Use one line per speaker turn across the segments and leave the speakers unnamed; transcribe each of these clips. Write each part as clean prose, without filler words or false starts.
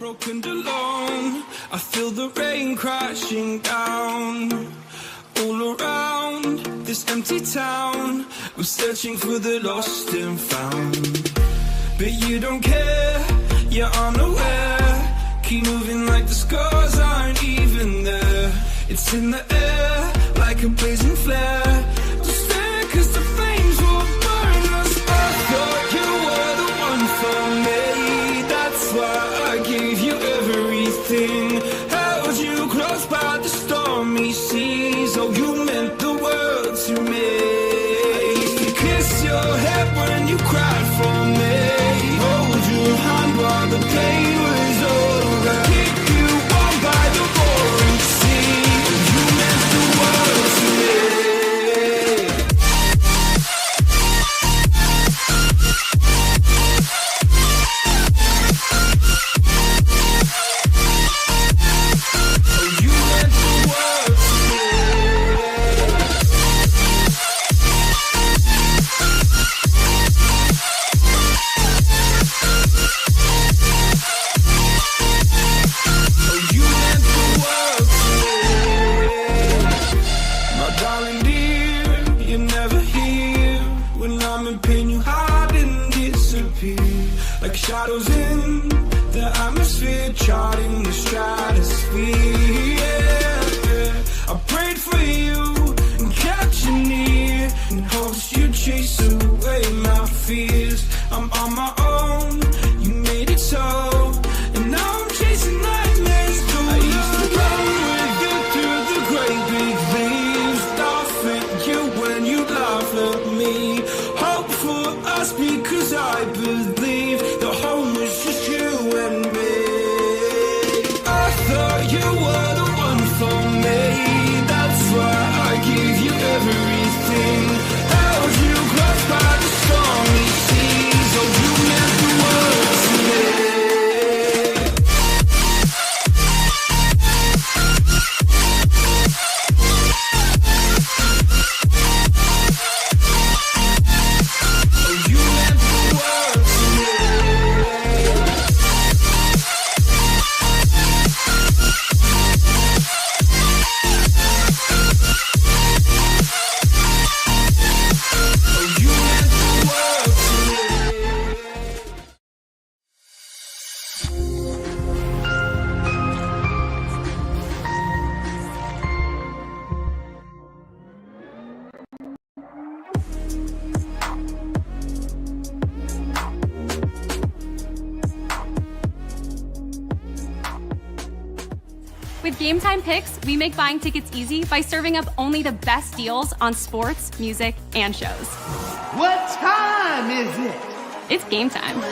broken alone. I feel the rain crashing down all around this empty town. I'm searching for the lost and found, but you don't care, you're unaware. Keep moving like the scars aren't even there. It's in the air like a blazing flare. Just stare 'cause the flames will burn us. I thought you were the one for me. That's why I gave you everything. Held you close by the stormy seas. Oh, you meant the world to me. I used to kiss your head when you cried for me. Hold your hand while the pain was over. Keep you warm by the roaring sea. You meant the world to me. Like shadows in the atmosphere, charting the stratosphere. Yeah. I prayed for you and kept you near in hopes you'd chase away my fears. I'm on my own, you made it so, and now I'm chasing nightmares too. I used to run with you through the great big leaves, laugh at you when you laugh at me. Hope for us because I believe the home is just you and me. I thought you were the one for me. That's why I gave you everything. Held you close by the stormy seas. Oh, you meant the world to me.
With Game Time Picks, we make buying tickets easy by serving up only the best deals on sports, music, and shows.
What time is it?
It's game time.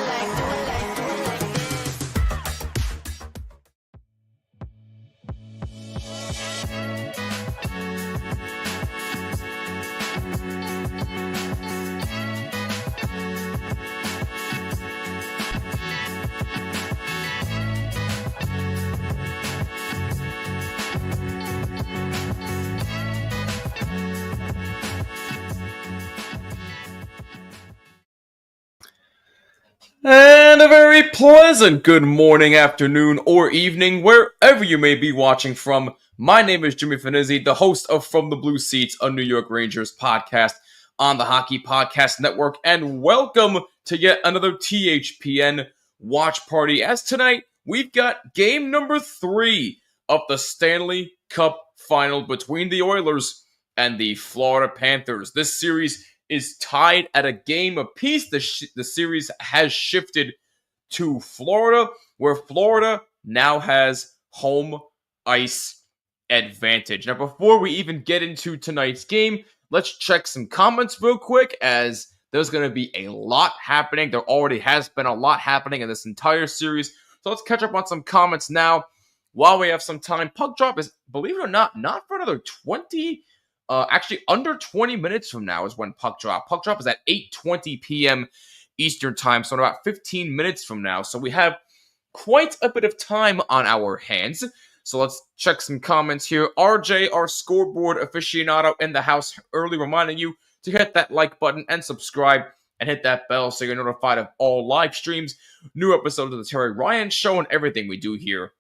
And a very pleasant good morning, afternoon, or evening, wherever you may be watching from. My name is Jimmy Finizzi, the host of From the Blue Seats, a New York Rangers podcast on the Hockey Podcast Network, and welcome to yet another THPN watch party, as tonight we've got game number 3 of the Stanley Cup final between the Oilers and the Florida Panthers. This series is tied at a game apiece. The series has shifted to Florida, where Florida now has home ice advantage. Now, before we even get into tonight's game, let's check some comments real quick, as there's going to be a lot happening. There already has been a lot happening in this entire series. So let's catch up on some comments now while we have some time. Puck drop is, believe it or not for another 20 actually, under 20 minutes from now is when puck drop. Puck drop is at 8:20 p.m. Eastern time, so in about 15 minutes from now. So we have quite a bit of time on our hands. So let's check some comments here. RJ, our scoreboard aficionado in the house, early reminding you to hit that like button and subscribe and hit that bell so you're notified of all live streams, new episodes of the Terry Ryan Show, and everything we do here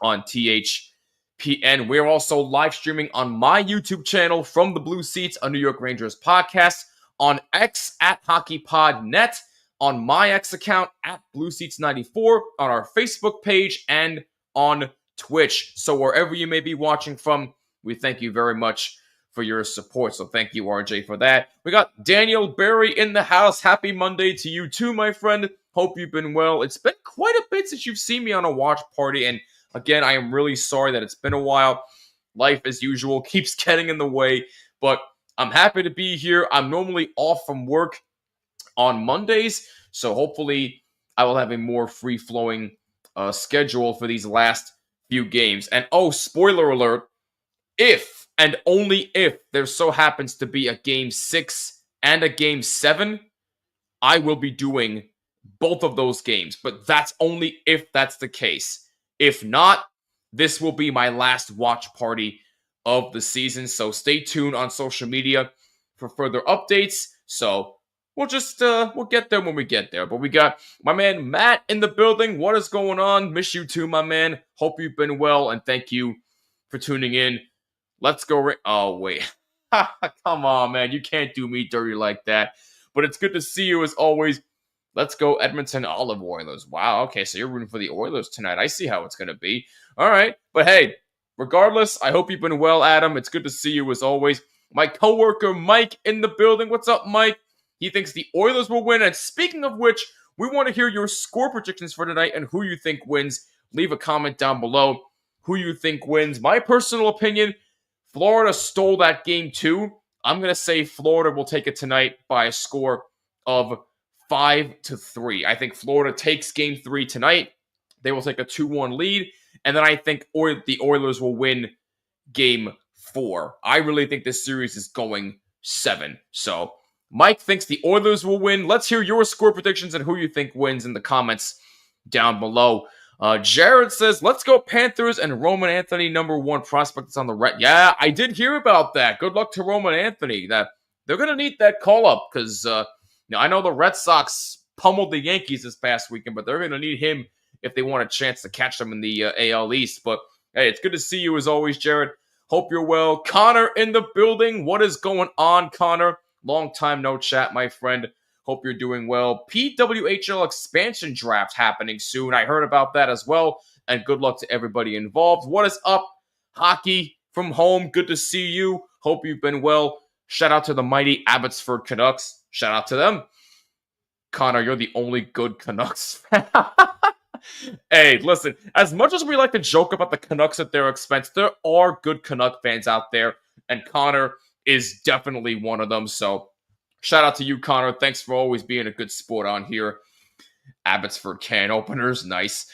on THPN. We're also live streaming on my YouTube channel, From the Blue Seats, a New York Rangers podcast, on X at hockeypodnet, on my X account at BlueSeats94, on our Facebook page, and on Twitch. So wherever you may be watching from, we thank you very much for your support. So thank you, RJ, for that. We got Daniel Berry in the house. Happy Monday to you too, my friend. Hope you've been well. It's been quite a bit since you've seen me on a watch party, and again, I am really sorry that it's been a while. Life, as usual, keeps getting in the way, but I'm happy to be here. I'm normally off from work on Mondays, so hopefully I will have a more free-flowing schedule for these last few games. And spoiler alert, if and only if there so happens to be a Game 6 and a Game 7, I will be doing both of those games, but that's only if that's the case. If not, this will be my last watch party of the season, so stay tuned on social media for further updates. So we'll get there when we get there. But we got my man Matt in the building. What is going on? Miss you too, my man. Hope you've been well, and thank you for tuning in. Let's go. Oh, wait. Come on, man. You can't do me dirty like that. But it's good to see you as always. Let's go Edmonton Oilers. Wow, okay, so you're rooting for the Oilers tonight. I see how it's going to be. All right, but hey, regardless, I hope you've been well, Adam. It's good to see you as always. My coworker Mike in the building. What's up, Mike? He thinks the Oilers will win. And speaking of which, we want to hear your score predictions for tonight and who you think wins. Leave a comment down below who you think wins. My personal opinion, Florida stole that game too. I'm going to say Florida will take it tonight by a score of 5-3. I think Florida takes Game 3 tonight. They will take a 2-1 lead. And then I think the Oilers will win Game 4. I really think this series is going 7. So Mike thinks the Oilers will win. Let's hear your score predictions and who you think wins in the comments down below. Jared says, let's go Panthers and Roman Anthony, number 1 prospect that's on the red. Yeah, I did hear about that. Good luck to Roman Anthony. That they're going to need that call-up because I know the Red Sox pummeled the Yankees this past weekend, but they're going to need him if they want a chance to catch them in the AL East. But hey, it's good to see you as always, Jared. Hope you're well. Connor in the building. What is going on, Connor? Long time no chat, my friend. Hope you're doing well. PWHL expansion draft happening soon. I heard about that as well. And good luck to everybody involved. What is up, Hockey from home? Good to see you. Hope you've been well. Shout out to the mighty Abbotsford Canucks. Shout out to them. Connor, you're the only good Canucks fan. Hey, listen, as much as we like to joke about the Canucks at their expense, there are good Canuck fans out there, and Connor is definitely one of them. So shout out to you, Connor. Thanks for always being a good sport on here. Abbotsford can openers, nice.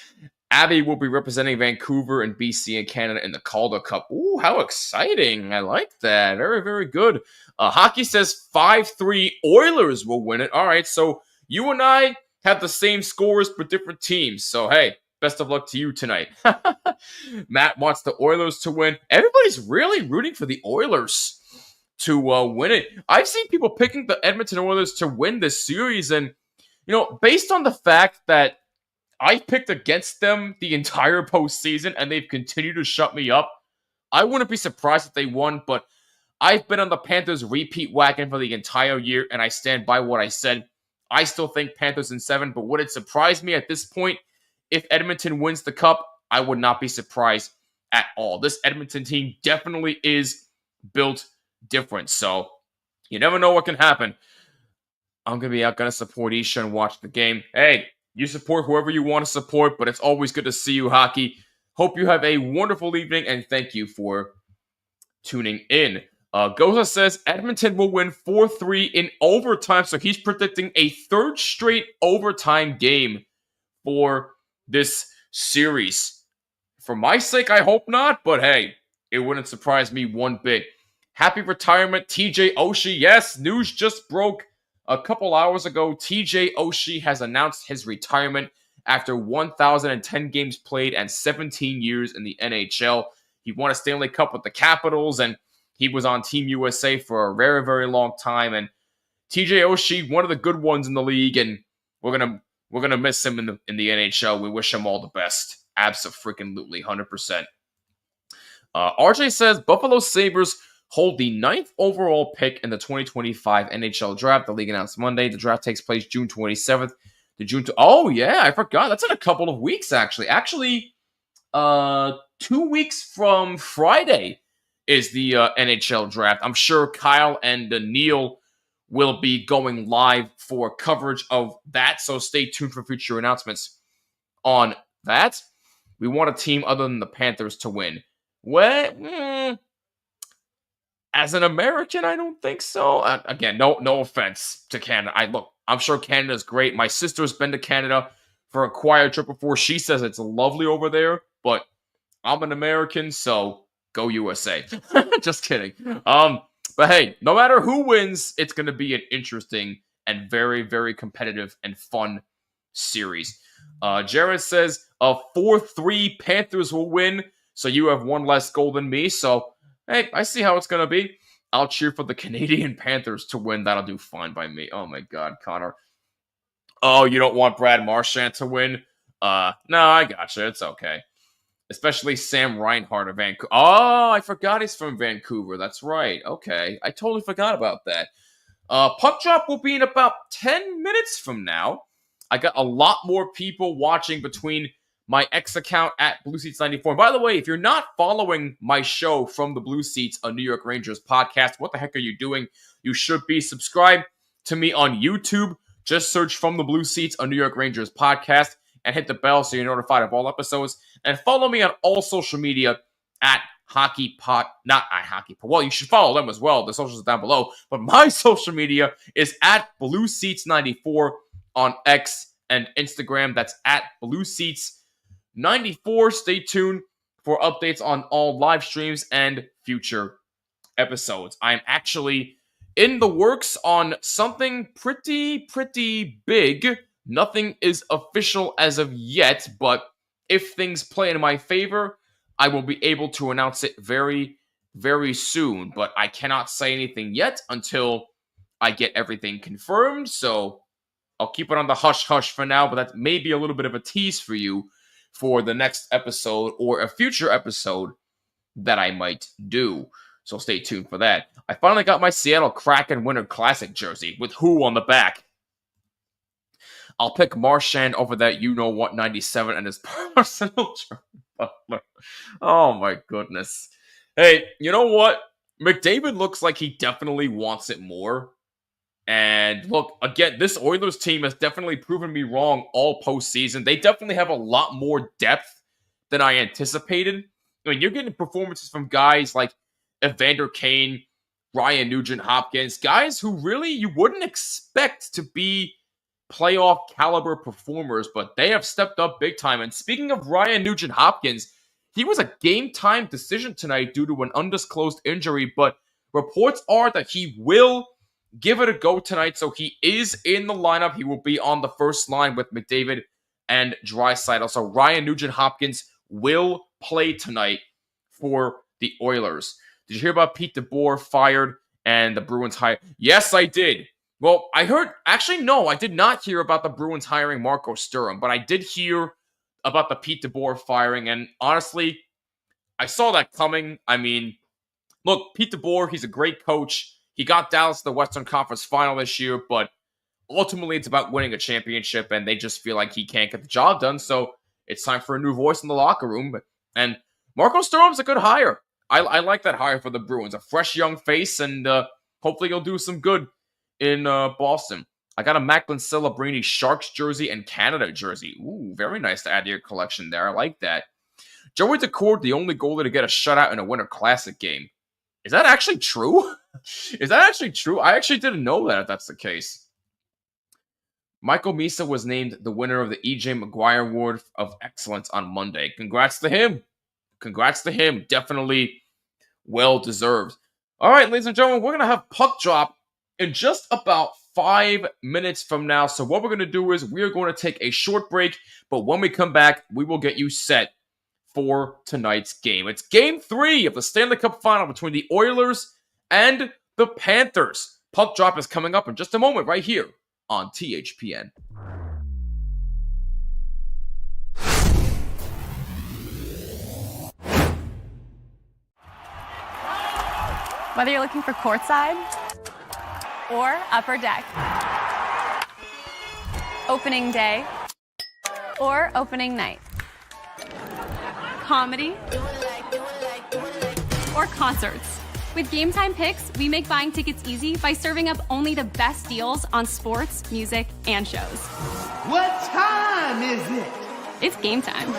Abby will be representing Vancouver and BC and Canada in the Calder Cup. Ooh, how exciting. I like that. Very, very good. Hockey says 5-3 Oilers will win it. All right, so you and I have the same scores but different teams. So, hey, best of luck to you tonight. Matt wants the Oilers to win. Everybody's really rooting for the Oilers to win it. I've seen people picking the Edmonton Oilers to win this series, and, based on the fact that I picked against them the entire postseason, and they've continued to shut me up, I wouldn't be surprised if they won, but I've been on the Panthers repeat wagon for the entire year, and I stand by what I said. I still think Panthers in 7, but would it surprise me at this point if Edmonton wins the Cup? I would not be surprised at all. This Edmonton team definitely is built different, so you never know what can happen. I'm going to support Isha and watch the game. Hey, you support whoever you want to support, but it's always good to see you, Hockey. Hope you have a wonderful evening, and thank you for tuning in. Goza says Edmonton will win 4-3 in overtime, so he's predicting a 3rd straight overtime game for this series. For my sake, I hope not, but hey, it wouldn't surprise me one bit. Happy retirement, TJ Oshie. Yes, news just broke a couple hours ago. TJ Oshie has announced his retirement after 1,010 games played and 17 years in the NHL. He won a Stanley Cup with the Capitals, and he was on Team USA for a very, very long time. And TJ Oshie, one of the good ones in the league, and we're gonna miss him in the NHL. We wish him all the best. Abso-freaking-lutely, 100%. RJ says, Buffalo Sabres hold the 9th overall pick in the 2025 NHL draft. The league announced Monday. The draft takes place June 27th to June 2. Oh, yeah, I forgot. That's in a couple of weeks, actually. Actually, 2 weeks from Friday is the NHL draft. I'm sure Kyle and Neil will be going live for coverage of that, so stay tuned for future announcements on that. We want a team other than the Panthers to win. Well, as an American, I don't think so. Again, no offense to Canada. I'm sure Canada's great. My sister's been to Canada for a quiet trip before. She says it's lovely over there, but I'm an American, so go USA. Just kidding. But hey, no matter who wins, it's going to be an interesting and very, very competitive and fun series. Jared says, 4-3 Panthers will win, so you have one less goal than me. So, hey, I see how it's going to be. I'll cheer for the Canadian Panthers to win. That'll do fine by me. Oh, my God, Connor. Oh, you don't want Brad Marchand to win? No, I gotcha. It's okay. Especially Sam Reinhart of Vancouver. Oh, I forgot he's from Vancouver. That's right. Okay. I totally forgot about that. Puck drop will be in about 10 minutes from now. I got a lot more people watching between my X account at Blue Seats 94. And by the way, if you're not following my show from the Blue Seats, a New York Rangers podcast, what the heck are you doing? You should be subscribed to me on YouTube. Just search From the Blue Seats, a New York Rangers podcast, and hit the bell so you're notified of all episodes. And follow me on all social media at Well, you should follow them as well. The socials are down below. But my social media is at Blue Seats 94 on X and Instagram. That's at Blue Seats 94. Stay tuned for updates on all live streams and future episodes. I'm actually in the works on something pretty big. Nothing is official as of yet, but if things play in my favor, I will be able to announce it very, very soon. But I cannot say anything yet until I get everything confirmed. So I'll keep it on the hush-hush for now, but that may be a little bit of a tease for you for the next episode or a future episode that I might do. So stay tuned for that. I finally got my Seattle Kraken Winter Classic jersey with Who on the back. I'll pick Marchand over that you-know-what 97 and his personal Butler. Oh, my goodness. Hey, you know what? McDavid looks like he definitely wants it more. And look, again, this Oilers team has definitely proven me wrong all postseason. They definitely have a lot more depth than I anticipated. I mean, you're getting performances from guys like Evander Kane, Ryan Nugent-Hopkins, guys who really you wouldn't expect to be playoff caliber performers, but they have stepped up big time. And speaking of Ryan Nugent-Hopkins, he was a game-time decision tonight due to an undisclosed injury, but reports are that he will give it a go tonight, so he is in the lineup. He will be on the first line with McDavid and Draisaitl. So Ryan Nugent-Hopkins will play tonight for the Oilers. Did you hear about Pete DeBoer fired and the Bruins hired? Yes, I did. Well, I heard, actually, no, I did not hear about the Bruins hiring Marco Sturm, but I did hear about the Pete DeBoer firing, and honestly, I saw that coming. I mean, look, Pete DeBoer, he's a great coach. He got Dallas to the Western Conference Final this year, but ultimately it's about winning a championship, and they just feel like he can't get the job done, so it's time for a new voice in the locker room. And Marco Sturm's a good hire. I like that hire for the Bruins. A fresh young face, and hopefully he'll do some good in Boston. I got a Macklin Celebrini Sharks jersey and Canada jersey. Ooh, very nice to add to your collection there. I like that. Joey Daccord, the only goalie to get a shutout in a Winter Classic game. Is that actually true? Is that actually true? I actually didn't know that if that's the case. Michael Misa was named the winner of the E.J. Maguire Award of Excellence on Monday. Congrats to him. Congrats to him. Definitely well-deserved. All right, ladies and gentlemen, we're going to have puck drop in just about 5 minutes from now. So what we're going to do is we're going to take a short break, but when we come back, we will get you set for tonight's game. It's Game 3 of the Stanley Cup Final between the Oilers and the Panthers. Puck Drop is coming up in just a moment right here on THPN.
Whether you're looking for courtside or upper deck, opening day or opening night, comedy or concerts. With Game Time Picks, we make buying tickets easy by serving up only the best deals on sports, music, and shows.
What time is it?
It's game time.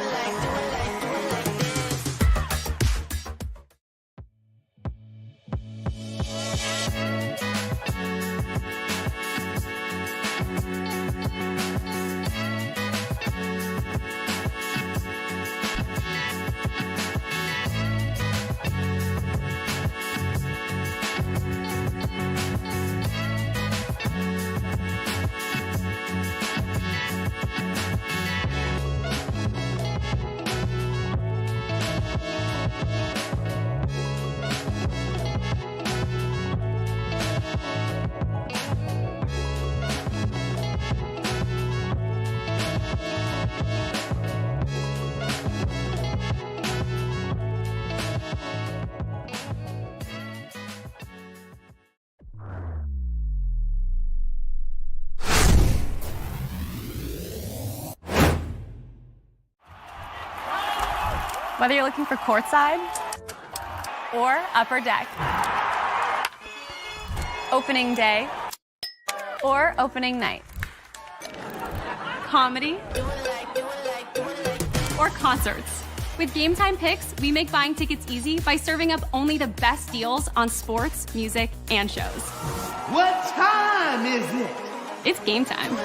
Whether you're looking for courtside or upper deck, opening day or opening night, comedy or concerts. With Game Time Picks, we make buying tickets easy by serving up only the best deals on sports, music, and shows.
What time is it?
It's game time.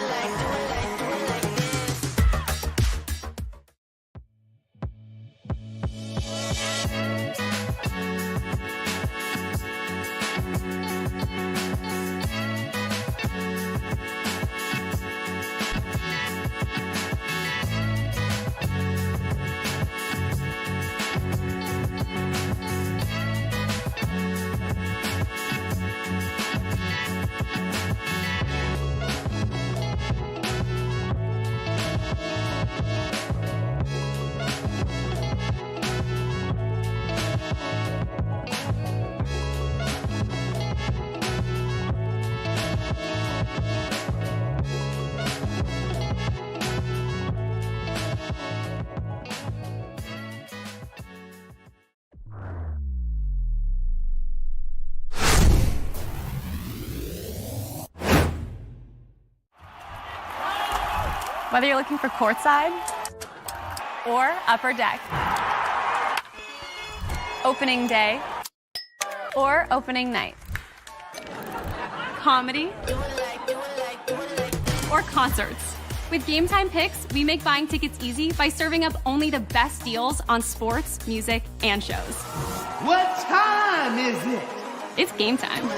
Whether you're looking for courtside or upper deck, opening day or opening night, comedy or concerts. With Game Time Picks, we make buying tickets easy by serving up only the best deals on sports, music, and shows.
What time is it?
It's game time.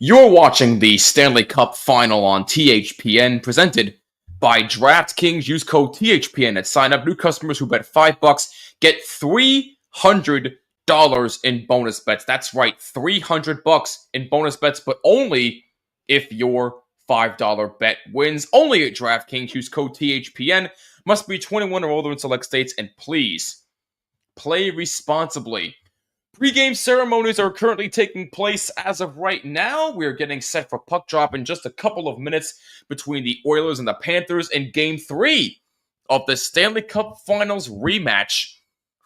You're watching the Stanley Cup Final on THPN, presented by DraftKings. Use code THPN at sign up. New customers who bet $5 get $300 in bonus bets. That's right, $300 in bonus bets, but only if your $5 bet wins. Only at DraftKings. Use code THPN. Must be 21 or older in select states, and please play responsibly. Pregame ceremonies are currently taking place as of right now. We are getting set for puck drop in just a couple of minutes between the Oilers and the Panthers in Game 3 of the Stanley Cup Finals rematch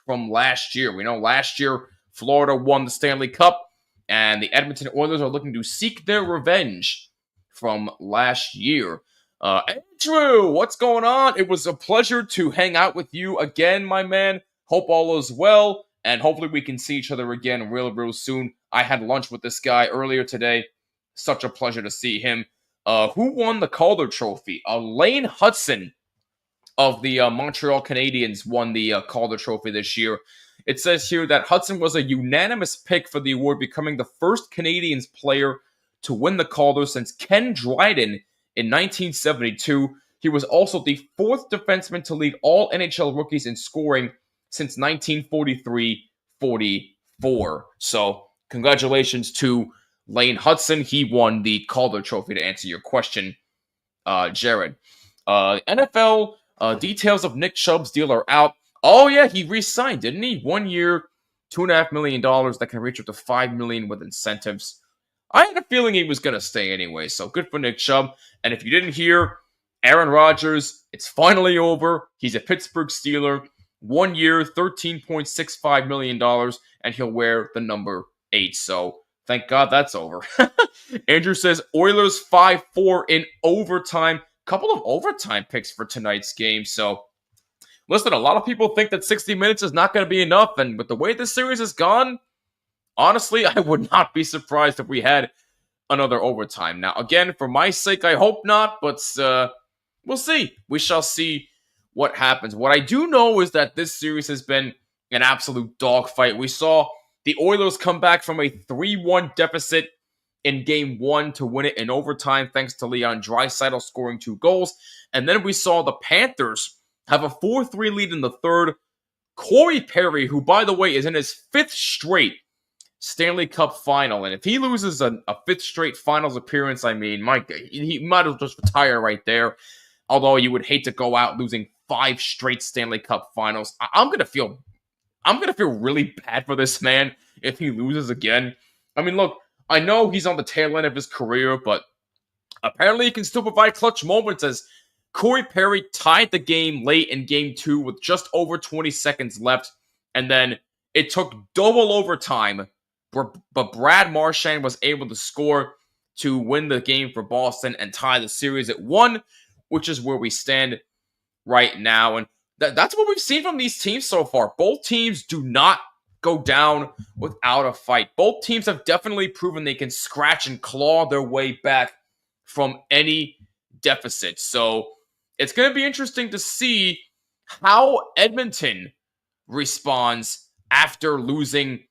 from last year. We know last year Florida won the Stanley Cup, and the Edmonton Oilers are looking to seek their revenge from last year. Andrew, what's going on? It was a pleasure to hang out with you again, my man. Hope all is well, and hopefully we can see each other again real soon. I had lunch with this guy earlier today. Such a pleasure to see him. Who won the Calder Trophy? Lane Hudson of the Montreal Canadiens won the Calder Trophy this year. It says here that Hudson was a unanimous pick for the award, becoming the first Canadiens player to win the Calder since Ken Dryden in 1972. He was also the fourth defenseman to lead all NHL rookies in scoring since 1943-44. So, congratulations to Lane Hudson. He won the Calder Trophy, to answer your question, Jared. NFL details of Nick Chubb's deal are out. Oh, yeah, he re-signed, didn't he? 1 year, $2.5 million that can reach up to $5 million with incentives. I had a feeling he was going to stay anyway, so good for Nick Chubb. And if you didn't hear, Aaron Rodgers, it's finally over. He's a Pittsburgh Steeler. 1 year, $13.65 million, and he'll wear the number 8. So, thank God that's over. Andrew says, Oilers 5-4 in overtime. Couple of overtime picks for tonight's game. So, listen, a lot of people think that 60 minutes is not going to be enough. And with the way this series has gone, honestly, I would not be surprised if we had another overtime. Now, again, for my sake, I hope not. But we'll see. We shall see what happens. What I do know is that this series has been an absolute dogfight. We saw the Oilers come back from a 3-1 deficit in Game 1 to win it in overtime, thanks to Leon Draisaitl scoring 2 goals. And then we saw the Panthers have a 4-3 lead in the third. Corey Perry, who, by the way, is in his 5th straight Stanley Cup final. And if he loses a 5th straight finals appearance, I mean, he might as well just retire right there. Although you would hate to go out losing 5 straight Stanley Cup finals. I'm gonna feel really bad for this man if he loses again. I mean, look, I know he's on the tail end of his career, but apparently he can still provide clutch moments, as Corey Perry tied the game late in Game 2 with just over 20 seconds left, and then it took double overtime, but Brad Marchand was able to score to win the game for Boston and tie the series at 1, which is where we stand right now. And that's what we've seen from these teams so far. Both teams do not go down without a fight. Both teams have definitely proven they can scratch and claw their way back from any deficit. So it's going to be interesting to see how Edmonton responds after losing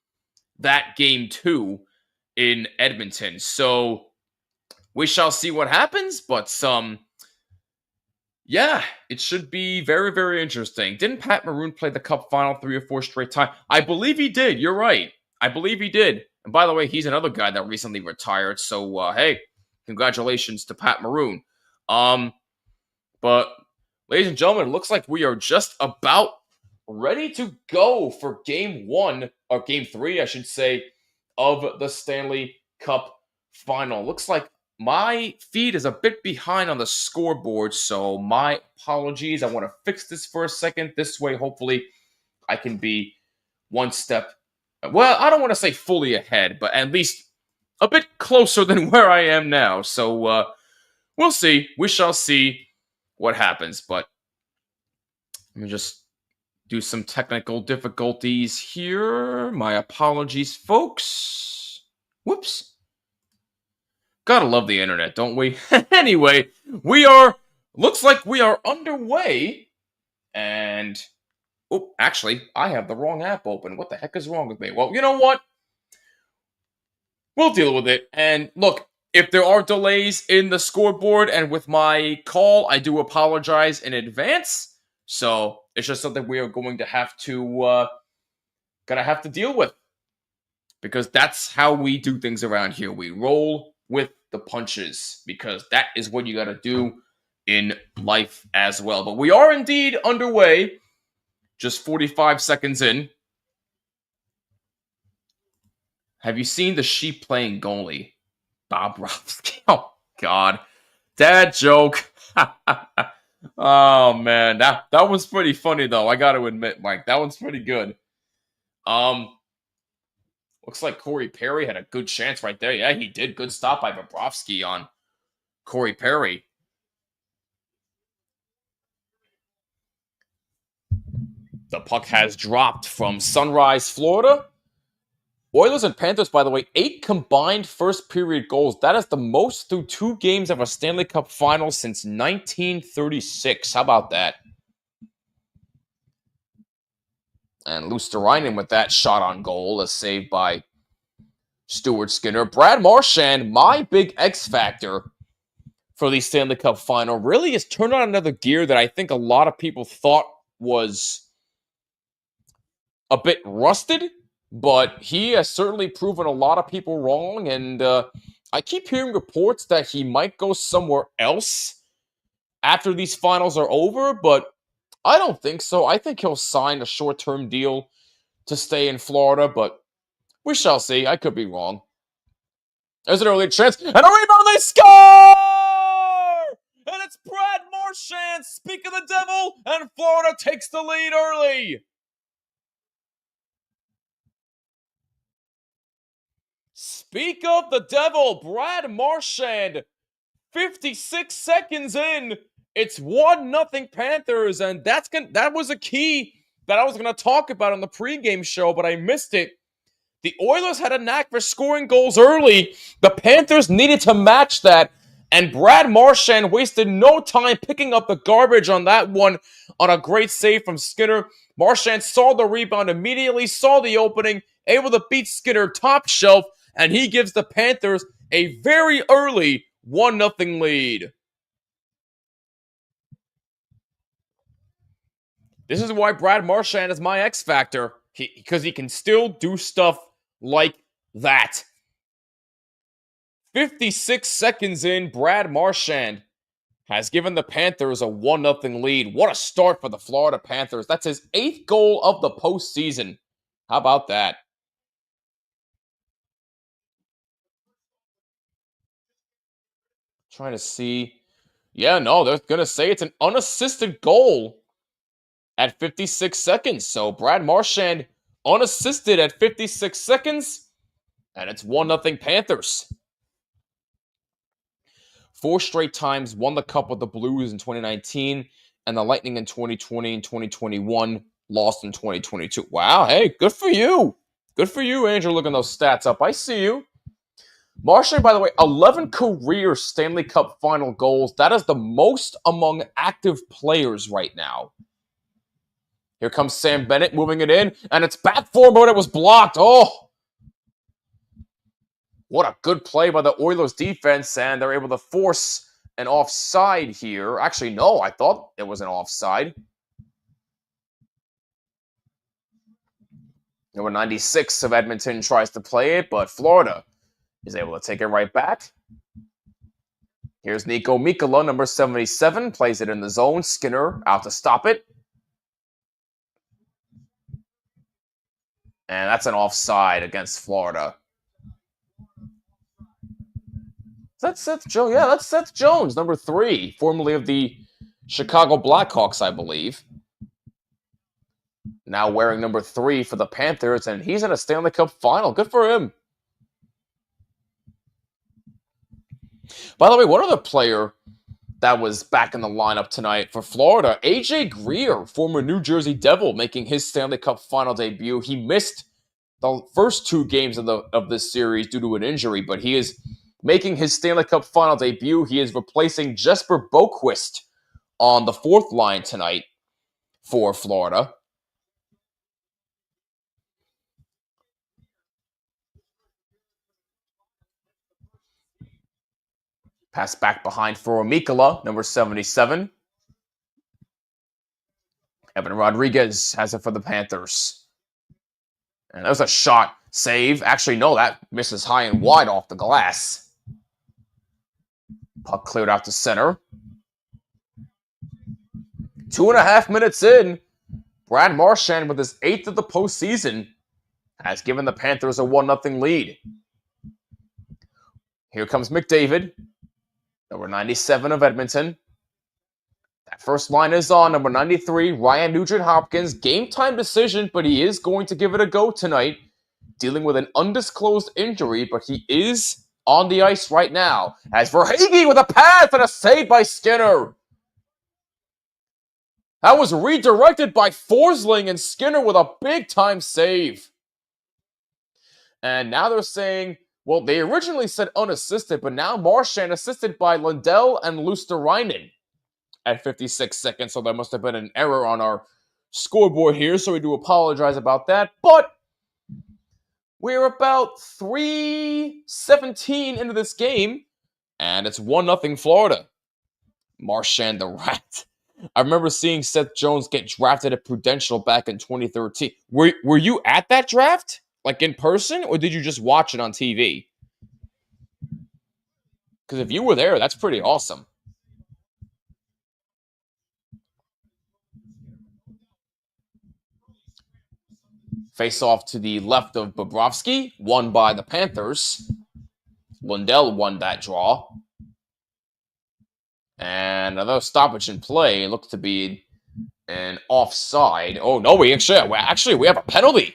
that Game 2 in Edmonton. So we shall see what happens, but yeah, it should be very, very interesting. Didn't Pat Maroon play the Cup final 3 or 4 straight times? I believe he did. You're right. I believe he did. And by the way, he's another guy that recently retired. So, hey, congratulations to Pat Maroon. But, ladies and gentlemen, it looks like we are just about ready to go for Game 1, or Game 3, I should say, of the Stanley Cup final. Looks like my feed is a bit behind on the scoreboard, so my apologies. I want to fix this for a second. This way, hopefully, I can be one step, well, I don't want to say fully ahead, but at least a bit closer than where I am now. So, we'll see. We shall see what happens, but let me just do some technical difficulties here. My apologies, folks. Whoops. Gotta love the internet, don't we? Anyway, looks like we are underway, and, oh, actually, I have the wrong app open. What the heck is wrong with me? Well, you know what? We'll deal with it, and look, if there are delays in the scoreboard and with my call, I do apologize in advance, so it's just something we are going to have to, deal with, because that's how we do things around here. We roll with the punches, because that is what you got to do in life as well. But we are indeed underway, just 45 seconds in. Have you seen the sheep playing goalie? Bob Robsky. Oh, God. Dad joke. Oh man, that one's pretty funny though. I got to admit, Mike, that one's pretty good. Looks like Corey Perry had a good chance right there. Yeah, he did. Good stop by Bobrovsky on Corey Perry. The puck has dropped from Sunrise, Florida. Oilers and Panthers, by the way, 8 combined first period goals. That is the most through 2 games of a Stanley Cup final since 1936. How about that? And Luosterainen with that shot on goal, a save by Stuart Skinner. Brad Marchand, my big X factor for the Stanley Cup final, really has turned on another gear that I think a lot of people thought was a bit rusted, but he has certainly proven a lot of people wrong, and I keep hearing reports that he might go somewhere else after these finals are over, but I don't think so. I think he'll sign a short-term deal to stay in Florida, but we shall see. I could be wrong. There's an early chance, and a rebound, they score! And it's Brad Marchand, speak of the devil, and Florida takes the lead early. Speak of the devil, Brad Marchand, 56 seconds in, it's 1-0 Panthers, and that was a key that I was going to talk about on the pregame show, but I missed it. The Oilers had a knack for scoring goals early. The Panthers needed to match that, and Brad Marchand wasted no time picking up the garbage on that one on a great save from Skinner. Marchand saw the rebound immediately, saw the opening, able to beat Skinner top shelf, and he gives the Panthers a very early 1-0 lead. This is why Brad Marchand is my X factor, because he can still do stuff like that. 56 seconds in, Brad Marchand has given the Panthers a 1-0 lead. What a start for the Florida Panthers. That's his 8th goal of the postseason. How about that? Trying to see. Yeah, no, they're going to say it's an unassisted goal at 56 seconds. So Brad Marchand unassisted at 56 seconds, and it's 1-0 Panthers. 4 straight times won the Cup with the Blues in 2019, and the Lightning in 2020 and 2021, lost in 2022. Wow, hey, good for you. Good for you, Andrew, looking those stats up. I see you. Marchand, by the way, 11 career Stanley Cup final goals. That is the most among active players right now. Here comes Sam Bennett moving it in, and it's back for him, but it was blocked. Oh! What a good play by the Oilers defense, and they're able to force an offside here. Actually, no, I thought it was an offside. Number 96 of Edmonton tries to play it, but Florida is able to take it right back. Here's Nico Mikkola, number 77, plays it in the zone. Skinner out to stop it. And that's an offside against Florida. That's Seth Jones. Yeah, that's Seth Jones, number 3, formerly of the Chicago Blackhawks, I believe. Now wearing number 3 for the Panthers, and he's in a Stanley Cup final. Good for him. By the way, one other player that was back in the lineup tonight for Florida, AJ Greer, former New Jersey Devil, making his Stanley Cup final debut. He missed the first 2 games of this series due to an injury, but he is making his Stanley Cup final debut. He is replacing Jesper Boquist on the 4th line tonight for Florida. Pass back behind for Mikkola, number 77. Evan Rodriguez has it for the Panthers. And that was a shot save. Actually, no, that misses high and wide off the glass. Puck cleared out to center. 2.5 minutes in, Brad Marchand, with his 8th of the postseason, has given the Panthers a 1-0 lead. Here comes McDavid, number 97 of Edmonton. That first line is on number 93, Ryan Nugent-Hopkins. Game time decision, but he is going to give it a go tonight. Dealing with an undisclosed injury, but he is on the ice right now. As Verhaeghe with a pass and a save by Skinner. That was redirected by Forsling, and Skinner with a big-time save. And now they're saying, well, they originally said unassisted, but now Marchand assisted by Lundell and Luosterainen at 56 seconds, so there must have been an error on our scoreboard here, so we do apologize about that. But we're about 3:17 into this game, and it's 1-0 Florida. Marchand the Rat. I remember seeing Seth Jones get drafted at Prudential back in 2013. Were you at that draft? Like in person? Or did you just watch it on TV? Because if you were there, that's pretty awesome. Face off to the left of Bobrovsky, won by the Panthers. Lundell won that draw. And another stoppage in play. It looks to be an offside. Oh, no, we have a penalty.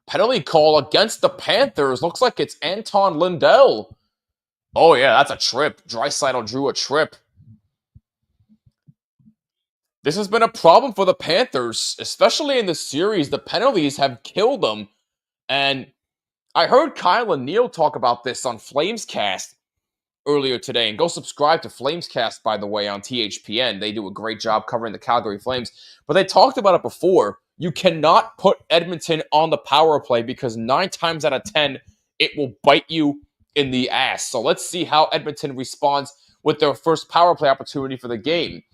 Penalty call against the Panthers. Looks like it's Anton Lundell. Oh, yeah, that's a trip. Draisaitl drew a trip. This has been a problem for the Panthers, especially in the series. The penalties have killed them. And I heard Kyle and Neil talk about this on Flamescast earlier today. And go subscribe to Flamescast, by the way, on THPN. They do a great job covering the Calgary Flames. But they talked about it before. You cannot put Edmonton on the power play because 9 times out of 10, it will bite you in the ass. So let's see how Edmonton responds with their first power play opportunity for the game.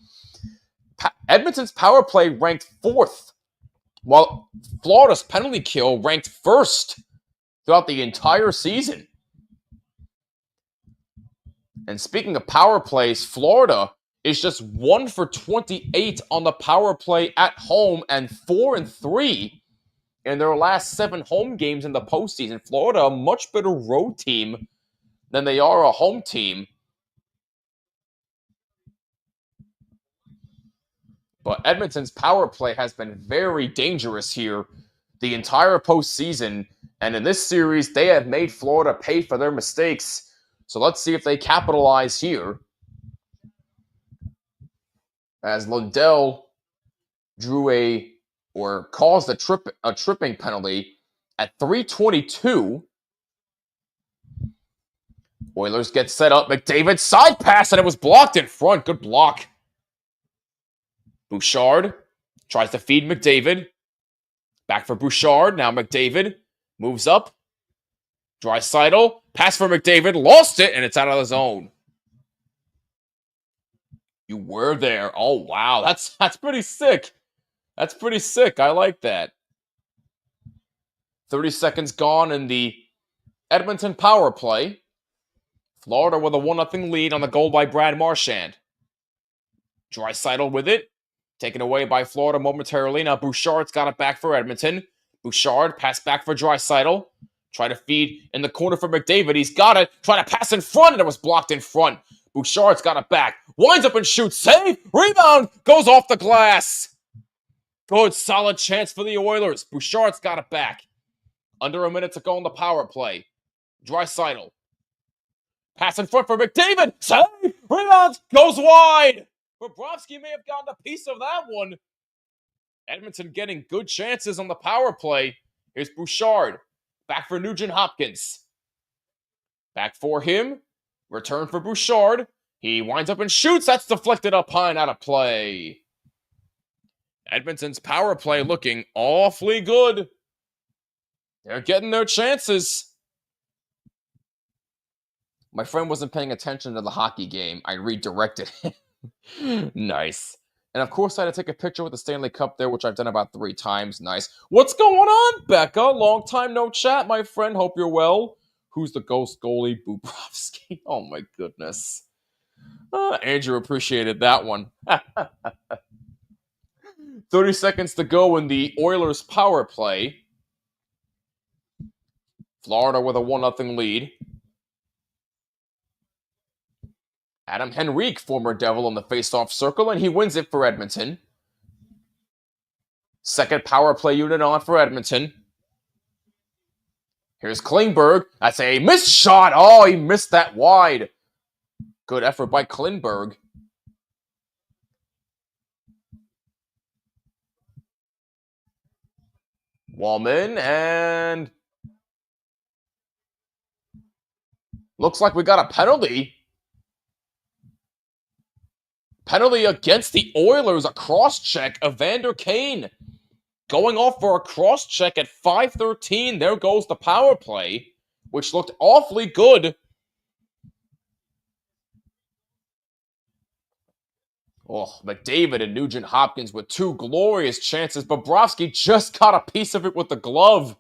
Edmonton's power play ranked 4th, while Florida's penalty kill ranked 1st throughout the entire season. And speaking of power plays, Florida is just 1 for 28 on the power play at home and 4-3 in their last 7 home games in the postseason. Florida, a much better road team than they are a home team. But Edmonton's power play has been very dangerous here the entire postseason. And in this series, they have made Florida pay for their mistakes. So let's see if they capitalize here. As Lundell caused a tripping penalty at 3:22. Oilers get set up. McDavid side pass, and it was blocked in front. Good block. Bouchard tries to feed McDavid. Back for Bouchard. Now McDavid moves up. Draisaitl. Pass for McDavid. Lost it, and it's out of the zone. You were there. Oh, wow. That's pretty sick. That's pretty sick. I like that. 30 seconds gone in the Edmonton power play. Florida with a 1-0 lead on the goal by Brad Marchand. Draisaitl with it. Taken away by Florida momentarily. Now Bouchard's got it back for Edmonton. Bouchard, pass back for Draisaitl. Try to feed in the corner for McDavid. He's got it. Try to pass in front, and it was blocked in front. Bouchard's got it back. Winds up and shoots. Save. Rebound. Goes off the glass. Good, solid chance for the Oilers. Bouchard's got it back. Under a minute to go on the power play. Draisaitl. Pass in front for McDavid. Save. Rebound. Goes wide. Bobrovsky may have gotten a piece of that one. Edmonton getting good chances on the power play. Here's Bouchard. Back for Nugent-Hopkins. Back for him. Return for Bouchard. He winds up and shoots. That's deflected up high and out of play. Edmonton's power play looking awfully good. They're getting their chances. My friend wasn't paying attention to the hockey game. I redirected him. Nice. And of course, I had to take a picture with the Stanley Cup there, which I've done about 3 times. Nice. What's going on, Becca? Long time no chat, my friend. Hope you're well. Who's the ghost goalie? Bobrovsky. Oh, my goodness. Andrew appreciated that one. 30 seconds to go in the Oilers power play. Florida with a 1-0 lead. Adam Henrique, former Devil in the faceoff circle, and he wins it for Edmonton. Second power play unit on for Edmonton. Here's Klingberg. That's a missed shot. Oh, he missed that wide. Good effort by Klingberg. Wallman, and looks like we got a penalty. Penalty against the Oilers, a cross-check. Evander Kane going off for a cross-check at 5:13. There goes the power play, which looked awfully good. Oh, McDavid and Nugent Hopkins with two glorious chances. Bobrovsky just got a piece of it with the glove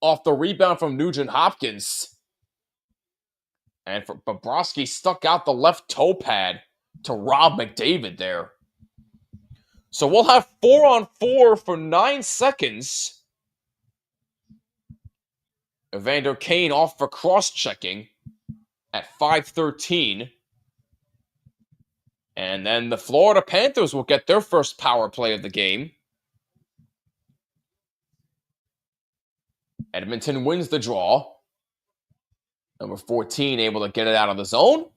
off the rebound from Nugent Hopkins. And Bobrovsky stuck out the left toe pad to rob McDavid there. So we'll have 4-on-4 for 9 seconds. Evander Kane off for cross-checking at 5:13. And then the Florida Panthers will get their first power play of the game. Edmonton wins the draw. Number 14 able to get it out of the zone.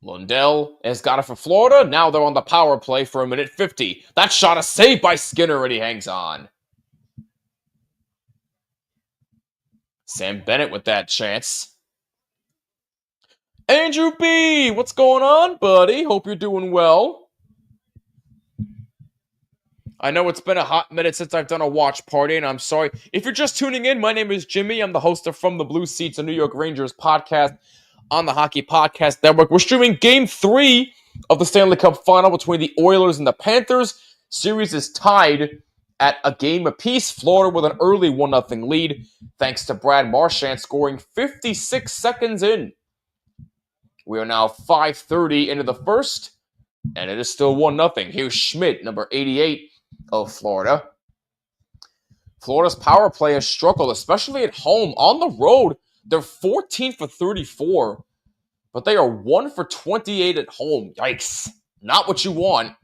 Lundell has got it for Florida. Now they're on the power play for 1:50. That shot is saved by Skinner, and he hangs on. Sam Bennett with that chance. Andrew B., what's going on, buddy? Hope you're doing well. I know it's been a hot minute since I've done a watch party, and I'm sorry. If you're just tuning in, my name is Jimmy. I'm the host of From the Blue Seats, a New York Rangers podcast on the Hockey Podcast Network. We're streaming Game 3 of the Stanley Cup Final between the Oilers and the Panthers. Series is tied at a game apiece. Florida with an early 1-0 lead, thanks to Brad Marchand scoring 56 seconds in. We are now 5:30 into the first, and it is still 1-0. Here's Schmidt, number 88 of Florida. Florida's power play has struggled, especially at home. On the road, they're 14 for 34, but they are 1 for 28 at home. Yikes. Not what you want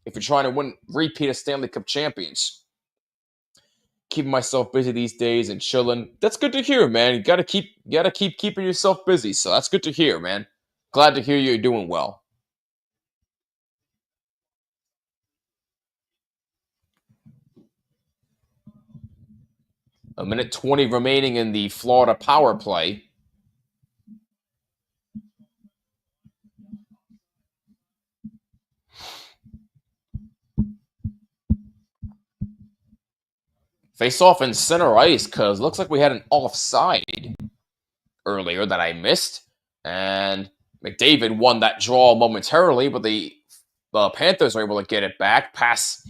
if you're trying to win repeat of Stanley Cup champions. Keeping myself busy these days and chilling. That's good to hear, man. You gotta keep keeping yourself busy, so that's good to hear, man. Glad to hear you're doing well. A 1:20 remaining in the Florida power play. Face off in center ice, because looks like we had an offside earlier that I missed. And McDavid won that draw momentarily, but the Panthers are able to get it back. Pass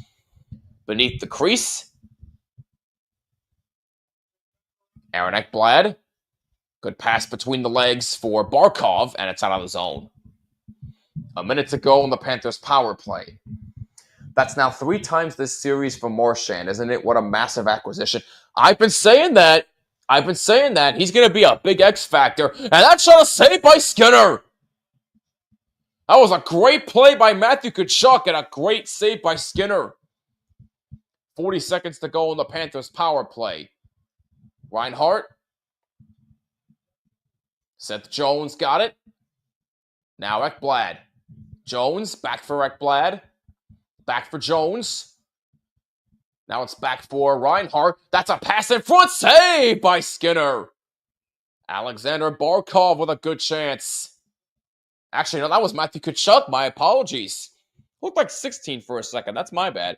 beneath the crease. Aaron Ekblad. Good pass between the legs for Barkov, and it's out of the zone. A minute to go in the Panthers' power play. That's now 3 times this series for Marchand, isn't it? What a massive acquisition. I've been saying that. He's going to be a big X factor. And that shot is saved by Skinner. That was a great play by Matthew Tkachuk and a great save by Skinner. 40 seconds to go in the Panthers' power play. Reinhart. Seth Jones got it. Now Ekblad. Jones, back for Ekblad. Back for Jones. Now it's back for Reinhart. That's a pass in front. Save by Skinner. Alexander Barkov with a good chance. Actually, no, that was Matthew Tkachuk. My apologies. Looked like 16 for a second. That's my bad.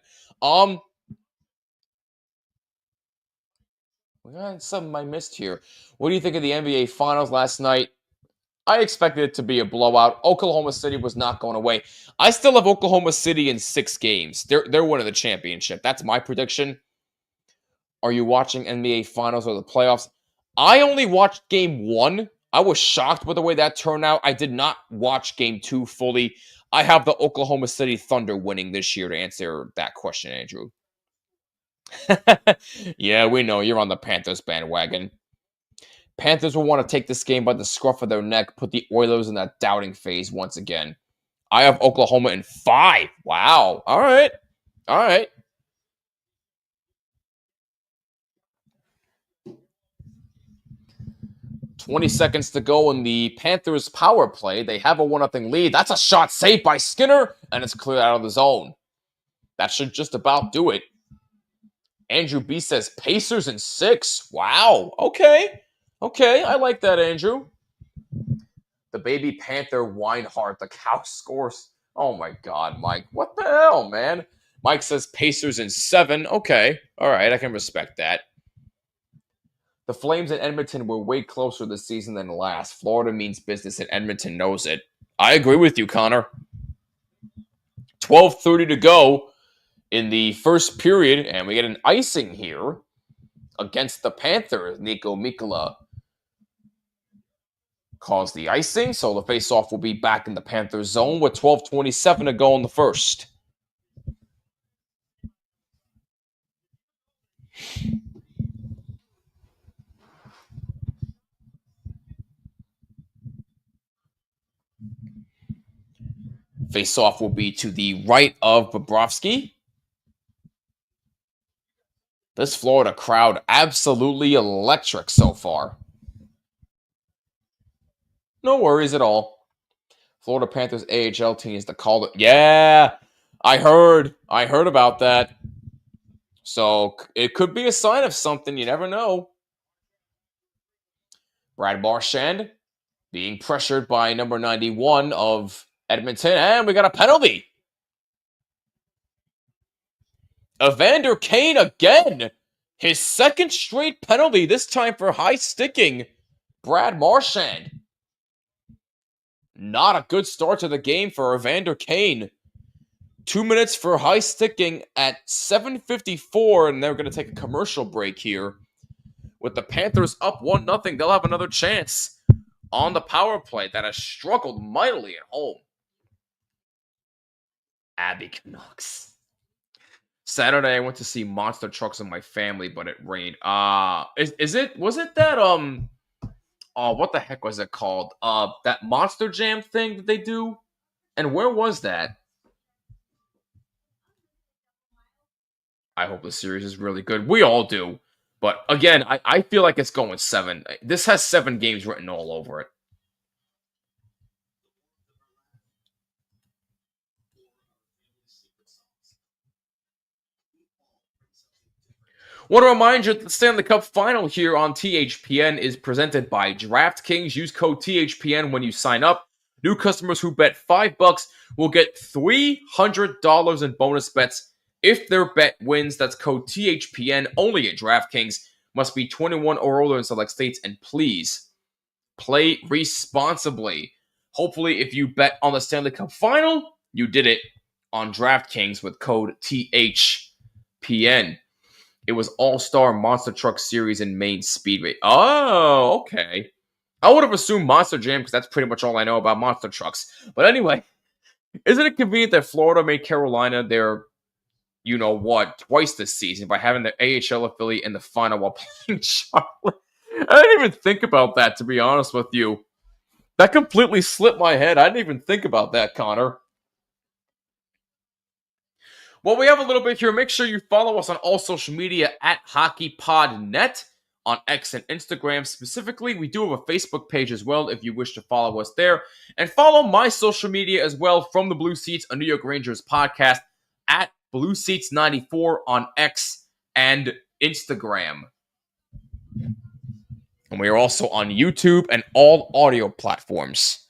We got something I missed here. What do you think of the NBA Finals last night? I expected it to be a blowout. Oklahoma City was not going away. I still have Oklahoma City in 6 games. They're winning the championship. That's my prediction. Are you watching NBA Finals or the playoffs? I only watched Game 1. I was shocked with the way that turned out. I did not watch Game 2 fully. I have the Oklahoma City Thunder winning this year to answer that question, Andrew. Yeah, we know you're on the Panthers bandwagon. Panthers will want to take this game by the scruff of their neck, put the Oilers in that doubting phase once again. I have Oklahoma in 5. Wow. All right. 20 seconds to go in the Panthers power play. They have a 1-0 lead. That's a shot saved by Skinner, and it's cleared out of the zone. That should just about do it. Andrew B says Pacers in 6. Wow. Okay. I like that, Andrew. The baby Panther Weinhardt, the cow scores. Oh my God, Mike. What the hell, man? Mike says Pacers in 7. Okay. All right. I can respect that. The Flames in Edmonton were way closer this season than last. Florida means business and Edmonton knows it. I agree with you, Connor. 12:30 to go in the first period, and we get an icing here against the Panthers. Nico Mikkola calls the icing, so the faceoff will be back in the Panthers zone with 12:27 to go in the first. Faceoff will be to the right of Bobrovsky. This Florida crowd absolutely electric so far. No worries at all. Florida Panthers AHL team is the call it. Yeah, I heard about that. So it could be a sign of something. You never know. Brad Marchand being pressured by number 91 of Edmonton, and we got a penalty. Evander Kane again. His second straight penalty, this time for high sticking Brad Marchand. Not a good start to the game for Evander Kane. 2 minutes for high sticking at 7:54, and they're going to take a commercial break here. With the Panthers up 1-0, they'll have another chance on the power play that has struggled mightily at home. Abby Canucks. Saturday, I went to see monster trucks with my family, but it rained. Was it that, what the heck was it called? That Monster Jam thing that they do? And where was that? I hope the series is really good. We all do. But again, I feel like it's going 7. This has 7 games written all over it. Want to remind you that the Stanley Cup Final here on THPN is presented by DraftKings. Use code THPN when you sign up. New customers who bet $5 will get $300 in bonus bets if their bet wins. That's code THPN only at DraftKings. Must be 21 or older in select states, and please play responsibly. Hopefully, if you bet on the Stanley Cup Final, you did it on DraftKings with code THPN. It was All-Star Monster Truck Series in Maine Speedway. Oh, okay. I would have assumed Monster Jam because that's pretty much all I know about monster trucks. But anyway, isn't it convenient that Florida made Carolina their, twice this season by having their AHL affiliate in the final while playing Charlotte? I didn't even think about that, to be honest with you. That completely slipped my head. I didn't even think about that, Connor. Well, we have a little bit here. Make sure you follow us on all social media at hockeypodnet on X and Instagram specifically. We do have a Facebook page as well if you wish to follow us there. And follow my social media as well from the Blue Seats, a New York Rangers podcast, at Blue Seats 94 on X and Instagram. And we are also on YouTube and all audio platforms.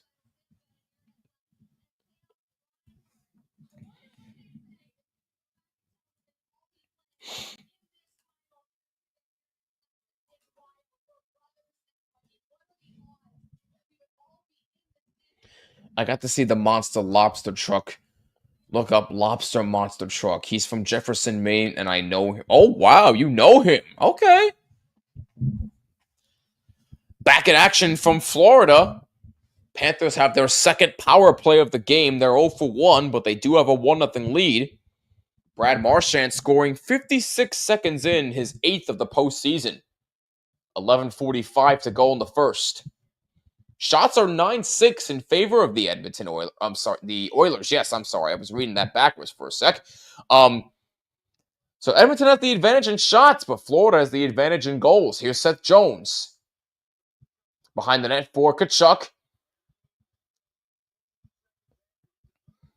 I got to see the Monster Lobster Truck. Look up Lobster Monster Truck. He's from Jefferson, Maine, and I know him. Oh, wow, you know him. Okay. Back in action from Florida. Panthers have their second power play of the game. They're 0-for-1, but they do have a 1-0 lead. Brad Marchand scoring 56 seconds in, his 8th of the postseason. 11:45 to go in the first. Shots are 9-6 in favor of the Edmonton Oilers. The Oilers. Yes, I'm sorry. I was reading that backwards for a sec. So Edmonton has the advantage in shots, but Florida has the advantage in goals. Here's Seth Jones. Behind the net for Tkachuk.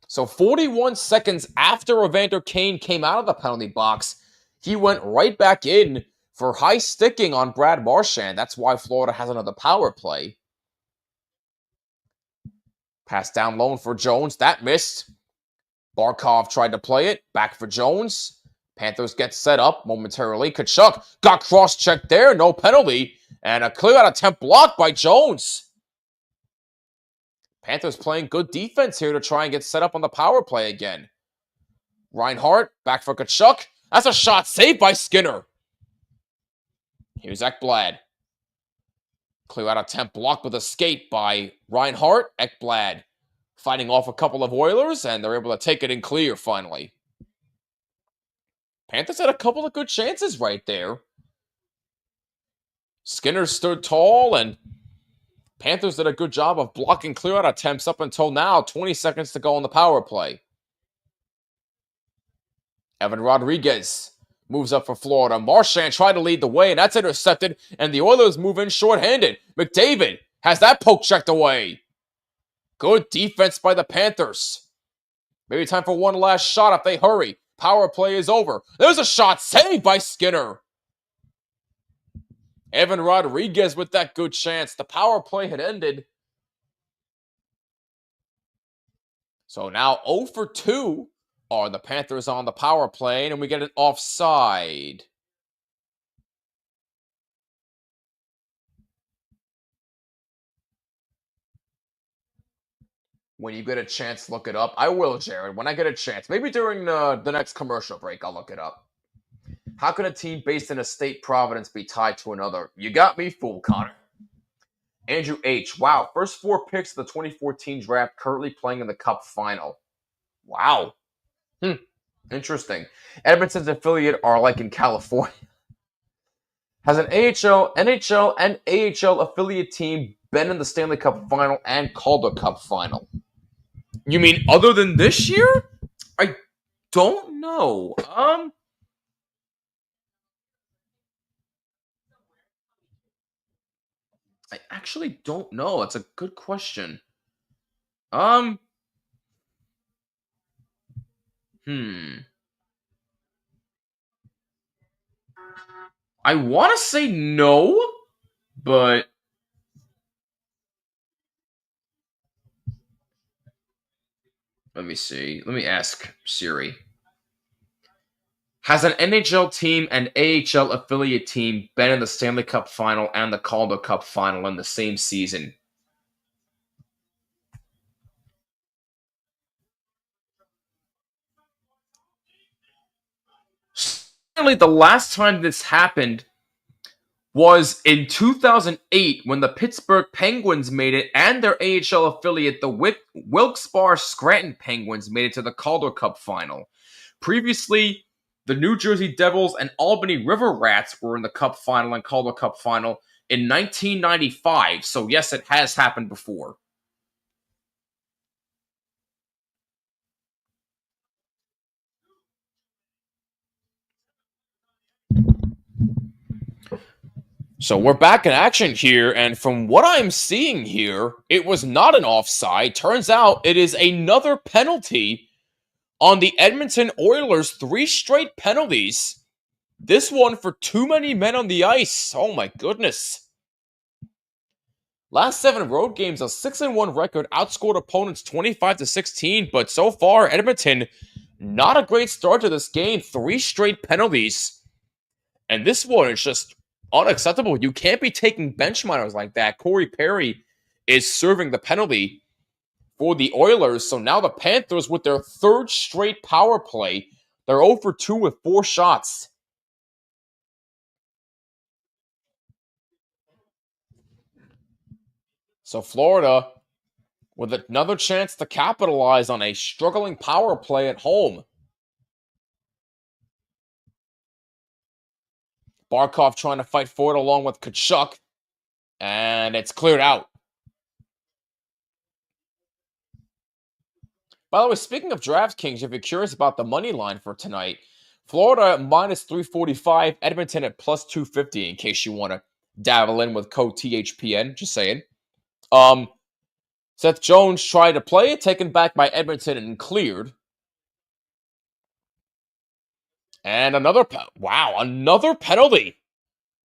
So 41 seconds after Evander Kane came out of the penalty box, he went right back in for high sticking on Brad Marchand. That's why Florida has another power play. Pass down low for Jones. That missed. Barkov tried to play it. Back for Jones. Panthers get set up momentarily. Tkachuk got cross-checked there. No penalty. And a clear out attempt blocked by Jones. Panthers playing good defense here to try and get set up on the power play again. Reinhart, back for Tkachuk. That's a shot saved by Skinner. Here's Ekblad. Clear out attempt blocked with a skate by Reinhart. Ekblad fighting off a couple of Oilers, and they're able to take it in clear finally. Panthers had a couple of good chances right there. Skinner stood tall, and Panthers did a good job of blocking clear out attempts up until now. 20 seconds to go on the power play. Evan Rodriguez moves up for Florida. Marchand tried to lead the way, and that's intercepted, and the Oilers move in shorthanded. McDavid has that poke checked away. Good defense by the Panthers. Maybe time for one last shot if they hurry. Power play is over. There's a shot saved by Skinner. Evan Rodriguez with that good chance. The power play had ended. So now 0 for 2 are the Panthers on the power play, and we get an offside. When you get a chance, look it up. I will, Jared, when I get a chance. Maybe during the next commercial break, I'll look it up. How can a team based in a state providence be tied to another? You got me fooled, Connor. Andrew H. Wow, first 4 picks of the 2014 draft currently playing in the Cup final. Wow. Interesting. Edmonton's affiliate are like in California. Has an AHL, NHL, and AHL affiliate team been in the Stanley Cup final and Calder Cup final? You mean other than this year? I don't know. I actually don't know. That's a good question. I want to say no, but let me see. Let me ask Siri. Has an NHL team and AHL affiliate team been in the Stanley Cup final and the Calder Cup final in the same season? Certainly, the last time this happened was in 2008 when the Pittsburgh Penguins made it and their AHL affiliate, the Wilkes-Barre Scranton Penguins, made it to the Calder Cup final. Previously, the New Jersey Devils and Albany River Rats were in the Cup final and Calder Cup final in 1995. So yes, it has happened before. So we're back in action here, and from what I'm seeing here, it was not an offside. Turns out it is another penalty on the Edmonton Oilers. 3 straight penalties. This one for too many men on the ice. Oh my goodness. Last 7 road games, a 6-1 record, outscored opponents 25-16, but so far, Edmonton, not a great start to this game. 3 straight penalties. And this one is just unacceptable. You can't be taking bench minors like that. Corey Perry is serving the penalty for the Oilers. So now the Panthers, with their 3rd straight power play, they're 0 for 2 with 4 shots. So Florida with another chance to capitalize on a struggling power play at home. Barkov trying to fight for it along with Tkachuk. And it's cleared out. By the way, speaking of DraftKings, if you're curious about the money line for tonight, Florida minus 345, Edmonton at plus 250 in case you want to dabble in with code THPN. Just saying. Seth Jones tried to play it, taken back by Edmonton and cleared. And another penalty.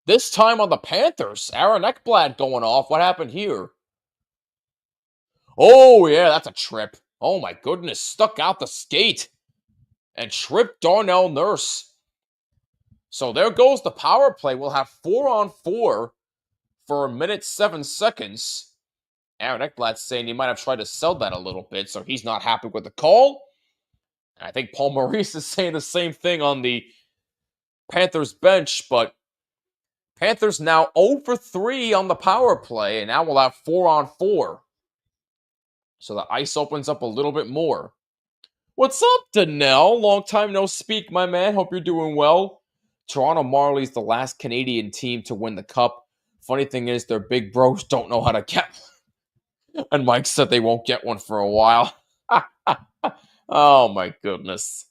This time on the Panthers. Aaron Ekblad going off. What happened here? Oh, yeah, that's a trip. Oh, my goodness. Stuck out the skate. And tripped Darnell Nurse. So there goes the power play. We'll have 4-on-4 for a minute 7 seconds. Aaron Ekblad's saying he might have tried to sell that a little bit, so he's not happy with the call. And I think Paul Maurice is saying the same thing on the Panthers bench, but Panthers now 0 for 3 on the power play, and now we'll have 4-on-4. So the ice opens up a little bit more. What's up, Danelle? Long time no speak, my man. Hope you're doing well. Toronto Marlies, the last Canadian team to win the Cup. Funny thing is, their big bros don't know how to get one. And Mike said they won't get one for a while. Oh, my goodness.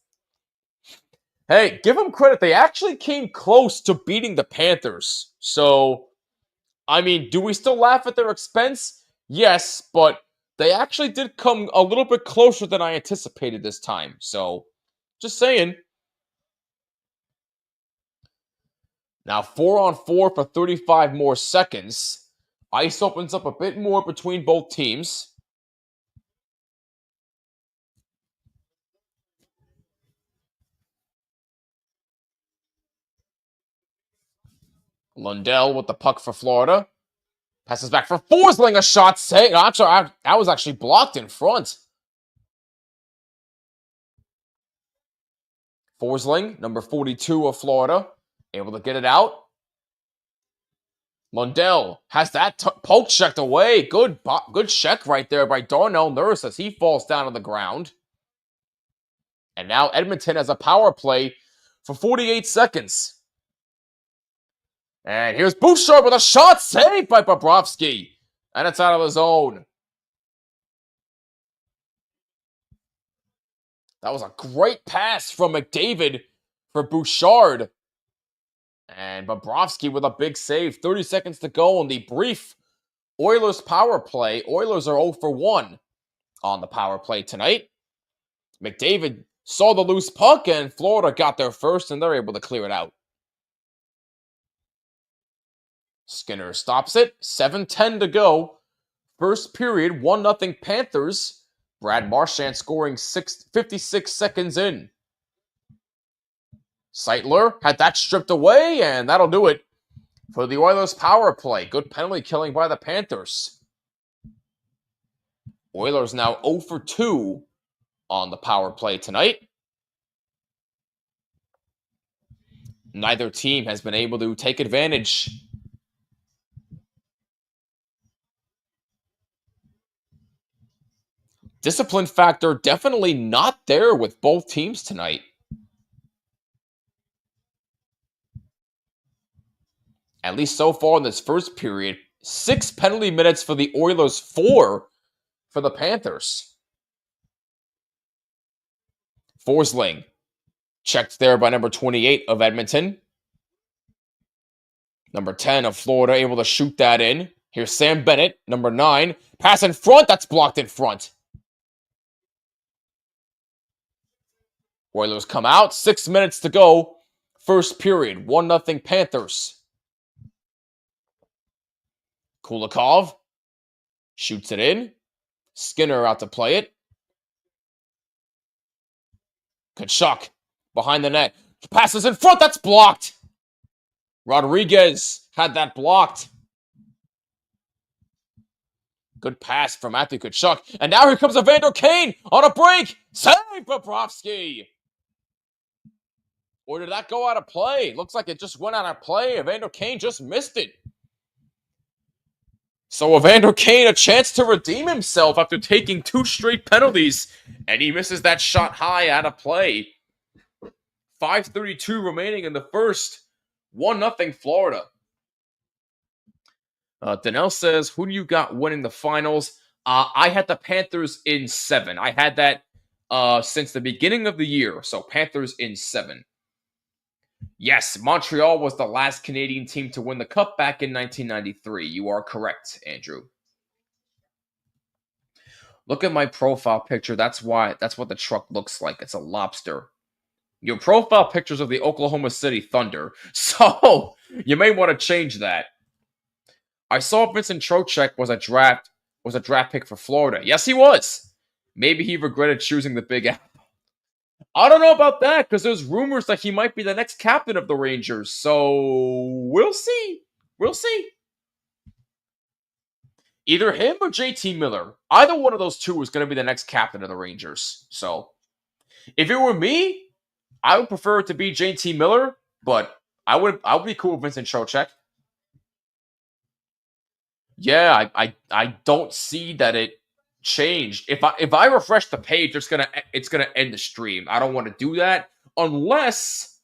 Hey, give them credit. They actually came close to beating the Panthers. So, I mean, do we still laugh at their expense? Yes, but they actually did come a little bit closer than I anticipated this time. So, just saying. Now, 4-on-4 for 35 more seconds. Ice opens up a bit more between both teams. Lundell with the puck for Florida. Passes back for Forsling, a shot save. That was actually blocked in front. Forsling, number 42 of Florida, able to get it out. Lundell has that poke checked away. Good check right there by Darnell Nurse as he falls down on the ground. And now Edmonton has a power play for 48 seconds. And here's Bouchard with a shot saved by Bobrovsky. And it's out of the zone. That was a great pass from McDavid for Bouchard. And Bobrovsky with a big save. 30 seconds to go on the brief Oilers power play. Oilers are 0 for 1 on the power play tonight. McDavid saw the loose puck and Florida got there first and they're able to clear it out. Skinner stops it. 7:10 to go. First period, 1-0 Panthers. Brad Marchand scoring 56 seconds in. Seidler had that stripped away, and that'll do it for the Oilers power play. Good penalty killing by the Panthers. Oilers now 0 for 2 on the power play tonight. Neither team has been able to take advantage. Discipline factor definitely not there with both teams tonight. At least so far in this first period, 6 penalty minutes for the Oilers, 4 for the Panthers. Forsling checked there by number 28 of Edmonton. Number 10 of Florida able to shoot that in. Here's Sam Bennett, number 9. Pass in front, that's blocked in front. Oilers come out, 6 minutes to go. First period, 1-0 Panthers. Kulikov shoots it in. Skinner out to play it. Tkachuk behind the net. Passes in front, that's blocked. Rodriguez had that blocked. Good pass from Matthew Tkachuk. And now here comes Evander Kane on a break. Save Bobrovsky. Or did that go out of play? Looks like it just went out of play. Evander Kane just missed it. So Evander Kane a chance to redeem himself after taking 2 straight penalties. And he misses that shot high out of play. 5:32 remaining in the first. 1-0 Florida. Danelle says, who do you got winning the finals? I had the Panthers in 7. I had that since the beginning of the year. So Panthers in 7. Yes, Montreal was the last Canadian team to win the Cup back in 1993. You are correct, Andrew. Look at my profile picture. That's what the truck looks like. It's a lobster. Your profile pictures of the Oklahoma City Thunder. So you may want to change that. I saw Vincent Trocheck was a draft pick for Florida. Yes, he was. Maybe he regretted choosing the Big Apple. I don't know about that, because there's rumors that he might be the next captain of the Rangers. So we'll see. We'll see. Either him or JT Miller. Either one of those two is going to be the next captain of the Rangers. So if it were me, I would prefer it to be JT Miller, but I would be cool with Vincent Trocheck. Yeah, I don't see that it changed. If I refresh the page, it's gonna end the stream. I don't want to do that unless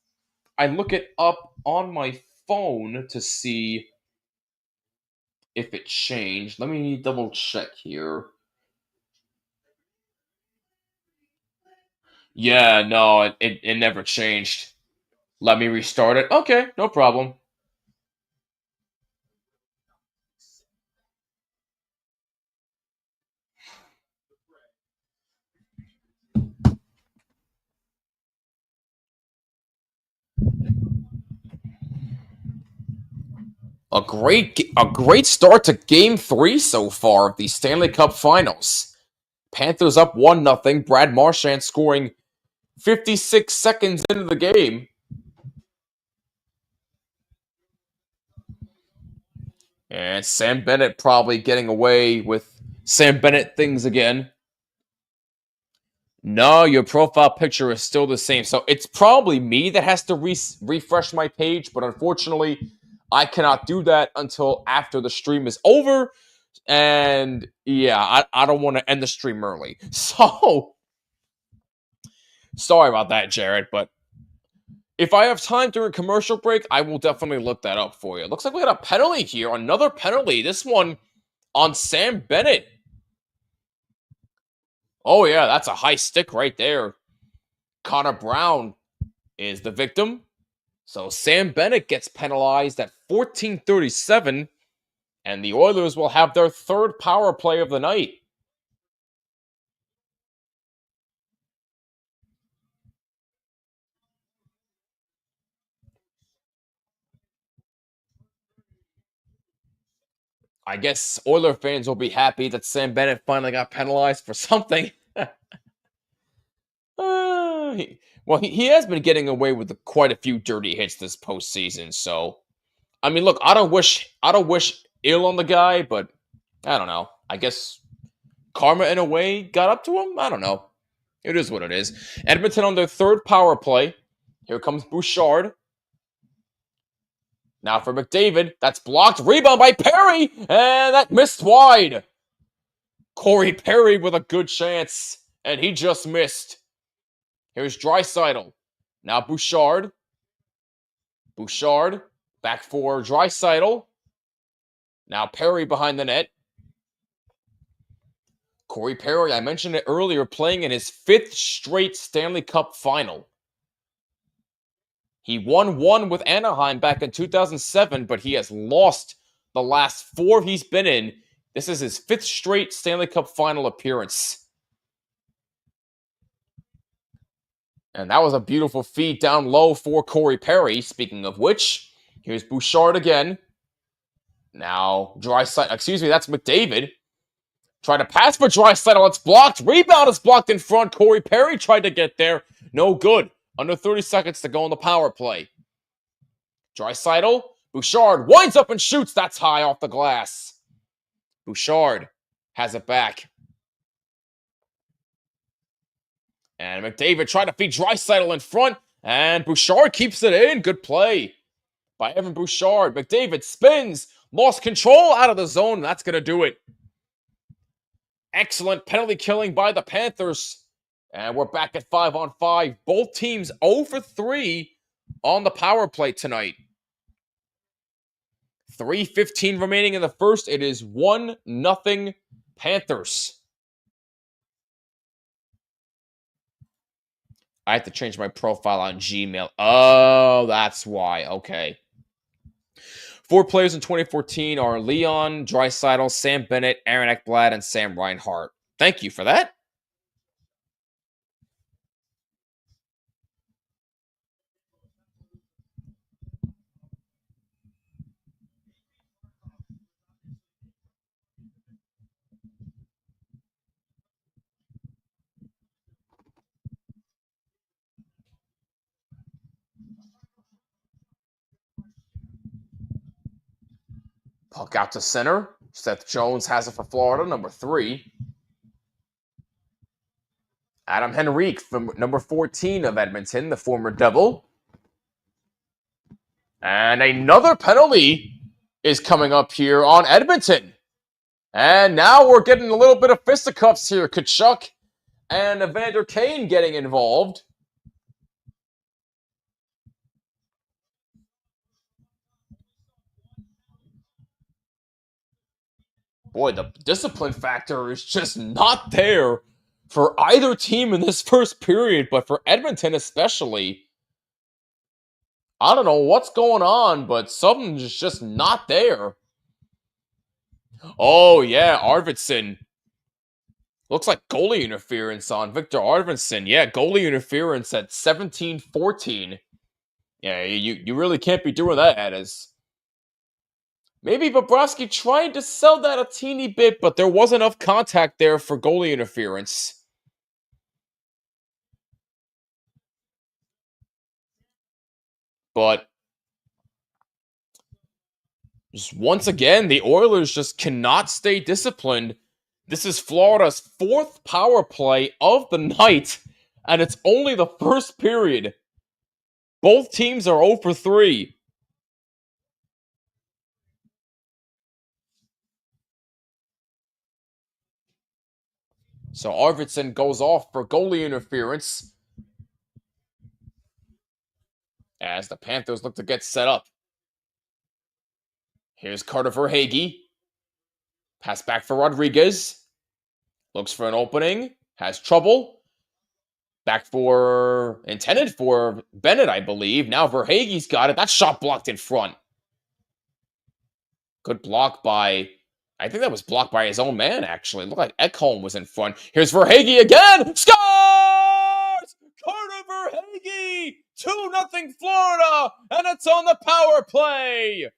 I look it up on my phone to see if it changed. Let me double check here. Yeah, no, it never changed. Let me restart it. Okay, no problem. A great start to Game 3 so far of the Stanley Cup Finals. Panthers up 1-0. Brad Marchand scoring 56 seconds into the game. And Sam Bennett probably getting away with Sam Bennett things again. No, your profile picture is still the same. So it's probably me that has to refresh my page, but unfortunately, I cannot do that until after the stream is over. And yeah, I don't want to end the stream early. So, sorry about that, Jared, but if I have time during commercial break, I will definitely look that up for you. Looks like we got a penalty here. Another penalty. This one on Sam Bennett. Oh, yeah, that's a high stick right there. Connor Brown is the victim. So Sam Bennett gets penalized at 14:37, and the Oilers will have their third power play of the night. I guess Oiler fans will be happy that Sam Bennett finally got penalized for something. He has been getting away with quite a few dirty hits this postseason. So, I mean, look, I don't wish ill on the guy, but I don't know. I guess karma, in a way, got up to him. I don't know. It is what it is. Edmonton on their third power play. Here comes Bouchard. Now for McDavid. That's blocked. Rebound by Perry. And that missed wide. Corey Perry with a good chance. And he just missed. Here's Draisaitl. Now Bouchard. Bouchard. Back for Draisaitl. Now Perry behind the net. Corey Perry, I mentioned it earlier, playing in his 5th straight Stanley Cup final. He won one with Anaheim back in 2007, but he has lost the last 4 he's been in. This is his 5th straight Stanley Cup final appearance. And that was a beautiful feed down low for Corey Perry. Speaking of which, here's Bouchard again. Now, that's McDavid. Trying to pass for Draisaitl. It's blocked. Rebound is blocked in front. Corey Perry tried to get there. No good. Under 30 seconds to go on the power play. Draisaitl. Bouchard winds up and shoots. That's high off the glass. Bouchard has it back. And McDavid trying to feed Draisaitl in front. And Bouchard keeps it in. Good play by Evan Bouchard. McDavid spins. Lost control out of the zone. That's going to do it. Excellent penalty killing by the Panthers. And we're back at 5-on-5. Both teams 0 for 3 on the power play tonight. 3:15 remaining in the first. It is 1-0 Panthers. I have to change my profile on Gmail. Oh, that's why. Okay. 4 players in 2014 are Leon Draisaitl, Sam Bennett, Aaron Ekblad, and Sam Reinhart. Thank you for that. Puck out to center. Seth Jones has it for Florida, number 3. Adam Henrique from number 14 of Edmonton, the former Devil. And another penalty is coming up here on Edmonton. And now we're getting a little bit of fisticuffs here. Tkachuk and Evander Kane getting involved. Boy, the discipline factor is just not there for either team in this first period, but for Edmonton especially. I don't know what's going on, but something's just not there. Oh, yeah, Arvidsson. Looks like goalie interference on Victor Arvidsson. Yeah, goalie interference at 17-14. Yeah, you really can't be doing that, as maybe Bobrovsky tried to sell that a teeny bit, but there was enough contact there for goalie interference. But just once again, the Oilers just cannot stay disciplined. This is Florida's 4th power play of the night, and it's only the first period. Both teams are 0 for 3. So Arvidsson goes off for goalie interference as the Panthers look to get set up. Here's Carter Verhaeghe. Pass back for Rodriguez. Looks for an opening. Has trouble. Intended for Bennett, I believe. Now Verhaeghe's got it. That shot blocked in front. Good block by... I think that was blocked by his own man, actually. It looked like Ekholm was in front. Here's Verhaeghe again! Scores! Carter Verhaeghe! 2-0 Florida! And it's on the power play!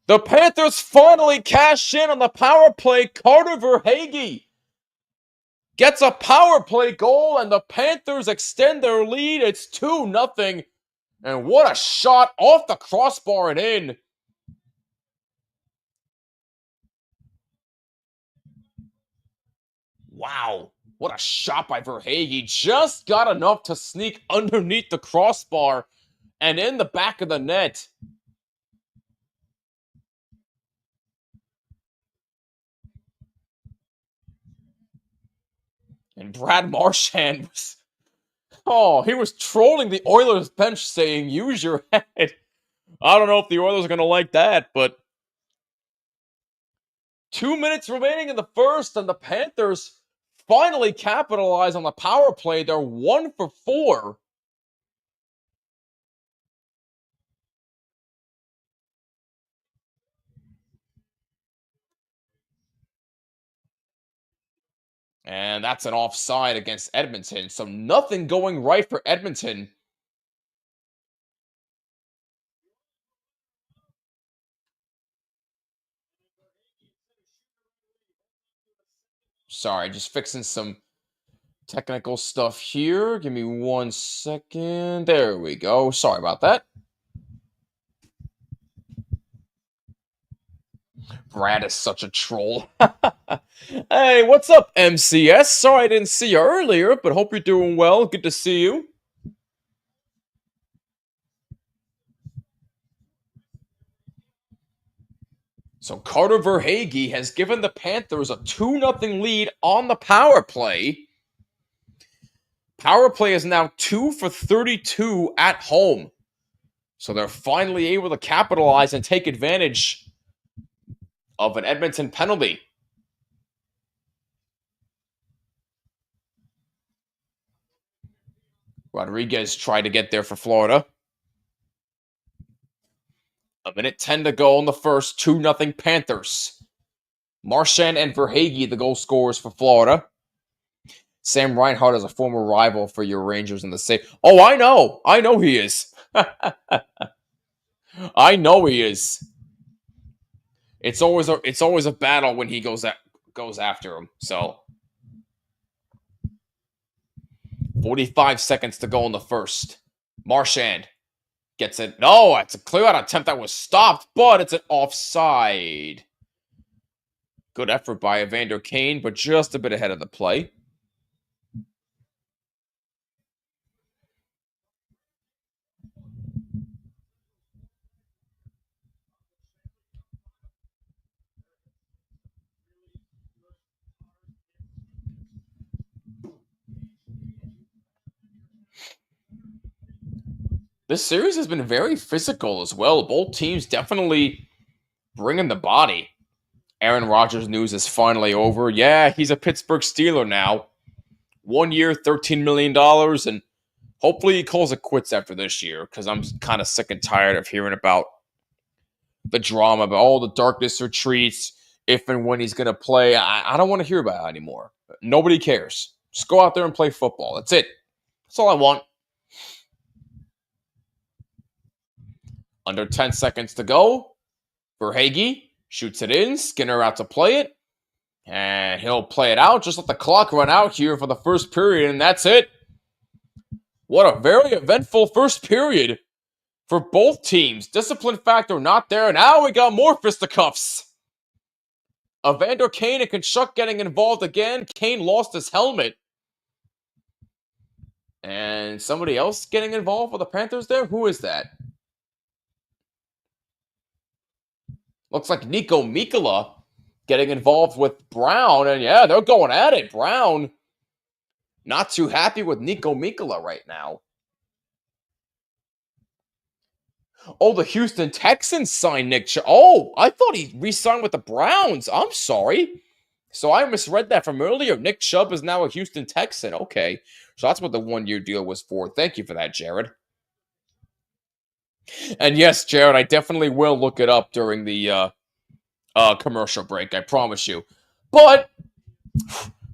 The Panthers finally cash in on the power play. Carter Verhaeghe gets a power play goal, and the Panthers extend their lead. It's 2-0. And what a shot off the crossbar and in. Wow. What a shot by Verhaeghe. Just got enough to sneak underneath the crossbar and in the back of the net. And Brad Marchand he was trolling the Oilers bench saying, use your head. I don't know if the Oilers are going to like that, but 2 minutes remaining in the first, and the Panthers finally capitalize on the power play. They're 1 for 4. And that's an offside against Edmonton. So nothing going right for Edmonton. Sorry, just fixing some technical stuff here. Give me 1 second. There we go. Sorry about that. Brad is such a troll. Hey, what's up, MCS? Sorry I didn't see you earlier, but hope you're doing well. Good to see you. So Carter Verhaeghe has given the Panthers a 2-0 lead on the power play. Power play is now 2 for 32 at home. So they're finally able to capitalize and take advantage of an Edmonton penalty. Rodriguez tried to get there for Florida. 1:10 to go in the first. 2-0 Panthers. Marchand and Verhaeghe, the goal scorers for Florida. Sam Reinhart is a former rival for your Rangers in the state. Oh, I know. I know he is. I know he is. It's always a battle when he goes after him. So 45 seconds to go in the first. Marchand gets it. No, it's a clear out attempt that was stopped, but it's an offside. Good effort by Evander Kane, but just a bit ahead of the play. This series has been very physical as well. Both teams definitely bringing the body. Aaron Rodgers news is finally over. Yeah, he's a Pittsburgh Steeler now. 1 year, $13 million, and hopefully he calls it quits after this year, because I'm kind of sick and tired of hearing about the drama, about all the darkness retreats, if and when he's going to play. I don't want to hear about it anymore. Nobody cares. Just go out there and play football. That's it. That's all I want. Under 10 seconds to go. Verhaeghe shoots it in. Skinner out to play it. And he'll play it out. Just let the clock run out here for the first period, and that's it. What a very eventful first period for both teams. Discipline factor not there. Now we got more fisticuffs. Evander Kane and Tkachuk getting involved again. Kane lost his helmet. And somebody else getting involved for the Panthers there? Who is that? Looks like Nico Mikkola getting involved with Brown. And yeah, they're going at it. Brown not too happy with Nico Mikkola right now. Oh, the Houston Texans signed Nick Chubb. Oh, I thought he re-signed with the Browns. I'm sorry. So I misread that from earlier. Nick Chubb is now a Houston Texan. Okay. So that's what the 1-year deal was for. Thank you for that, Jared. And yes, Jared, I definitely will look it up during the commercial break. I promise you. But,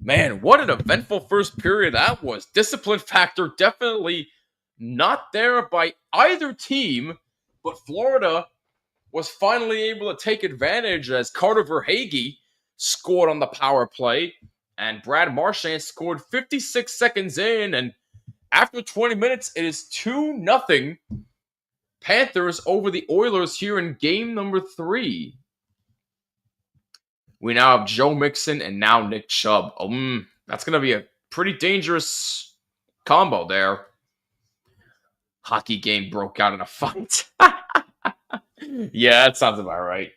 man, what an eventful first period that was. Discipline factor definitely not there by either team. But Florida was finally able to take advantage as Carter Verhaeghe scored on the power play. And Brad Marchand scored 56 seconds in. And after 20 minutes, it is 2-0 Panthers over the Oilers here in game number 3. We now have Joe Mixon and now Nick Chubb. That's going to be a pretty dangerous combo there. Hockey game broke out in a fight. Yeah, that sounds about right.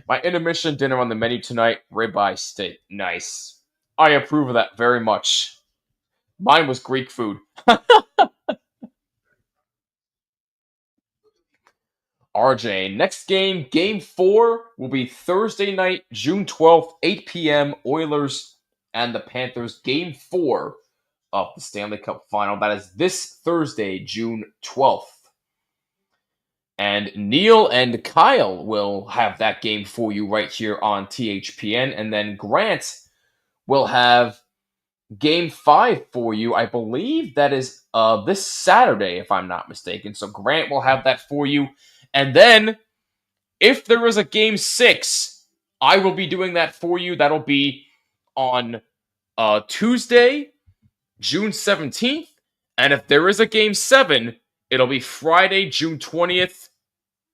My intermission dinner on the menu tonight, ribeye steak. Nice. I approve of that very much. Mine was Greek food. RJ, next game, game 4, will be Thursday night, June 12th, 8 p.m. Oilers and the Panthers, game 4 of the Stanley Cup Final. That is this Thursday, June 12th. And Neil and Kyle will have that game for you right here on THPN. And then Grant will have game 5 for you. I believe that is this Saturday, if I'm not mistaken. So Grant will have that for you. And then, if there is a game 6, I will be doing that for you. That'll be on Tuesday, June 17th. And if there is a game 7, it'll be Friday, June 20th.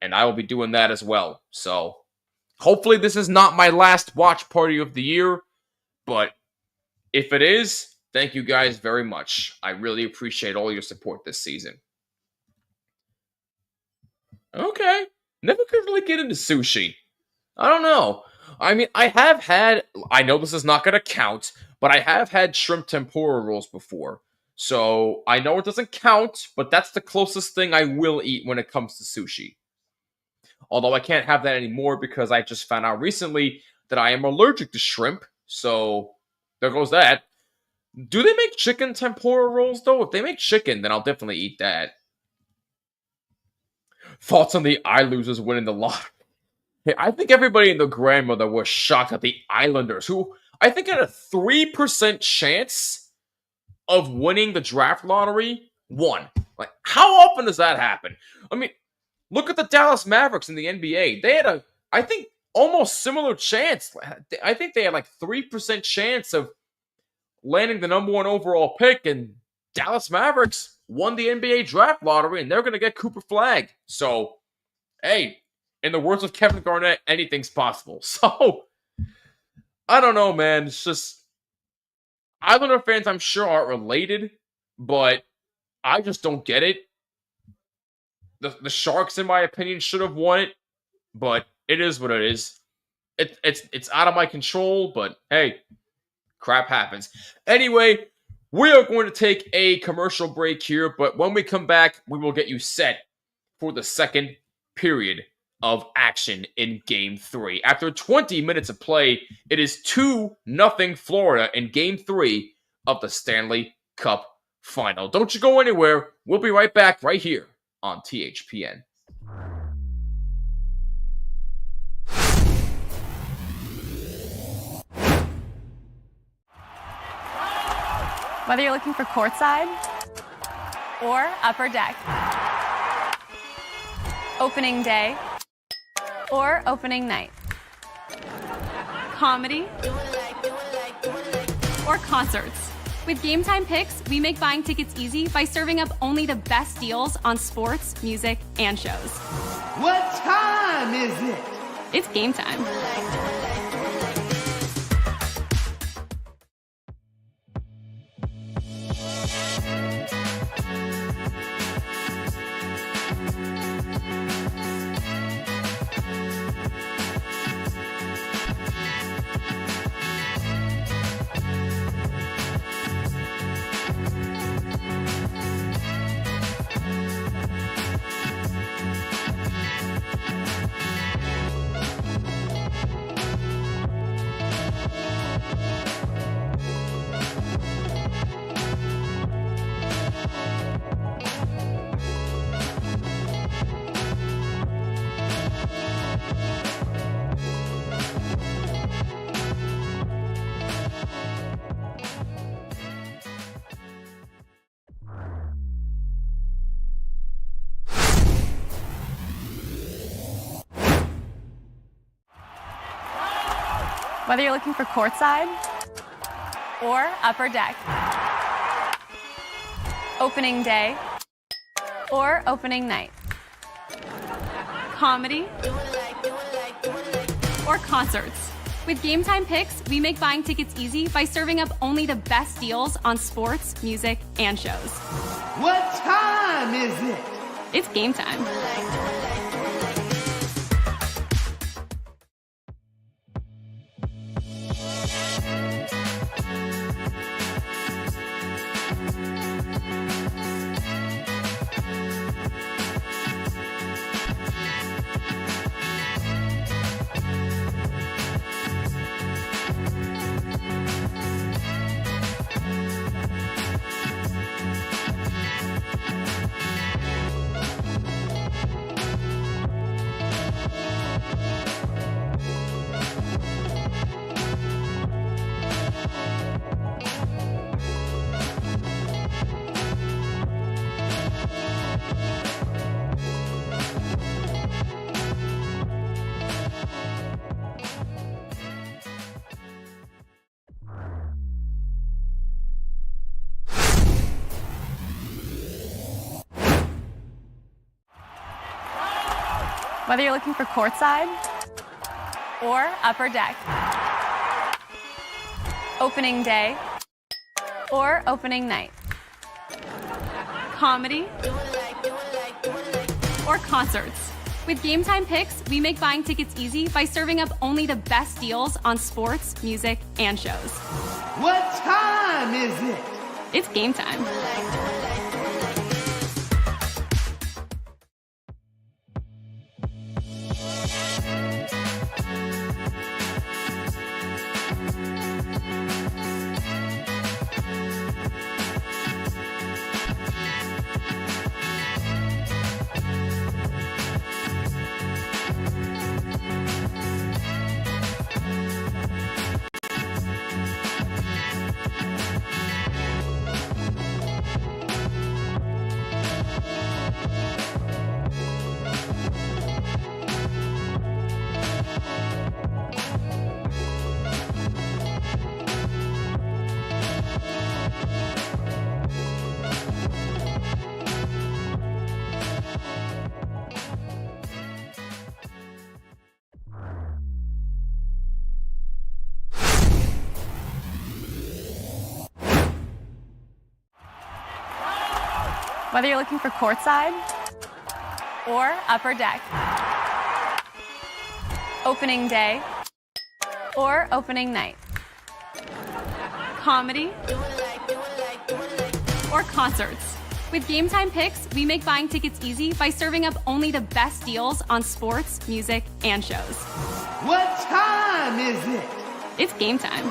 And I will be doing that as well. So, hopefully this is not my last watch party of the year. But if it is, thank you guys very much. I really appreciate all your support this season. Okay. Never could really get into sushi. I don't know. I mean, I know this is not going to count, but I have had shrimp tempura rolls before. So I know it doesn't count, but that's the closest thing I will eat when it comes to sushi. Although I can't have that anymore because I just found out recently that I am allergic to shrimp. So there goes that. Do they make chicken tempura rolls though? If they make chicken, then I'll definitely eat that. Thoughts on the Islanders winning the lottery? Hey, I think everybody and their grandmother was shocked at the Islanders, who I think had a 3% chance of winning the draft lottery. One. Like, how often does that happen? I mean, look at the Dallas Mavericks in the NBA. They had I think, almost similar chance. I think they had like 3% chance of landing the number 1 overall pick, and Dallas Mavericks won the NBA draft lottery, and they're going to get Cooper Flagg. So, hey, in the words of Kevin Garnett, anything's possible. So, I don't know, man. It's just, Islander fans, I'm sure, are related, but I just don't get it. The Sharks, in my opinion, should have won it, but it is what it is. It's out of my control, but hey, crap happens. Anyway, we are going to take a commercial break here, but when we come back, we will get you set for the second period of action in Game 3. After 20 minutes of play, it is 2-0 Florida in Game 3 of the Stanley Cup Final. Don't you go anywhere. We'll be right back right here on THPN.
Whether you're looking for courtside or upper deck, opening day or opening night, comedy or concerts. With Game Time Picks, we make buying tickets easy by serving up only the best deals on sports, music, and shows.
What time is it?
It's game time. Whether you're looking for courtside or upper deck, opening day or opening night, comedy or concerts. With Game Time Picks, we make buying tickets easy by serving up only the best deals on sports, music, and shows.
What time is it?
It's game time. Whether you're looking for courtside or upper deck, opening day or opening night, comedy or concerts. With Game Time Picks, we make buying tickets easy by serving up only the best deals on sports, music, and shows.
What time is it?
It's game time. Whether you're looking for courtside or upper deck, opening day or opening night, comedy or concerts. With Game Time Picks, we make buying tickets easy by serving up only the best deals on sports, music, and shows.
What time is it?
It's game time.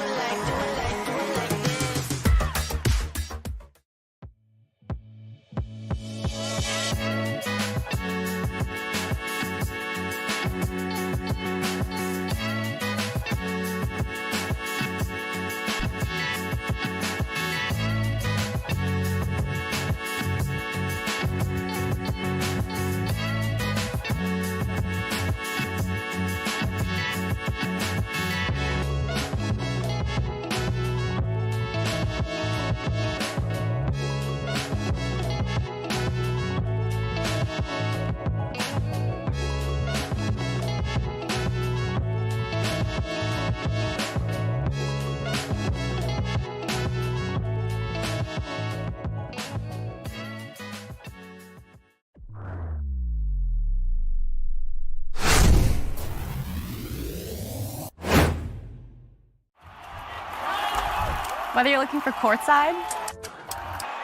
Whether you're looking for courtside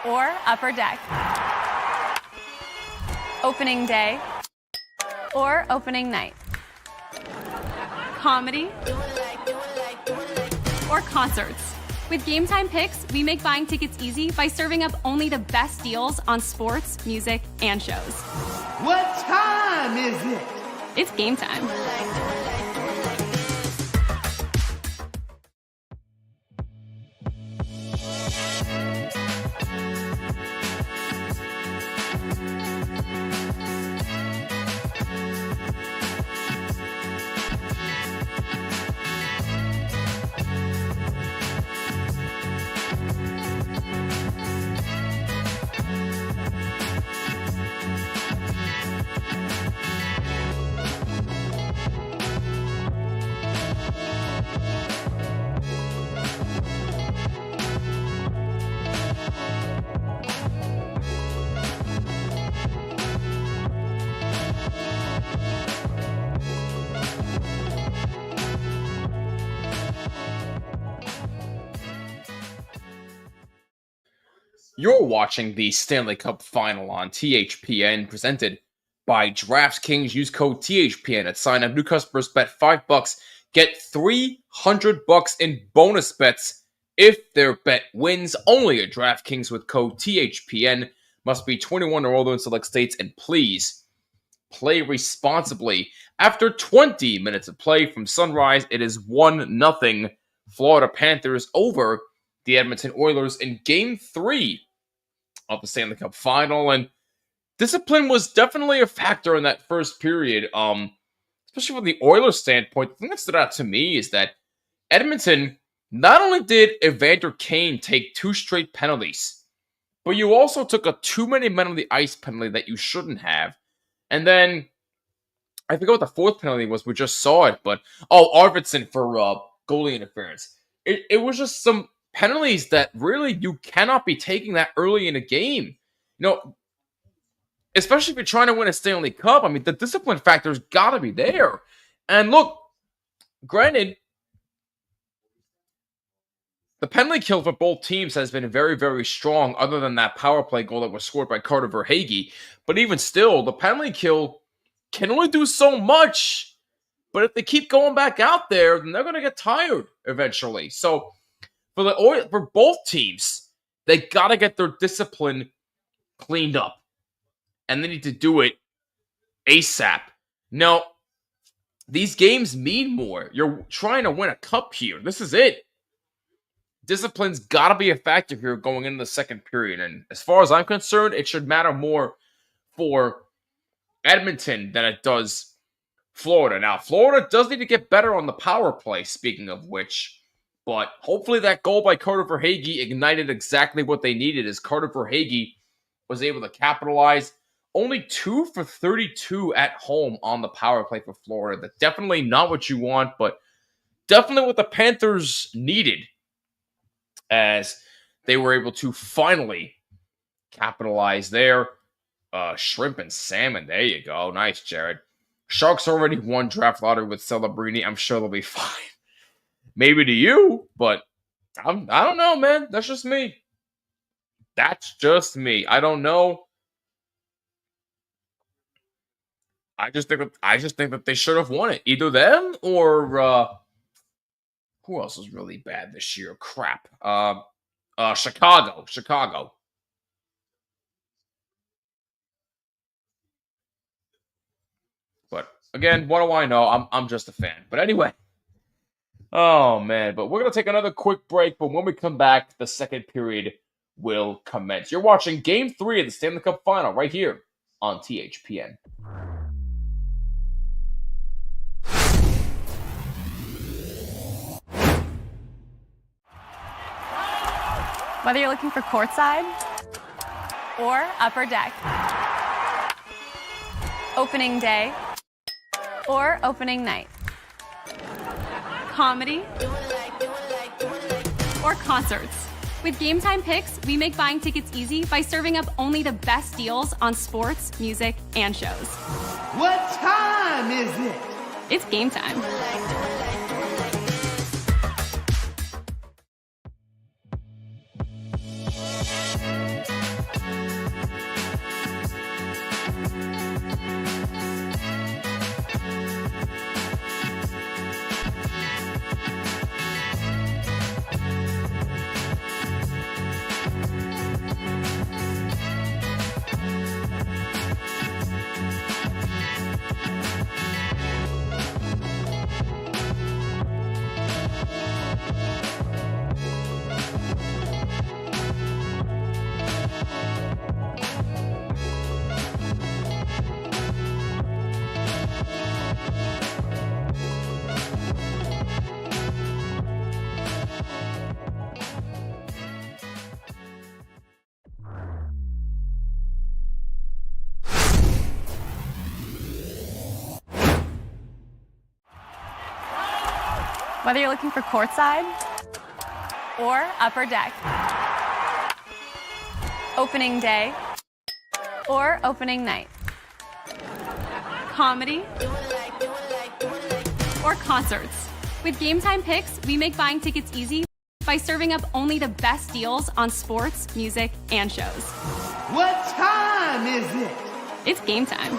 or upper deck, opening day or opening night, comedy or concerts. With Game Time Picks, we make buying tickets easy by serving up only the best deals on sports, music, and shows.
What time is it?
It's game time.
You're watching the Stanley Cup Final on THPN, presented by DraftKings. Use code THPN at sign up. New customers bet $5, get $300 in bonus bets if their bet wins. Only at DraftKings with code THPN. Must be 21 or older in select states, and please play responsibly. After 20 minutes of play from Sunrise, it is 1-0 Florida Panthers over the Edmonton Oilers in Game 3 of the Stanley Cup Final. And discipline was definitely a factor in that first period, especially from the Oilers' standpoint. The thing that stood out to me is that Edmonton, not only did Evander Kane take 2 straight penalties, but you also took a too many men on the ice penalty that you shouldn't have. And then, I forget what the 4th penalty was, we just saw it, but, Arvidsson for goalie interference. It was just some penalties that really you cannot be taking that early in a game. You know, especially if you're trying to win a Stanley Cup. I mean, the discipline factor's got to be there. And look, granted, the penalty kill for both teams has been very, very strong, other than that power play goal that was scored by Carter Verhaeghe. But even still, the penalty kill can only do so much. But if they keep going back out there, then they're going to get tired eventually. So for both teams, they got to get their discipline cleaned up. And they need to do it ASAP. Now, these games mean more. You're trying to win a cup here. This is it. Discipline's got to be a factor here going into the second period. And as far as I'm concerned, it should matter more for Edmonton than it does Florida. Now, Florida does need to get better on the power play, speaking of which. But hopefully that goal by Carter Verhaeghe ignited exactly what they needed, as Carter Verhaeghe was able to capitalize. Only 2 for 32 at home on the power play for Florida. That's definitely not what you want, but definitely what the Panthers needed, as they were able to finally capitalize there. Shrimp and salmon. There you go. Nice, Jared. Sharks already won draft lottery with Celebrini. I'm sure they'll be fine. Maybe to you, but I don't know, man. That's just me. That's just me. I don't know. I just think that they should have won it. Either them or who else was really bad this year? Crap. Chicago. But again, what do I know? I'm just a fan. But anyway. Oh man, but we're gonna take another quick break, but when we come back, the second period will commence. You're watching Game 3 of the Stanley Cup Final right here on THPN.
Whether you're looking for courtside or upper deck, opening day or opening night, comedy or concerts. With Game Time Picks, we make buying tickets easy by serving up only the best deals on sports, music, and shows.
What time is it?
It's game time. Whether you're looking for courtside or upper deck, opening day or opening night, comedy or concerts. With Game Time Picks, we make buying tickets easy by serving up only the best deals on sports, music, and shows.
What time is it?
It's game time.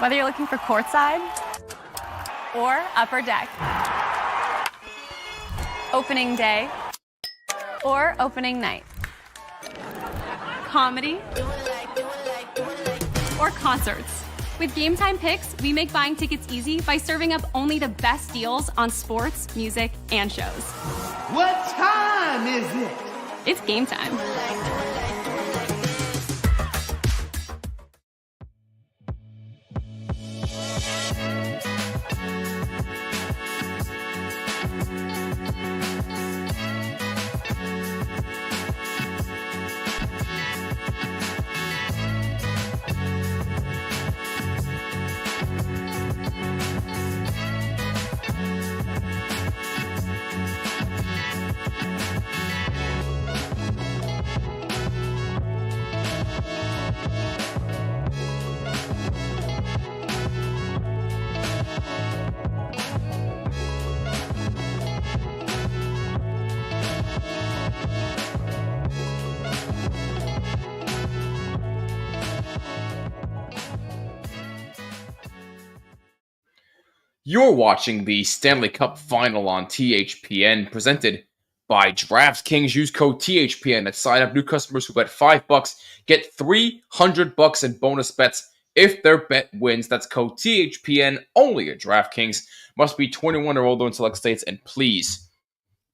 Whether you're looking for courtside or upper deck, opening day or opening night, comedy or concerts. With Game Time Picks, we make buying tickets easy by serving up only the best deals on sports, music, and shows.
What time is it?
It's game time.
You're watching the Stanley Cup Final on THPN, presented by DraftKings. Use code THPN at sign up. New customers who bet $5 get $300 in bonus bets if their bet wins. That's code THPN only at DraftKings. Must be 21 or older in select states, and please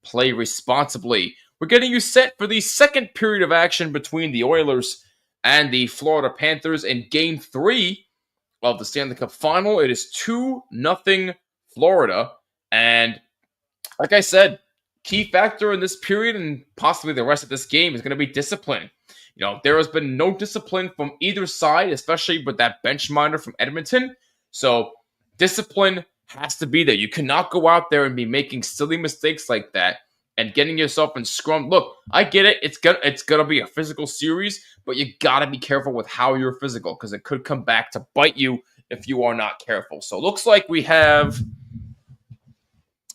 play responsibly. We're getting you set for the second period of action between the Oilers and the Florida Panthers in Game 3 of the Stanley Cup Final. It is 2-0 Florida. And like I said, key factor in this period and possibly the rest of this game is going to be discipline. You know, there has been no discipline from either side, especially with that bench minor from Edmonton. So discipline has to be there. You cannot go out there and be making silly mistakes like that and getting yourself in scrum. Look, I get it. It's gonna be a physical series, but you gotta be careful with how you're physical because it could come back to bite you if you are not careful. So it looks like we have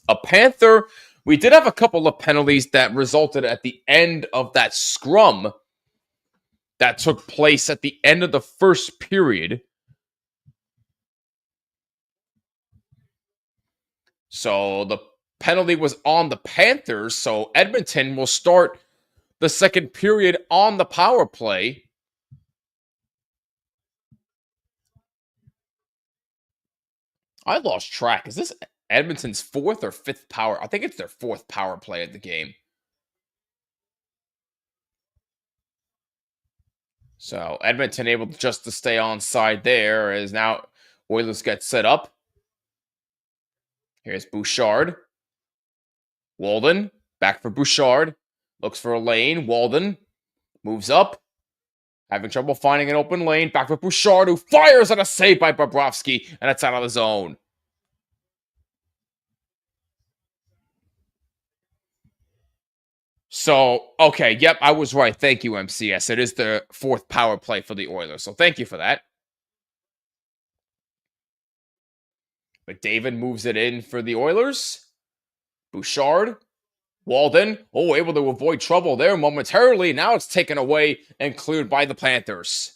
a Panther. We did have a couple of penalties that resulted at the end of that scrum that took place at the end of the first period. So the penalty was on the Panthers, so Edmonton will start the second period on the power play. I lost track. Is this Edmonton's fourth or fifth power? I think it's their fourth power play of the game. So Edmonton able just to stay on side there as now Oilers get set up. Here's Bouchard. Walden, back for Bouchard. Looks for a lane. Walden moves up. Having trouble finding an open lane. Back for Bouchard, who fires on a save by Bobrovsky, and it's out of the zone. So, okay, yep, I was right. Thank you, MCS. It is the fourth power play for the Oilers, so thank you for that. McDavid moves it in for the Oilers. Bouchard. Walden, able to avoid trouble there momentarily. Now it's taken away and cleared by the Panthers.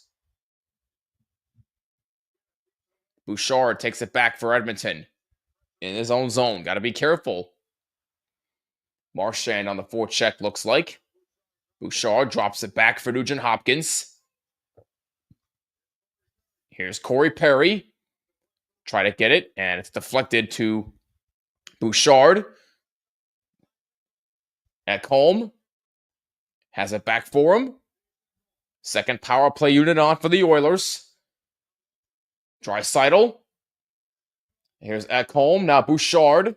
Bouchard takes it back for Edmonton. In his own zone. Got to be careful. Marchand on the forecheck, looks like. Bouchard drops it back for Nugent Hopkins. Here's Corey Perry. Try to get it, and it's deflected to Bouchard. Ekholm has it back for him. Second power play unit on for the Oilers. Draisaitl. Here's Ekholm. Now Bouchard.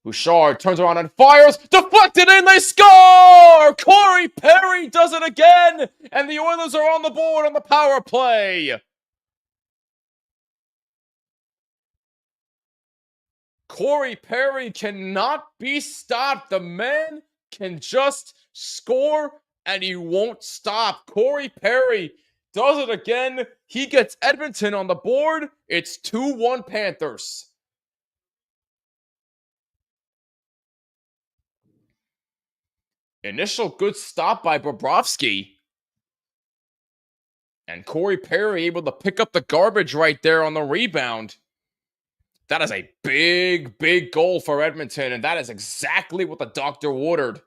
Bouchard turns around and fires. Deflected in. They score! Corey Perry does it again. And the Oilers are on the board on the power play. Corey Perry cannot be stopped. The man can just score and he won't stop. Corey Perry does it again. He gets Edmonton on the board. It's 2-1 Panthers. Initial good stop by Bobrovsky. And Corey Perry able to pick up the garbage right there on the rebound. That is a big, big goal for Edmonton, and that is exactly what the doctor ordered.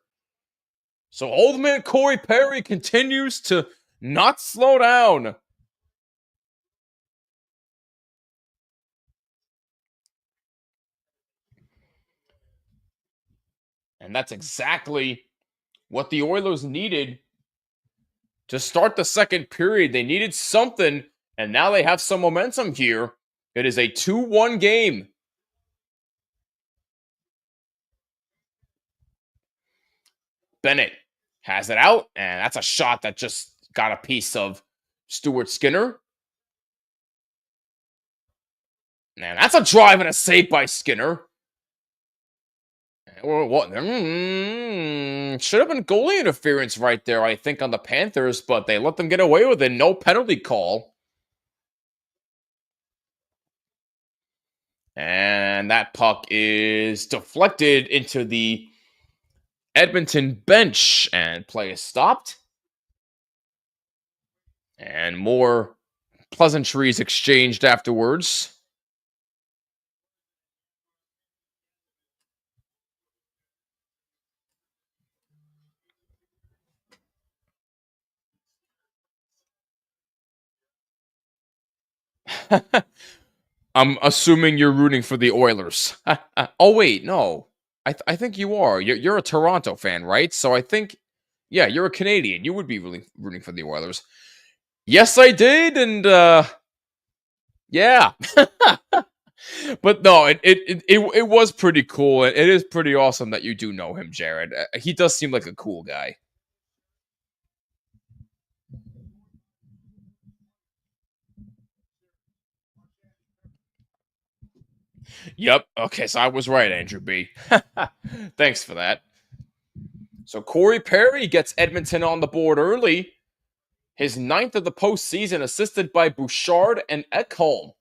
So Old Man Corey Perry continues to not slow down. And that's exactly what the Oilers needed to start the second period. They needed something, and now they have some momentum here. It is a 2-1 game. Bennett has it out, and that's a shot that just got a piece of Stuart Skinner. And that's a drive and a save by Skinner. What? Should have been goalie interference right there, I think, on the Panthers, but they let them get away with it. No penalty call. And that puck is deflected into the Edmonton bench, and play is stopped. And more pleasantries exchanged afterwards. I'm assuming you're rooting for the Oilers. Oh, wait, no. I think you are. You're a Toronto fan, right? So I think, yeah, you're a Canadian. You would be really rooting for the Oilers. Yes, I did, and yeah. But no, it was pretty cool. It is pretty awesome that you do know him, Jared. He does seem like a cool guy. Yep. Okay, so I was right, Andrew B. Thanks for that. So Corey Perry gets Edmonton on the board early. His 9th of the postseason, assisted by Bouchard and Ekholm.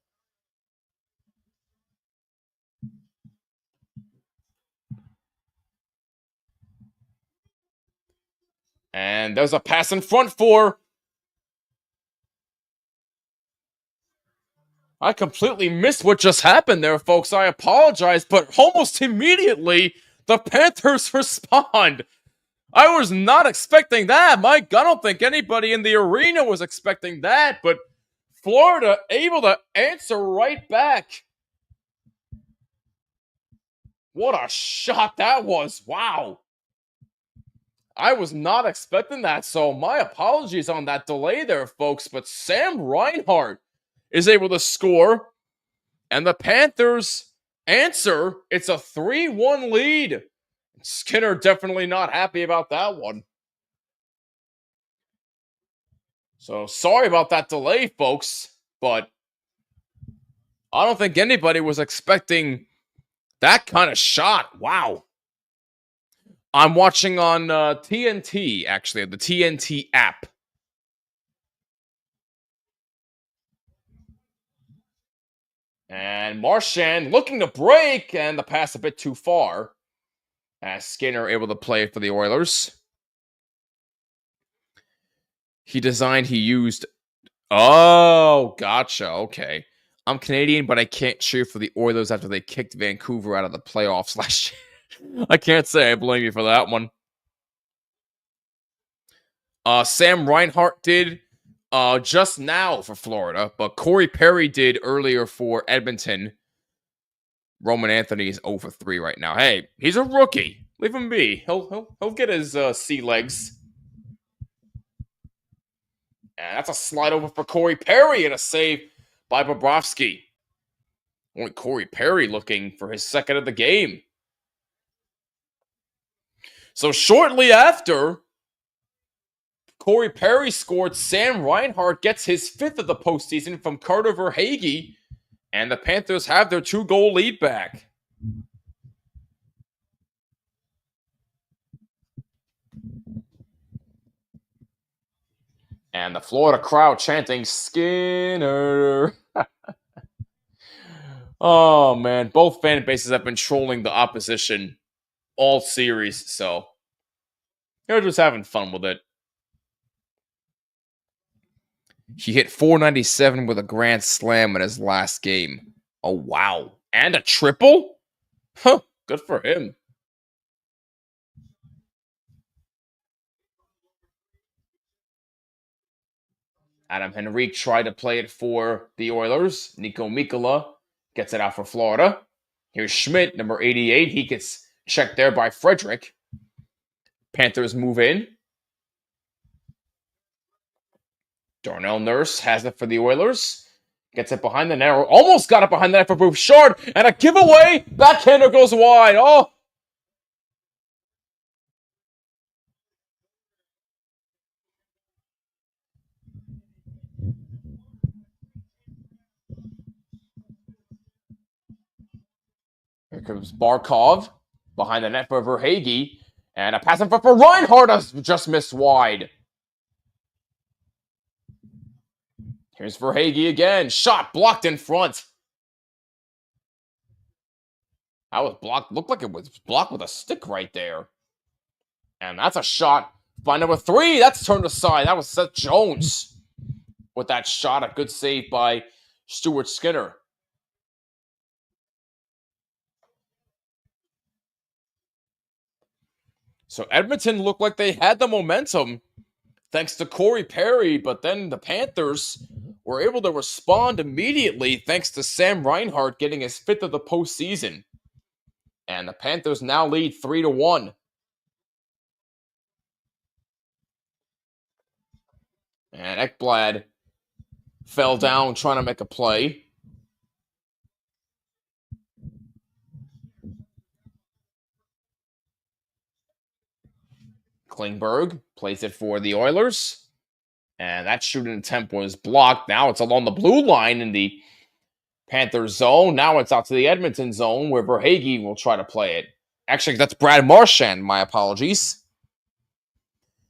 And there's a pass in front for... I completely missed what just happened there, folks. I apologize, but almost immediately, the Panthers respond. I was not expecting that. Mike, I don't think anybody in the arena was expecting that, but Florida able to answer right back. What a shot that was. Wow. I was not expecting that, so my apologies on that delay there, folks, but Sam Reinhart is able to score, and the Panthers answer. It's a 3-1 lead. Skinner definitely not happy about that one. So sorry about that delay, folks, but I don't think anybody was expecting that kind of shot. Wow. I'm watching on TNT, actually, the TNT app. And Marchand looking to break, and the pass a bit too far. As Skinner able to play for the Oilers. He used... Oh, gotcha, okay. I'm Canadian, but I can't cheer for the Oilers after they kicked Vancouver out of the playoffs last year. I can't say I blame you for that one. Sam Reinhart did just now for Florida, but Corey Perry did earlier for Edmonton. Roman Anthony is 0 for 3 right now. Hey, he's a rookie. Leave him be. He'll get his sea legs. And that's a slide over for Corey Perry and a save by Bobrovsky. Only Corey Perry looking for his second of the game. So shortly after Corey Perry scored, Sam Reinhart gets his 5th of the postseason from Carter Verhaeghe, and the Panthers have their 2-goal lead back. And the Florida crowd chanting, Skinner. Oh, man. Both fan bases have been trolling the opposition all series, so they're just having fun with it. He hit .497 with a grand slam in his last game. Oh, wow. And a triple? Huh, good for him. Adam Henrique tried to play it for the Oilers. Nico Mikkola gets it out for Florida. Here's Schmidt, number 88. He gets checked there by Frederick. Panthers move in. Darnell Nurse has it for the Oilers. Gets it behind the net. Almost got it behind the net for Bouchard. And a giveaway. Backhander goes wide. Oh. Here comes Barkov. Behind the net for Verhaeghe. And a pass in front for Reinhardt. Just missed wide. Here's Verhaeghe again. Shot blocked in front. That was blocked. Looked like it was blocked with a stick right there. And that's a shot by number 3. That's turned aside. That was Seth Jones with that shot. A good save by Stuart Skinner. So Edmonton looked like they had the momentum thanks to Corey Perry, but then the Panthers were able to respond immediately thanks to Sam Reinhart getting his 5th of the postseason. And the Panthers now lead 3-1. And Ekblad fell down trying to make a play. Klingberg plays it for the Oilers. And that shooting attempt was blocked. Now it's along the blue line in the Panthers zone. Now it's out to the Edmonton zone where Verhaeghe will try to play it. Actually, that's Brad Marchand. My apologies.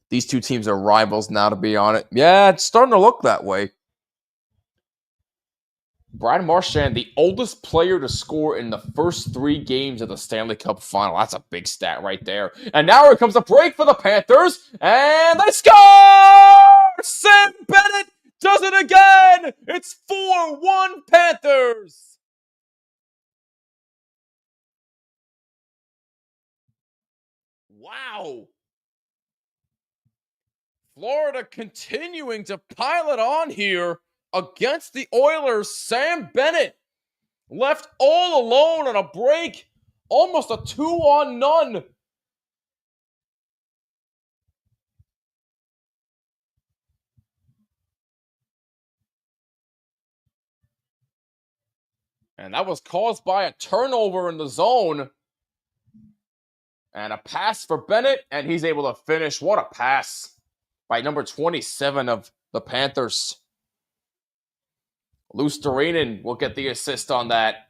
These two teams are rivals now, to be honest. Yeah, it's starting to look that way. Brad Marchand, the oldest player to score in the first 3 games of the Stanley Cup final. That's a big stat right there. And now here comes a break for the Panthers. And they score! Sam Bennett does it again! It's 4-1 Panthers! Wow. Florida continuing to pile it on here against the Oilers. Sam Bennett left all alone on a break. Almost a 2-on-none. And that was caused by a turnover in the zone. And a pass for Bennett, and he's able to finish. What a pass by number 27 of the Panthers. Luostarinen will get the assist on that.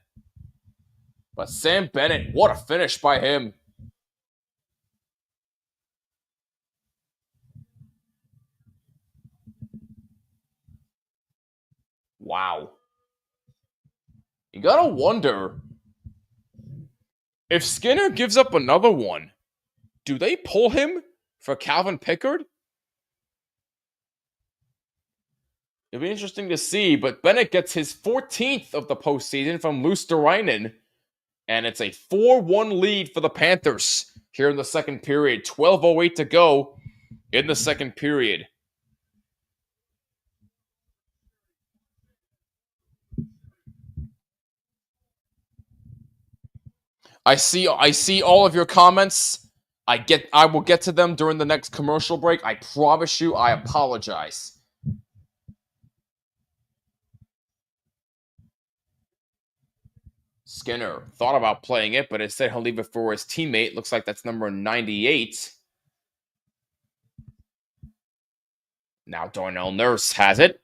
But Sam Bennett, what a finish by him. Wow. You gotta wonder, if Skinner gives up another one, do they pull him for Calvin Pickard? It'll be interesting to see, but Bennett gets his 14th of the postseason from Luostarinen, and it's a 4-1 lead for the Panthers here in the second period. 12:08 to go in the second period. I see all of your comments. I will get to them during the next commercial break. I promise you, I apologize. Skinner thought about playing it, but instead he'll leave it for his teammate. Looks like that's number 98. Now Darnell Nurse has it.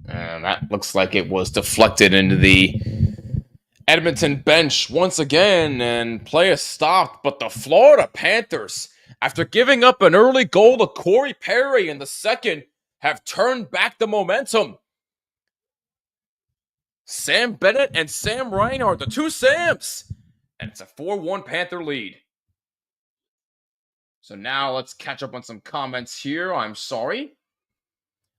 And that looks like it was deflected into the Edmonton bench once again, and play is stopped. But the Florida Panthers, after giving up an early goal to Corey Perry in the second, have turned back the momentum. Sam Bennett and Sam Reinhart, the two Sams. And it's a 4-1 Panther lead. So now let's catch up on some comments here. I'm sorry.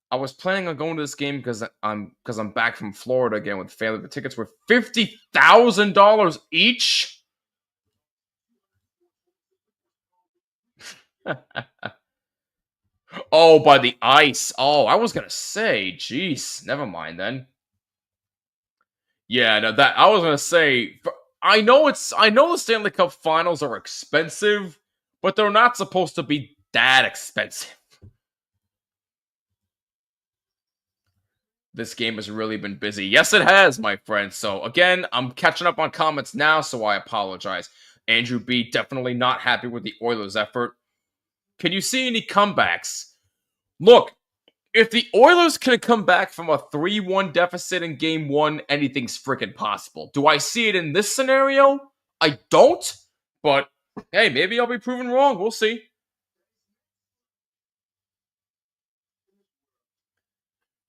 I was planning on going to this game because I'm back from Florida again with family. The tickets were $50,000 each. Oh, by the ice. Oh, I was gonna say, geez, never mind then. Yeah, no, that I was gonna say. I know the Stanley Cup Finals are expensive, but they're not supposed to be that expensive. This game has really been busy. Yes, it has, my friend. So, again, I'm catching up on comments now, so I apologize. Andrew B. definitely not happy with the Oilers' effort. Can you see any comebacks? Look, if the Oilers can come back from a 3-1 deficit in Game 1, anything's freaking possible. Do I see it in this scenario? I don't, but hey, maybe I'll be proven wrong. We'll see.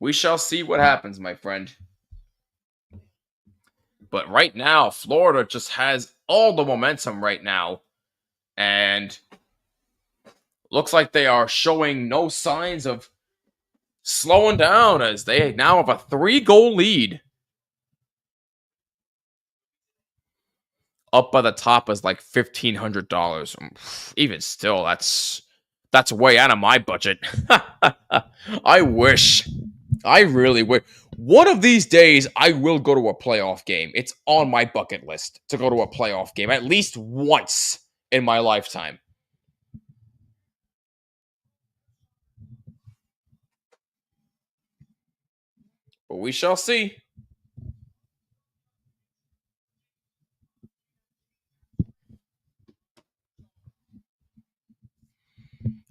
We shall see what happens, my friend. But right now, Florida just has all the momentum right now. And looks like they are showing no signs of slowing down as they now have a 3-goal lead. Up by the top is like $1,500. Even still, that's way out of my budget. I wish. I really would. One of these days, I will go to a playoff game. It's on my bucket list to go to a playoff game at least once in my lifetime. But we shall see.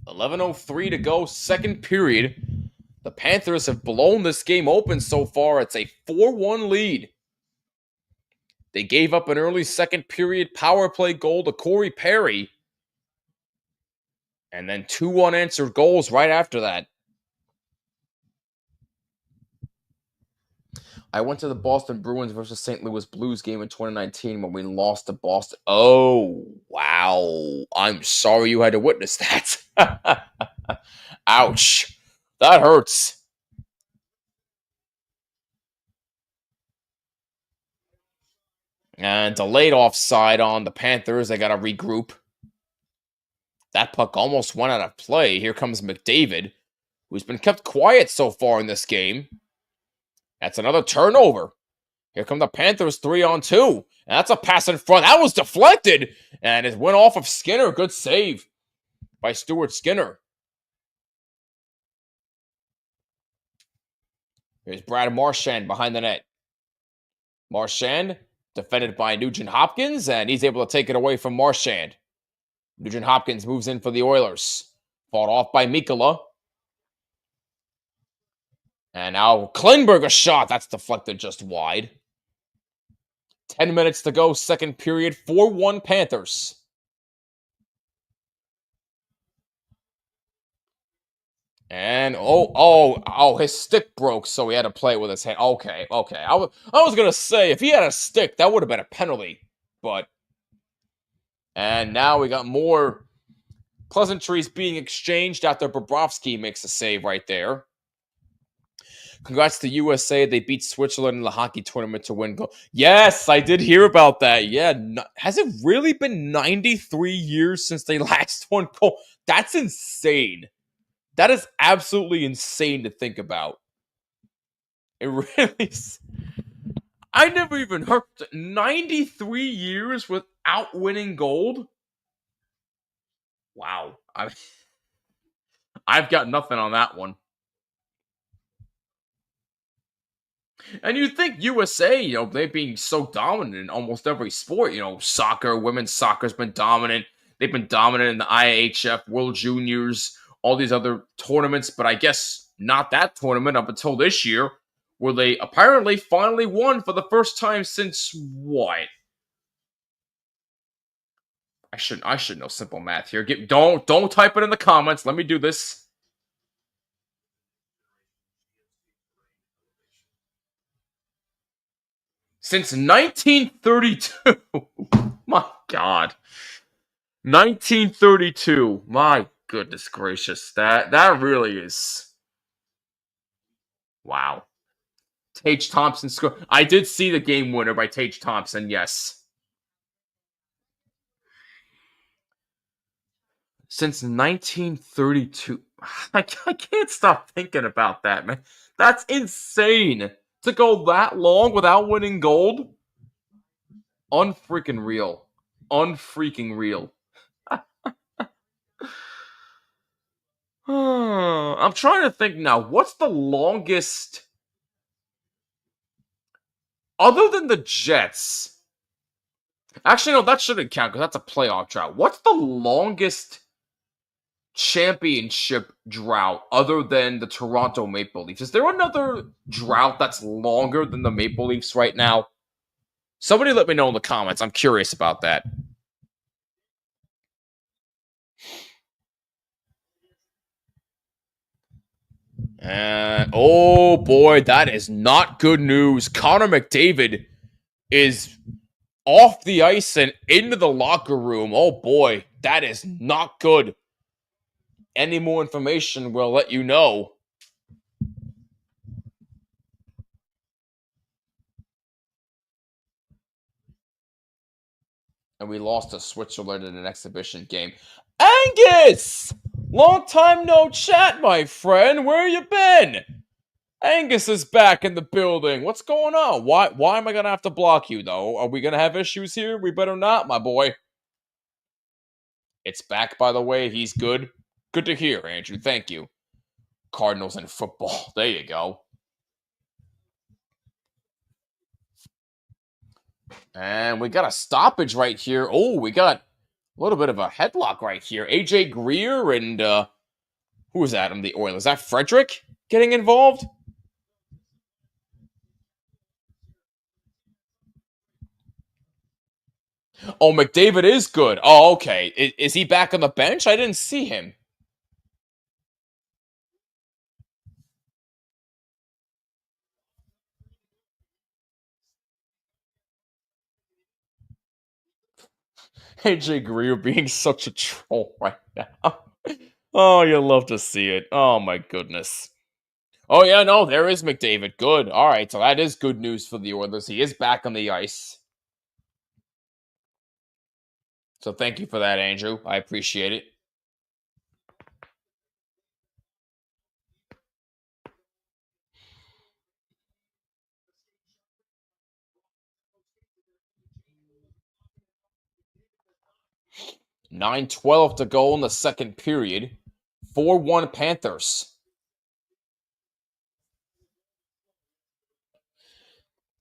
$11:03 to go, second period. The Panthers have blown this game open so far. It's a 4-1 lead. They gave up an early second period power play goal to Corey Perry. And then 2 unanswered goals right after that. I went to the Boston Bruins versus St. Louis Blues game in 2019 when we lost to Boston. Oh, wow. I'm sorry you had to witness that. Ouch. That hurts. And delayed offside on the Panthers. They got to regroup. That puck almost went out of play. Here comes McDavid, who's been kept quiet so far in this game. That's another turnover. Here come the Panthers 3-on-2. And that's a pass in front. That was deflected. And it went off of Skinner. Good save by Stuart Skinner. Here's Brad Marchand behind the net. Marchand defended by Nugent Hopkins, and he's able to take it away from Marchand. Nugent Hopkins moves in for the Oilers. Fought off by Mikkola. And now Klingberg, a shot. That's deflected just wide. 10 minutes to go, second period, 4-1 Panthers. And, his stick broke, so he had to play with his hand. Okay. I was going to say, if he had a stick, that would have been a penalty. But, and now we got more pleasantries being exchanged after Bobrovsky makes a save right there. Congrats to USA. They beat Switzerland in the hockey tournament to win gold. Yes, I did hear about that. Yeah, has it really been 93 years since they last won gold? That's insane. That is absolutely insane to think about. It really is. I never even heard 93 years without winning gold. Wow. I've got nothing on that one. And you'd think USA, they being so dominant in almost every sport, soccer, women's soccer's been dominant. They've been dominant in the IHF, World Juniors, all these other tournaments, but I guess not that tournament up until this year. where they apparently finally won for the first time since what? I should know simple math here. Don't type it in the comments. Let me do this. Since 1932. My God. 1932. My goodness gracious. That really is. Wow. Tage Thompson scored. I did see the game winner by Tage Thompson, yes. Since 1932. I can't stop thinking about that, man. That's insane. To go that long without winning gold? Unfreaking real. Unfreaking real. I'm trying to think now. What's the longest... Other than the Jets... Actually, no, that shouldn't count because that's a playoff drought. What's the longest championship drought other than the Toronto Maple Leafs? Is there another drought that's longer than the Maple Leafs right now? Somebody let me know in the comments. I'm curious about that. And oh boy, that is not good news. Connor McDavid is off the ice and into the locker room. Oh boy, that is not good. Any more information, we'll let you know. And we lost to Switzerland in an exhibition game. Angus! Long time no chat, my friend. Where you been? Angus is back in the building. What's going on? Why am I going to have to block you, though? Are we going to have issues here? We better not, my boy. It's back, by the way. He's good. Good to hear, Andrew. Thank you. Cardinals and football. There you go. And we got a stoppage right here. Oh, we got a little bit of a headlock right here. AJ Greer and who was that in the Oilers? Is that Frederick getting involved? Oh, McDavid is good. Oh, okay. Is he back on the bench? I didn't see him. AJ Greer being such a troll right now. Oh, you'll love to see it. Oh, my goodness. Oh, yeah, no, there is McDavid. Good. All right, so that is good news for the Oilers. He is back on the ice. So thank you for that, Andrew. I appreciate it. $9:12 to go in the second period. 4-1 Panthers.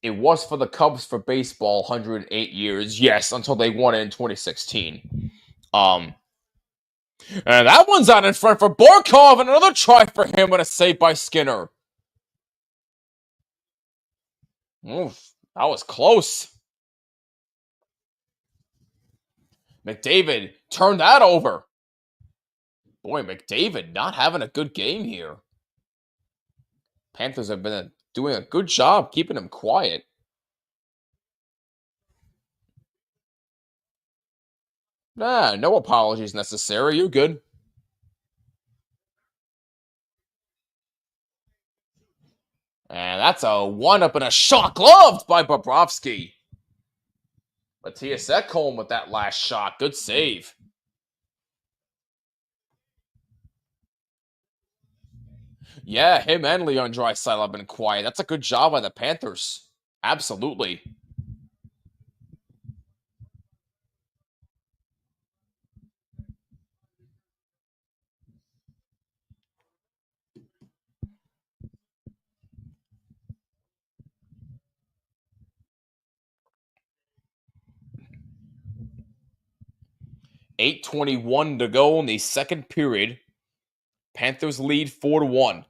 It was for the Cubs for baseball 108 years. Yes, until they won it in 2016. And that one's out in front for Borkov, and another try for him and a save by Skinner. Oof, that was close. McDavid turned that over. Boy, McDavid not having a good game here. Panthers have been doing a good job keeping him quiet. Nah, no apologies necessary. You're good. And that's a one-up and a shot gloved by Bobrovsky. Matthias Ekholm with that last shot. Good save. Yeah, him and Leon Draisaitl have been quiet. That's a good job by the Panthers. Absolutely. $8:21 to go in the second period. Panthers lead 4-1.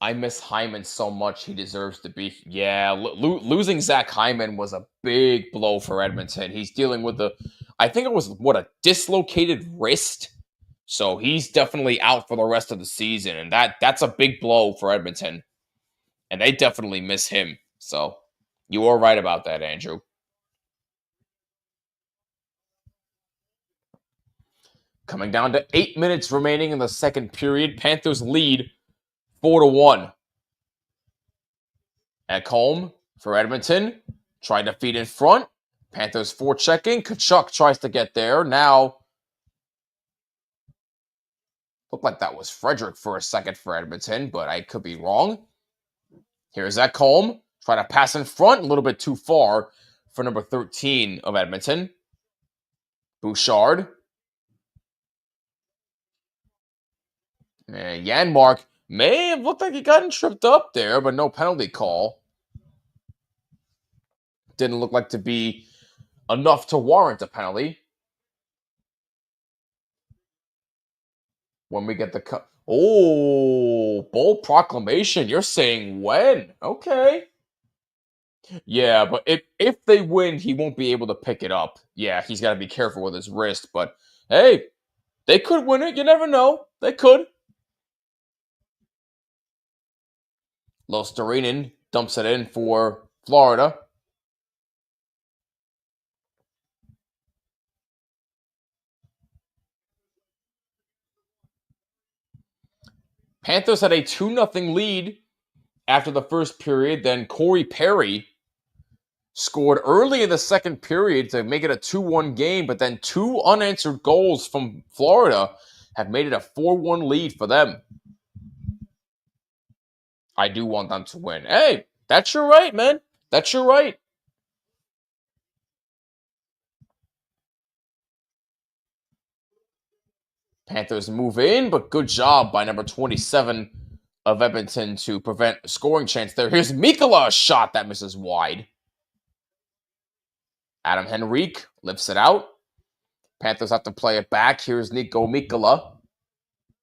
I miss Hyman so much. He deserves to be. Yeah, losing Zach Hyman was a big blow for Edmonton. He's dealing with I think it was, a dislocated wrist. So he's definitely out for the rest of the season. And that's a big blow for Edmonton. And they definitely miss him. So you are right about that, Andrew. Coming down to 8 minutes remaining in the second period. Panthers lead 4-1. Ekholm for Edmonton. Trying to feed in front. Panthers forechecking. Tkachuk tries to get there. Now, looked like that was Frederick for a second for Edmonton, but I could be wrong. Here's Ekholm. Trying to pass in front. A little bit too far for number 13 of Edmonton. Bouchard. And Janmark may have looked like he got tripped up there, but no penalty call. Didn't look like to be enough to warrant a penalty. When we get the cut. Oh, bold proclamation. You're saying when? Okay. Yeah, but if they win, he won't be able to pick it up. Yeah, he's got to be careful with his wrist. But, hey, they could win it. You never know. They could. Luostarinen dumps it in for Florida. Panthers had a 2-0 lead after the first period. Then Corey Perry scored early in the second period to make it a 2-1 game, but then 2 unanswered goals from Florida have made it a 4-1 lead for them. I do want them to win. Hey, that's your right, man. That's your right. Panthers move in, but good job by number 27 of Edmonton to prevent a scoring chance there. Here's Mikkola, a shot that misses wide. Adam Henrique lifts it out. Panthers have to play it back. Here's Nico Mikkola.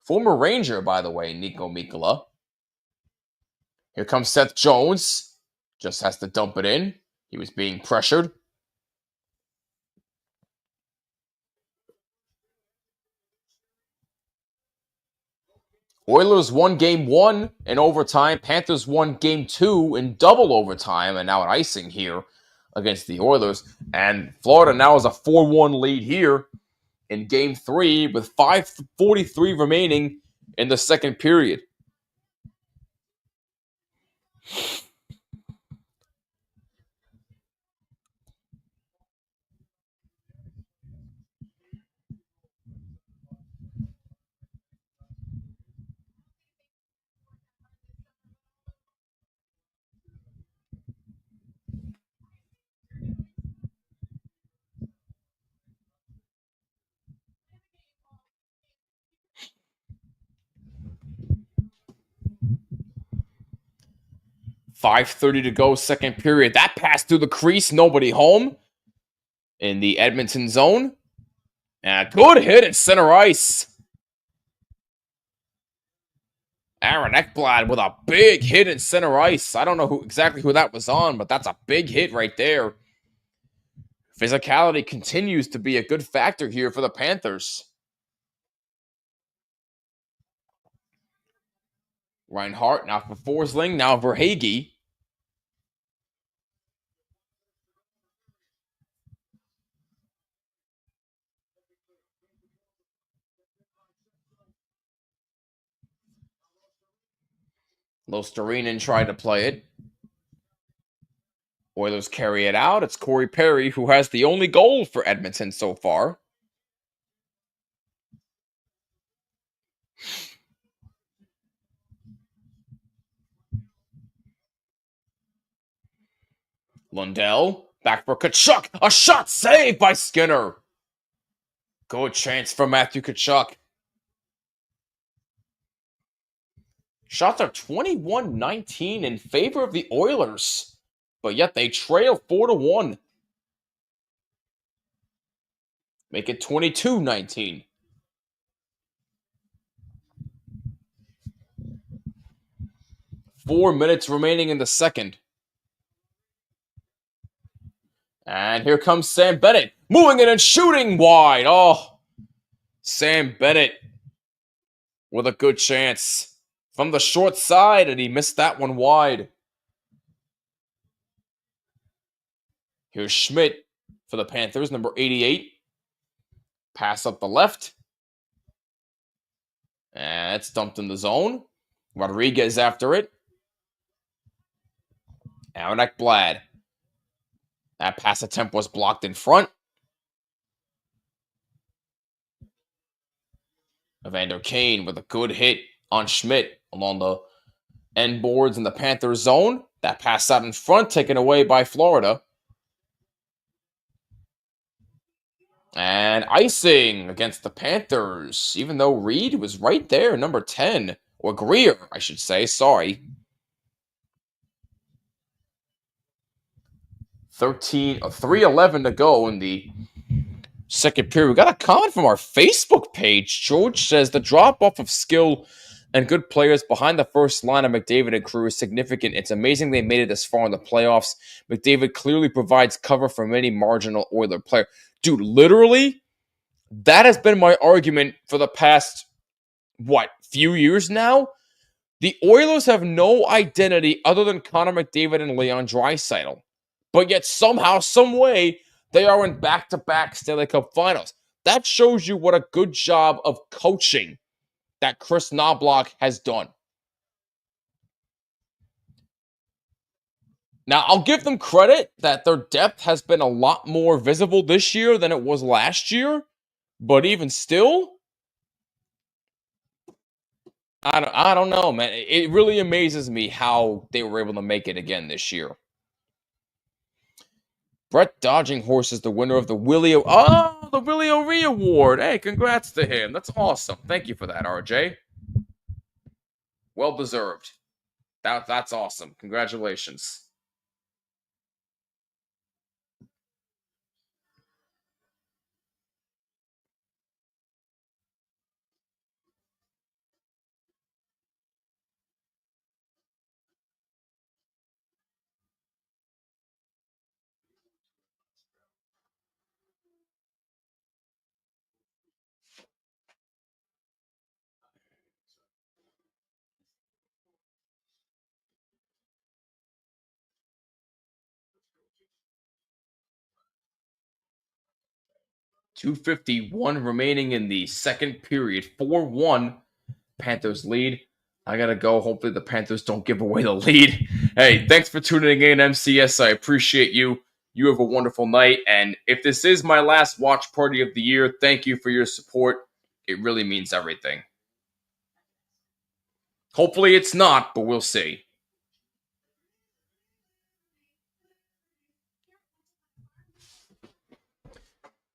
Former Ranger, by the way, Nico Mikkola. Here comes Seth Jones. Just has to dump it in. He was being pressured. Oilers won game 1 in overtime. Panthers won game 2 in double overtime. And now an icing here against the Oilers. And Florida now has a 4-1 lead here in game 3 with 5:43 remaining in the second period. .5:30 to go, second period. That pass through the crease, nobody home in the Edmonton zone. And a good hit at center ice. Aaron Ekblad with a big hit in center ice. I don't know exactly who that was on, but that's a big hit right there. Physicality continues to be a good factor here for the Panthers. Reinhart, now for Forsling, now Verhaeghe. Luostarinen tried to play it. Oilers carry it out. It's Corey Perry who has the only goal for Edmonton so far. Lundell, back for Tkachuk. A shot saved by Skinner. Good chance for Matthew Tkachuk. Shots are 21-19 in favor of the Oilers, but yet they trail 4-1. Make it 22-19. 4 minutes remaining in the second. And here comes Sam Bennett, moving it and shooting wide. Oh, Sam Bennett with a good chance from the short side, and he missed that one wide. Here's Schmidt for the Panthers, number 88. Pass up the left. And it's dumped in the zone. Rodriguez after it. Aaronek Blad. That pass attempt was blocked in front. Evander Kane with a good hit on Schmidt along the end boards in the Panthers zone. That pass out in front, taken away by Florida. And icing against the Panthers, even though Reed was right there, number 10. Or Greer, I should say. Sorry. 3:11 to go in the second period. We got a comment from our Facebook page. George says the drop-off of skill and good players behind the first line of McDavid and crew is significant. It's amazing they made it this far in the playoffs. McDavid clearly provides cover for many marginal Oiler players. Dude, literally, that has been my argument for the past, few years now? The Oilers have no identity other than Connor McDavid and Leon Draisaitl. But yet somehow, some way, they are in back-to-back Stanley Cup finals. That shows you what a good job of coaching that Chris Knobloch has done. Now, I'll give them credit that their depth has been a lot more visible this year than it was last year. But even still, I don't know, man. It really amazes me how they were able to make it again this year. Brett Dodging Horse is the winner of the Willie O'Ree Award. Hey, congrats to him. That's awesome. Thank you for that, RJ. Well deserved. That's awesome. Congratulations. .251 remaining in the second period. 4-1 Panthers lead. I gotta go. Hopefully the Panthers don't give away the lead. Hey, thanks for tuning in, MCS. I appreciate you. You have a wonderful night. And if this is my last watch party of the year, thank you for your support. It really means everything. Hopefully it's not, but we'll see.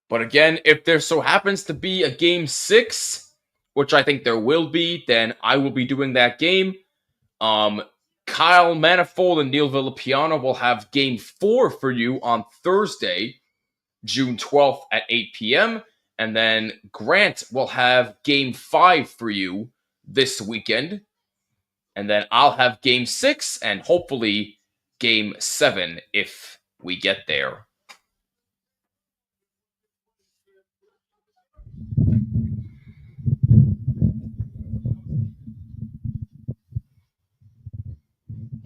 But again, if there so happens to be a Game 6, which I think there will be, then I will be doing that game. Kyle Manifold and Neil Villapiano will have Game 4 for you on Thursday, June 12th at 8 p.m. And then Grant will have Game 5 for you this weekend. And then I'll have Game 6 and hopefully Game 7 if we get there.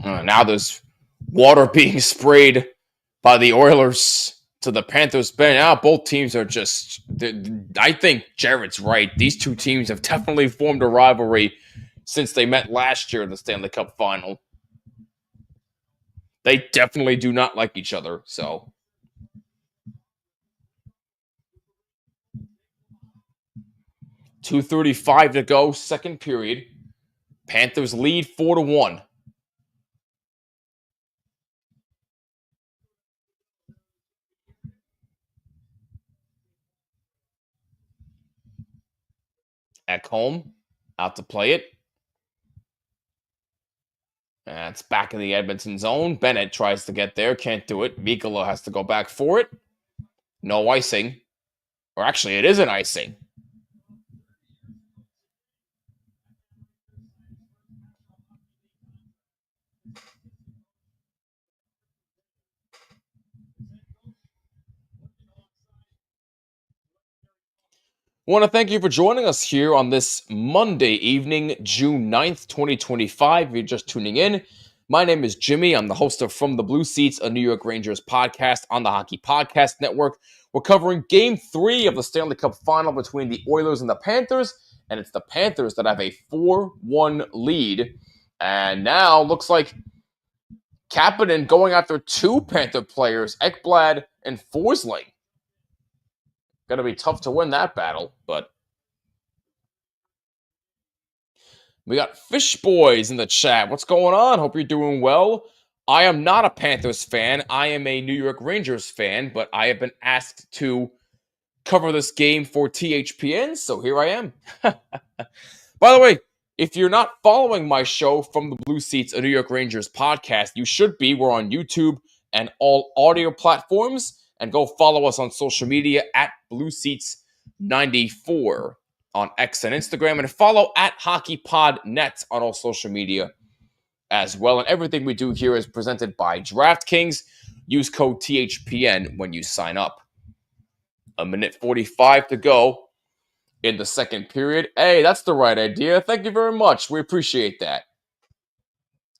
Now there's water being sprayed by the Oilers to the Panthers bench. Now both teams are just... I think Jared's right. These two teams have definitely formed a rivalry since they met last year in the Stanley Cup Final. They definitely do not like each other, so... .235 to go, second period. Panthers lead 4-1. Ekholm out to play it. It's back in the Edmonton zone. Bennett tries to get there. Can't do it. Mikkola has to go back for it. No icing. Or actually, it is an icing. I want to thank you for joining us here on this Monday evening, June 9th, 2025. If you're just tuning in, my name is Jimmy. I'm the host of From the Blue Seats, a New York Rangers podcast on the Hockey Podcast Network. We're covering Game 3 of the Stanley Cup Final between the Oilers and the Panthers, and it's the Panthers that have a 4-1 lead. And now looks like Kapanen going after two Panther players, Ekblad and Forsling. Going to be tough to win that battle, but we got Fish Boys in the chat. What's going on? Hope you're doing well. I am not a Panthers fan. I am a New York Rangers fan, but I have been asked to cover this game for THPN, so here I am. By the way, if you're not following my show From the Blue Seats, a New York Rangers podcast, you should be. We're on YouTube and all audio platforms. And go follow us on social media at BlueSeats94 on X and Instagram. And follow at hockeypodnet on all social media as well. And everything we do here is presented by DraftKings. Use code THPN when you sign up. 1:45 to go in the second period. Hey, that's the right idea. Thank you very much. We appreciate that.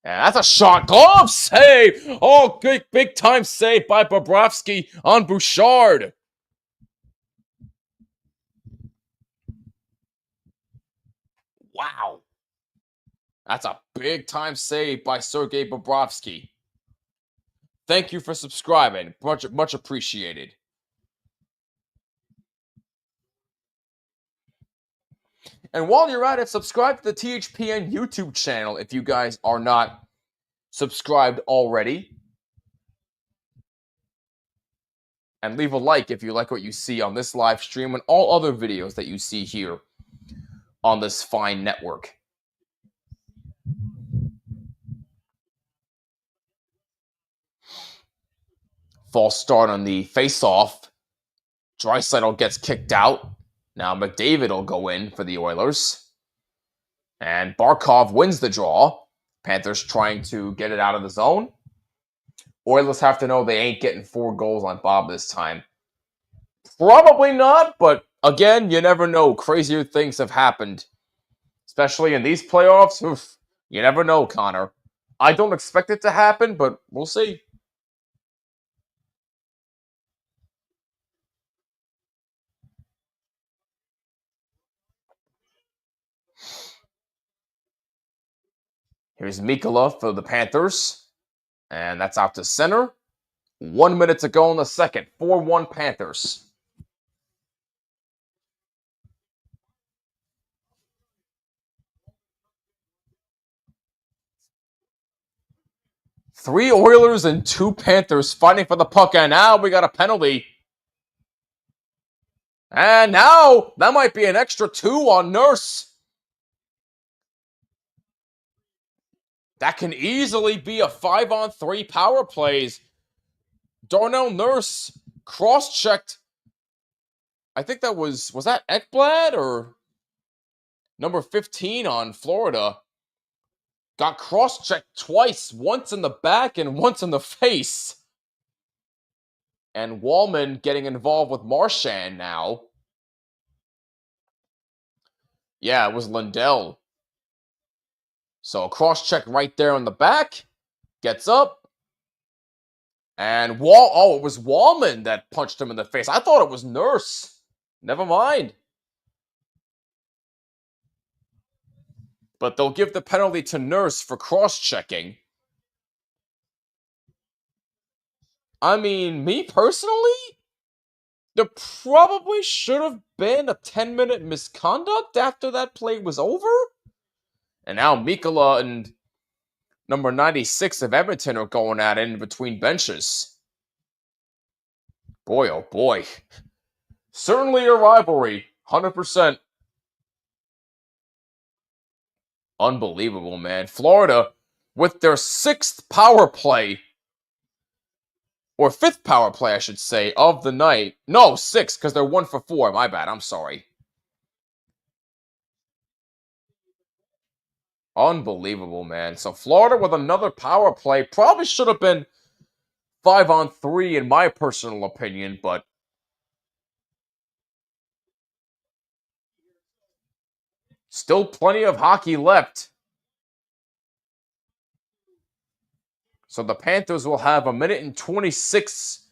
And that's a shot. Glove save. Oh, big time save by Bobrovsky on Bouchard. Wow. That's a big time save by Sergei Bobrovsky. Thank you for subscribing. Much appreciated. And while you're at it, subscribe to the THPN YouTube channel if you guys are not subscribed already. And leave a like if you like what you see on this live stream and all other videos that you see here on this fine network. False start on the face-off. Draisaitl gets kicked out. Now McDavid will go in for the Oilers. And Barkov wins the draw. Panthers trying to get it out of the zone. Oilers have to know they ain't getting 4 goals on Bob this time. Probably not, but again, you never know. Crazier things have happened. Especially in these playoffs. Oof, you never know, Connor. I don't expect it to happen, but we'll see. Here's Mikkola for the Panthers. And that's out to center. 1 minute to go in the second. 4-1 Panthers. Three Oilers and 2 Panthers fighting for the puck. And now we got a penalty. And now that might be an extra 2 on Nurse. That can easily be a 5-on-3 power plays. Darnell Nurse cross-checked. I think that was that Ekblad or number 15 on Florida? Got cross-checked twice, once in the back and once in the face. And Wallman getting involved with Marchand now. Yeah, it was Lundell. So a cross-check right there on the back. Gets up. And it was Wallman that punched him in the face. I thought it was Nurse. Never mind. But they'll give the penalty to Nurse for cross-checking. I mean, me personally, there probably should have been a 10-minute misconduct after that play was over. And now Mikkola and number 96 of Edmonton are going at it in between benches. Boy, oh boy. Certainly a rivalry. 100%. Unbelievable, man. Florida, with their 6th power play, or 5th power play, I should say, of the night. No, 6, because they're 1 for 4. My bad, I'm sorry. Unbelievable, man. So Florida with another power play. Probably should have been 5-on-3 in my personal opinion, but Still plenty of hockey left. So the Panthers will have a minute and 26,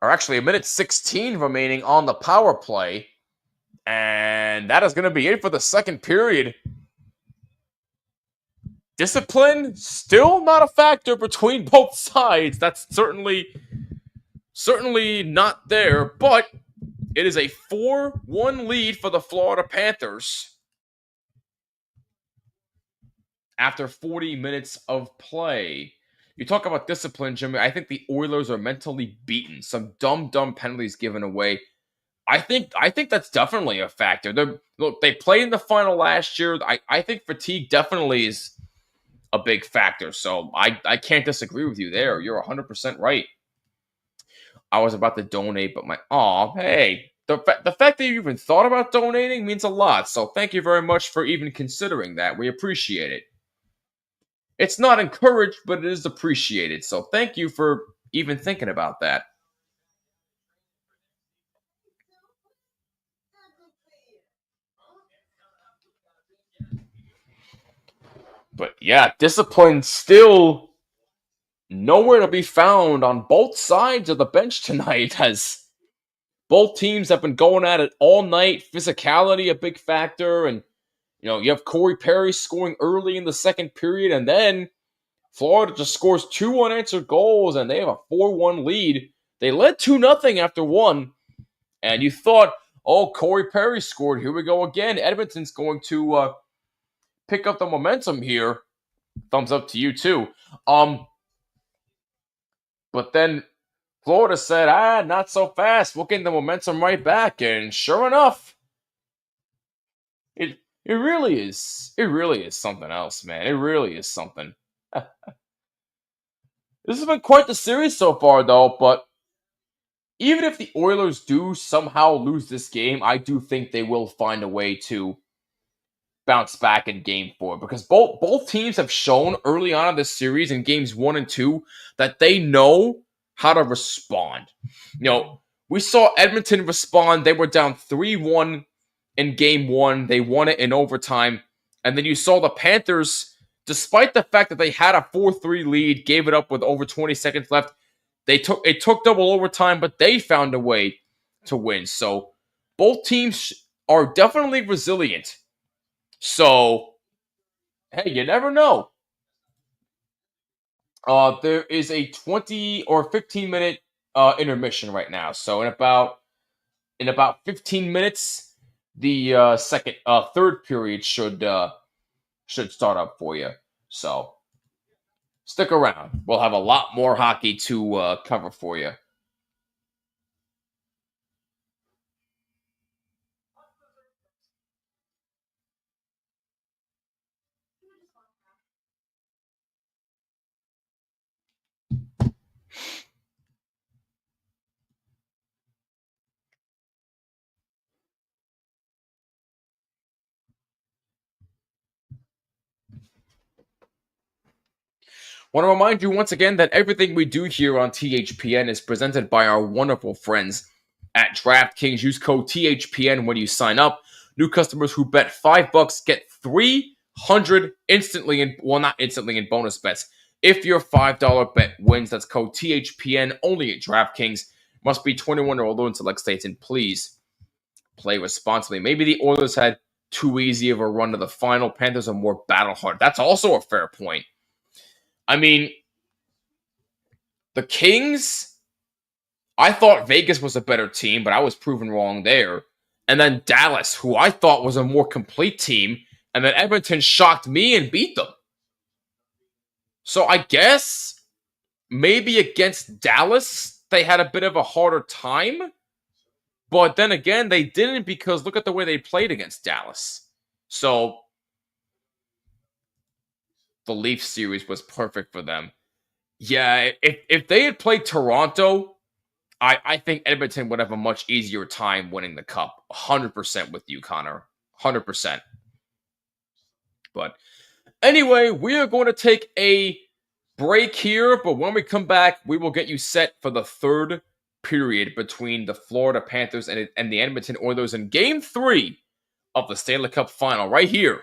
or actually a minute 16 remaining on the power play. And that is going to be it for the second period. Discipline, still not a factor between both sides. That's certainly not there, but it is a 4-1 lead for the Florida Panthers after 40 minutes of play. You talk about discipline, Jimmy. I think the Oilers are mentally beaten. Some dumb penalties given away. I think that's definitely a factor. They played in the final last year. I think fatigue definitely is a big factor. So I can't disagree with you there. You're 100% right. I was about to donate, but hey, the fact that you even thought about donating means a lot. So thank you very much for even considering that. We appreciate it. It's not encouraged, but it is appreciated. So thank you for even thinking about that. But yeah, discipline still nowhere to be found on both sides of the bench tonight, as both teams have been going at it all night. Physicality a big factor, and you have Corey Perry scoring early in the second period, and then Florida just scores 2 unanswered goals, and they have a 4-1 lead. They led 2-0 after one, and you thought, oh, Corey Perry scored. Here we go again. Edmonton's going to pick up the momentum here. Thumbs up to you, too. But then Florida said, not so fast. We'll get the momentum right back. And sure enough, it really is. It really is something else, man. It really is something. This has been quite the series so far, though. But even if the Oilers do somehow lose this game, I do think they will find a way to bounce back in Game 4, because both teams have shown early on in this series in Games 1 and 2 that they know how to respond. We saw Edmonton respond. They were down 3-1 in Game 1. They won it in overtime. And then you saw the Panthers, despite the fact that they had a 4-3 lead, gave it up with over 20 seconds left. It took double overtime, but they found a way to win. So both teams are definitely resilient. So, hey, you never know. There is a 20 or 15 minute intermission right now. So in about 15 minutes, the third period should start up for you. So stick around. We'll have a lot more hockey to cover for you. Want to remind you once again that everything we do here on THPN is presented by our wonderful friends at DraftKings. Use code THPN when you sign up. New customers who bet $5 get $300 instantly not instantly in bonus bets. If your $5 bet wins, that's code THPN only at DraftKings. Must be 21 or older in select states, and please play responsibly. Maybe the Oilers had too easy of a run to the final. Panthers are more battle-hard. That's also a fair point. I mean, the Kings, I thought Vegas was a better team, but I was proven wrong there. And then Dallas, who I thought was a more complete team, and then Edmonton shocked me and beat them. So I guess maybe against Dallas, they had a bit of a harder time. But then again, they didn't, because look at the way they played against Dallas. So the Leafs series was perfect for them. Yeah, if they had played Toronto, I think Edmonton would have a much easier time winning the Cup. 100% with you, Connor. 100%. But anyway, we are going to take a break here, but when we come back, we will get you set for the third period between the Florida Panthers and the Edmonton Oilers in Game 3 of the Stanley Cup Final right here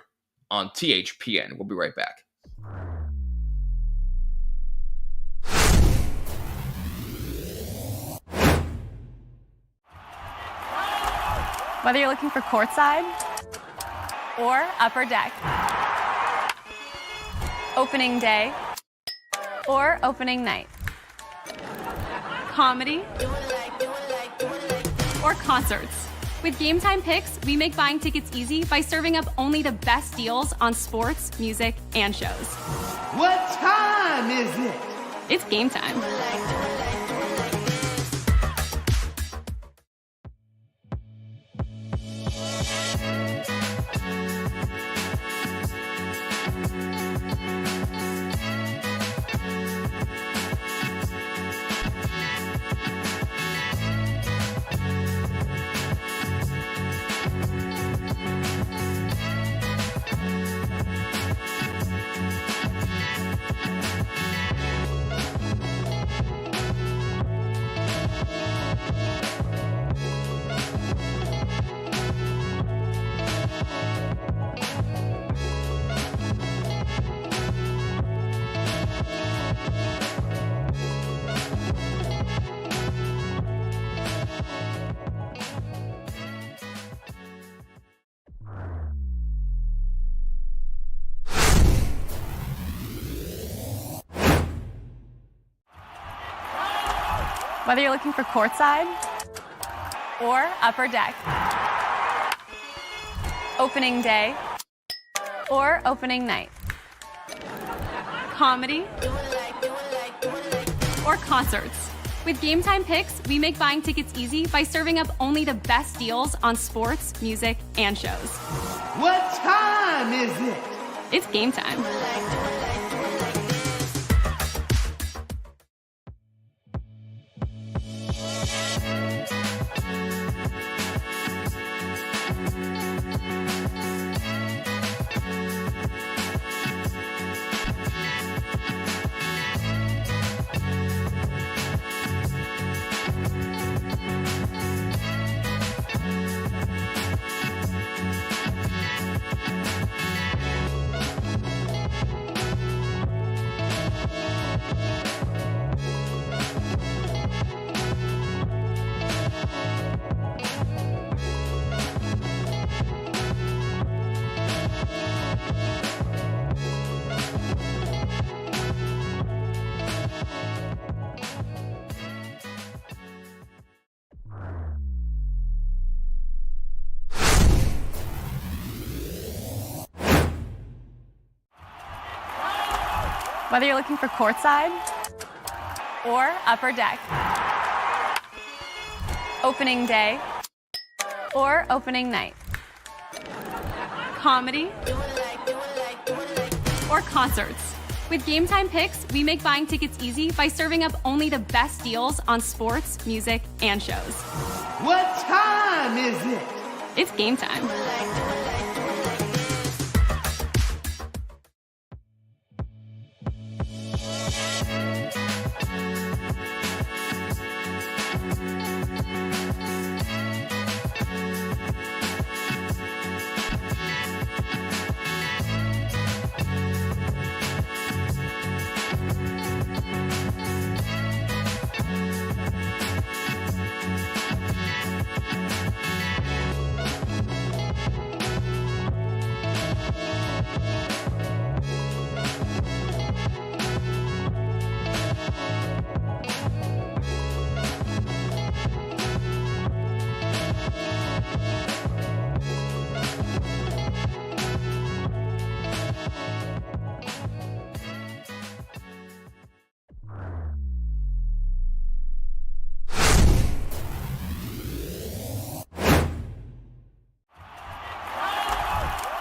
on THPN. We'll be right back.
Whether you're looking for courtside or upper deck, opening day or opening night, comedy or concerts. With Game Time Picks, we make buying tickets easy by serving up only the best deals on sports, music, and shows.
What time is it?
It's game time. Whether you're looking for courtside or upper deck, opening day or opening night, comedy or concerts. With Game Time Picks, we make buying tickets easy by serving up only the best deals on sports, music, and shows.
What time is it?
It's game time. Whether you're looking for courtside or upper deck, opening day or opening night, comedy or concerts. With Game Time Picks, we make buying tickets easy by serving up only the best deals on sports, music, and shows.
What time is it?
It's game time.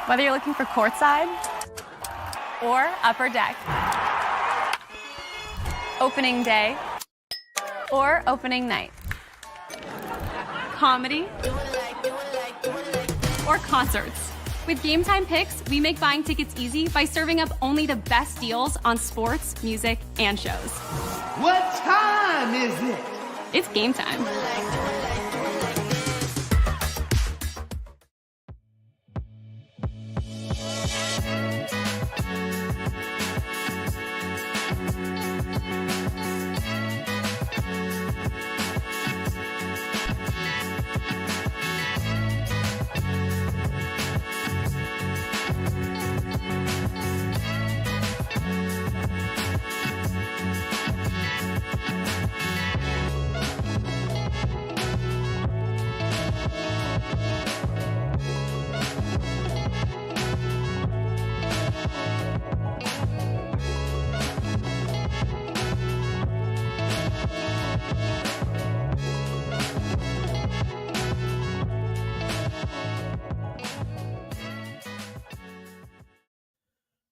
Whether you're looking for courtside or upper deck, opening day or opening night, comedy or concerts. With Game Time Picks, we make buying tickets easy by serving up only the best deals on sports, music, and shows.
What time is it?
It's game time.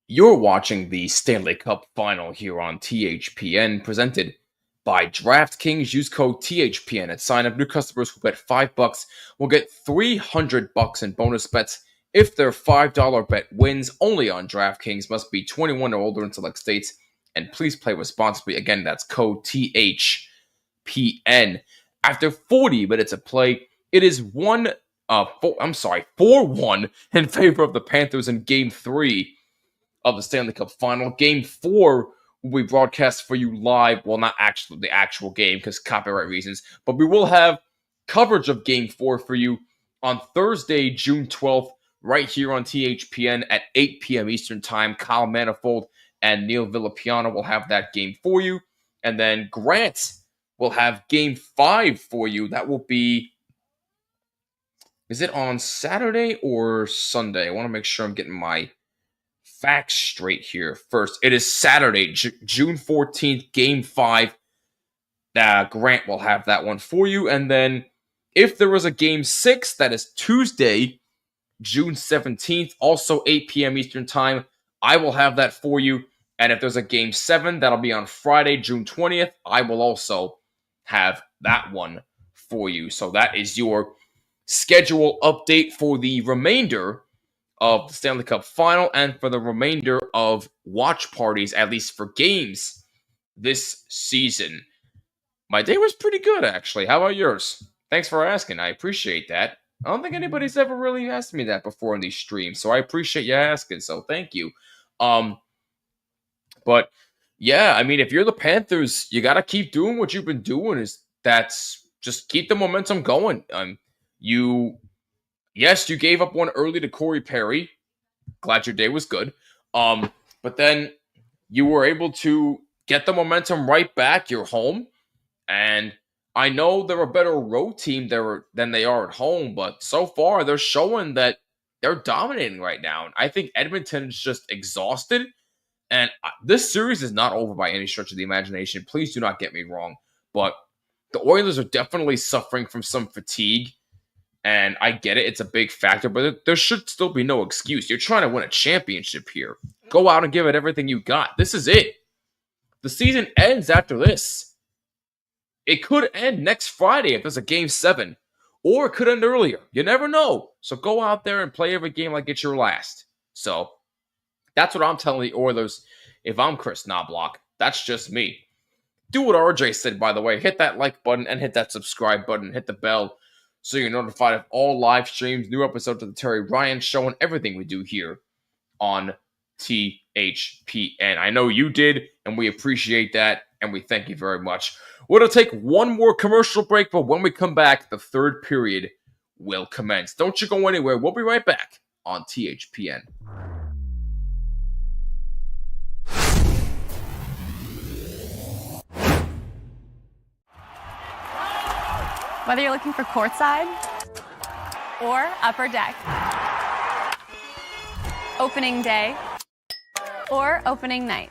You're watching the Stanley Cup Final here on THPN, presented by DraftKings. Use code THPN at sign up. New customers who bet $5 will get $300 in bonus bets if their $5 bet wins. Only on DraftKings. Must be 21 or older in select states. And please play responsibly. Again, that's code THPN. After 40 minutes of play, it is 4-1 in favor of the Panthers in Game 3 of the Stanley Cup Final. Game 4 will be broadcast for you live. Well, not actually the actual game because copyright reasons, but we will have coverage of Game 4 for you on Thursday, June 12th, right here on THPN at 8 p.m. Eastern Time. Kyle Manifold and Neil Villapiano will have that game for you. And then Grant will have Game 5 for you. That will be... Is it on Saturday or Sunday? I want to make sure I'm getting my facts straight here first. It is Saturday, June 14th, Game 5. Grant will have that one for you. And then if there was a Game 6, that is Tuesday, June 17th, also 8 p.m. Eastern Time, I will have that for you. And if there's a Game 7, that'll be on Friday, June 20th, I will also have that one for you. So that is your schedule update for the remainder of the Stanley Cup Final and for the remainder of watch parties, at least for games this season. My day was pretty good, actually. How about yours? Thanks for asking. I appreciate that. I don't think anybody's ever really asked me that before in these streams, so I appreciate you asking, so thank you. But yeah, I mean, if you're the Panthers, you got to keep doing what you've been doing. That's just keep the momentum going. You gave up one early to Corey Perry. Glad your day was good. But then you were able to get the momentum right back. You're home. And I know they're a better road team than they are at home, but so far they're showing that they're dominating right now. And I think Edmonton is just exhausted. And this series is not over by any stretch of the imagination. Please do not get me wrong. But the Oilers are definitely suffering from some fatigue. And I get it. It's a big factor. But there should still be no excuse. You're trying to win a championship here. Go out and give it everything you got. This is it. The season ends after this. It could end next Friday if there's a Game 7. Or it could end earlier. You never know. So go out there and play every game like it's your last. So that's what I'm telling the Oilers if I'm Chris Knobloch. That's just me. Do what RJ said, by the way. Hit that like button and hit that subscribe button. Hit the bell so you're notified of all live streams, new episodes of the Terry Ryan Show, and everything we do here on THPN. I know you did, and we appreciate that, and we thank you very much. We're going to take one more commercial break, but when we come back, the third period will commence. Don't you go anywhere. We'll be right back on THPN.
Whether you're looking for courtside or upper deck, opening day or opening night,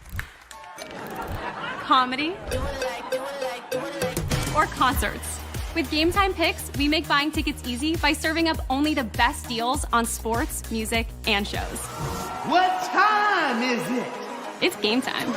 comedy or concerts. With Game Time Picks, we make buying tickets easy by serving up only the best deals on sports, music, and shows.
What time is it?
It's game time.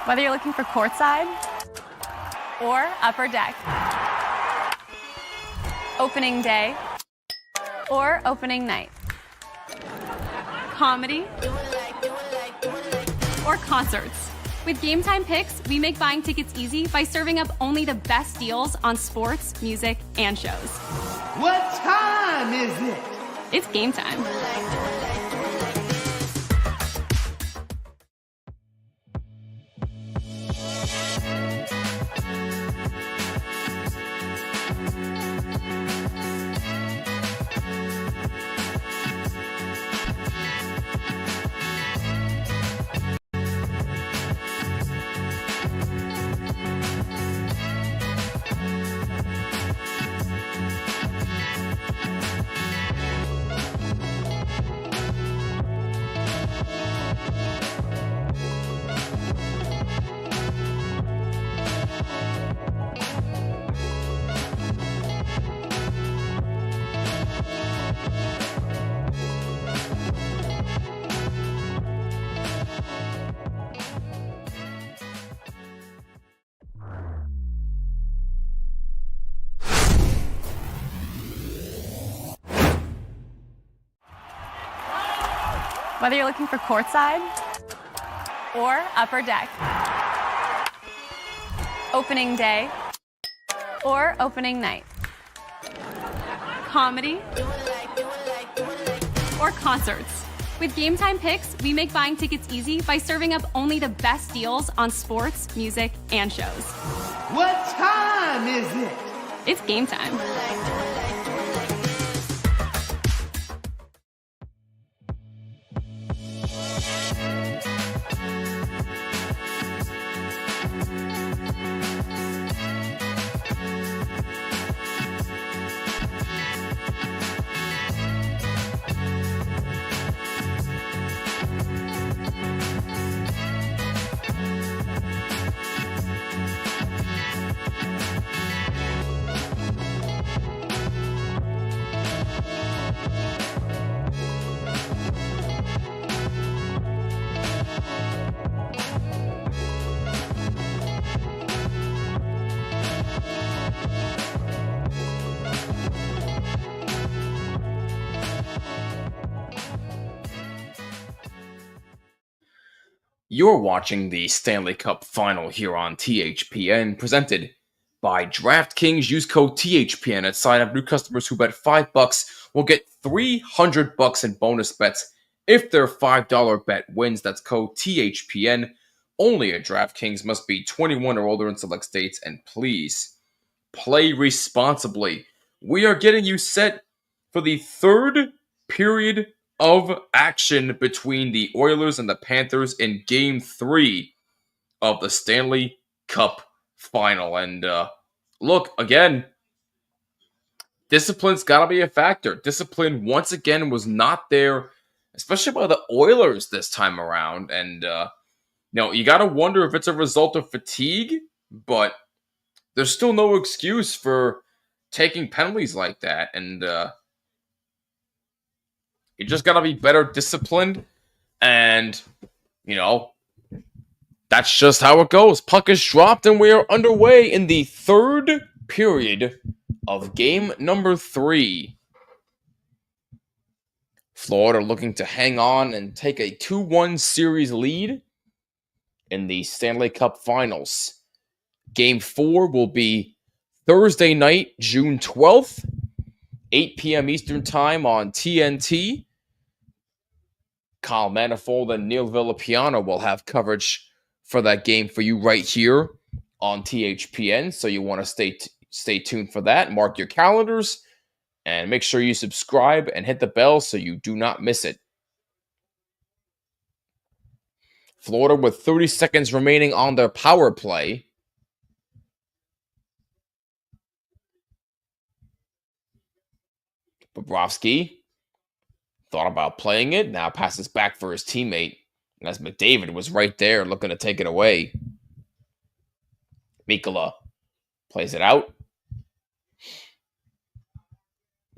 Whether you're looking for courtside or upper deck, opening day or opening night, comedy or concerts. With Game Time Picks, we make buying tickets easy by serving up only the best deals on sports, music, and shows.
What time is it?
It's game time. Whether you're looking for courtside or upper deck, opening day or opening night, comedy or concerts. With Game Time Picks, we make buying tickets easy by serving up only the best deals on sports, music, and shows.
What time is it?
It's game time.
You're watching the Stanley Cup Final here on THPN, presented by DraftKings. Use code THPN at sign up. New customers who bet $5 will get $300 in bonus bets if their $5 bet wins. That's code THPN. Only at DraftKings. Must be 21 or older in select states. And please, play responsibly. We are getting you set for the third period of action between the Oilers and the Panthers in Game 3 of the Stanley Cup Final. And look, again, discipline's got to be a factor. Discipline, once again, was not there, especially by the Oilers this time around. And, you got to wonder if it's a result of fatigue, but there's still no excuse for taking penalties like that. And, you just got to be better disciplined. And, that's just how it goes. Puck is dropped, and we are underway in the third period of game number 3. Florida looking to hang on and take a 2-1 series lead in the Stanley Cup Finals. Game 4 will be Thursday night, June 12th, 8 p.m. Eastern Time on TNT. Kyle Manifold and Neil Villapiano will have coverage for that game for you right here on THPN. So you want to stay tuned for that. Mark your calendars and make sure you subscribe and hit the bell so you do not miss it. Florida with 30 seconds remaining on their power play. Bobrovsky thought about playing it. Now passes back for his teammate. And as McDavid was right there looking to take it away. Mikkola plays it out.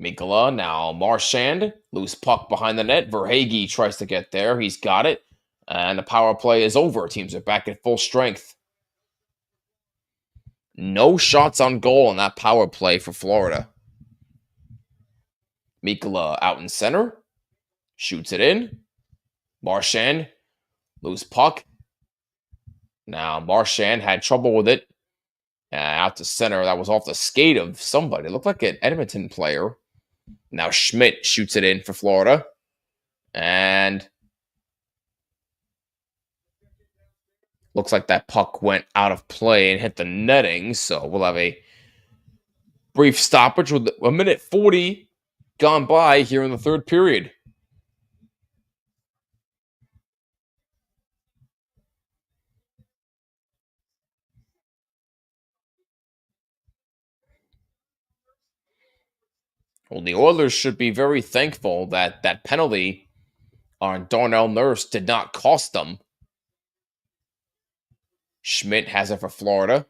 Mikkola, now Marchand. Loose puck behind the net. Verhaeghe tries to get there. He's got it. And the power play is over. Teams are back at full strength. No shots on goal in that power play for Florida. Mikkola out in center. Shoots it in. Marchand. Loose puck. Now, Marchand had trouble with it. Out to center. That was off the skate of somebody. It looked like an Edmonton player. Now Schmidt shoots it in for Florida. And looks like that puck went out of play and hit the netting. So we'll have a brief stoppage with 1:40 gone by here in the third period. Well, the Oilers should be very thankful that that penalty on Darnell Nurse did not cost them. Schmidt has it for Florida.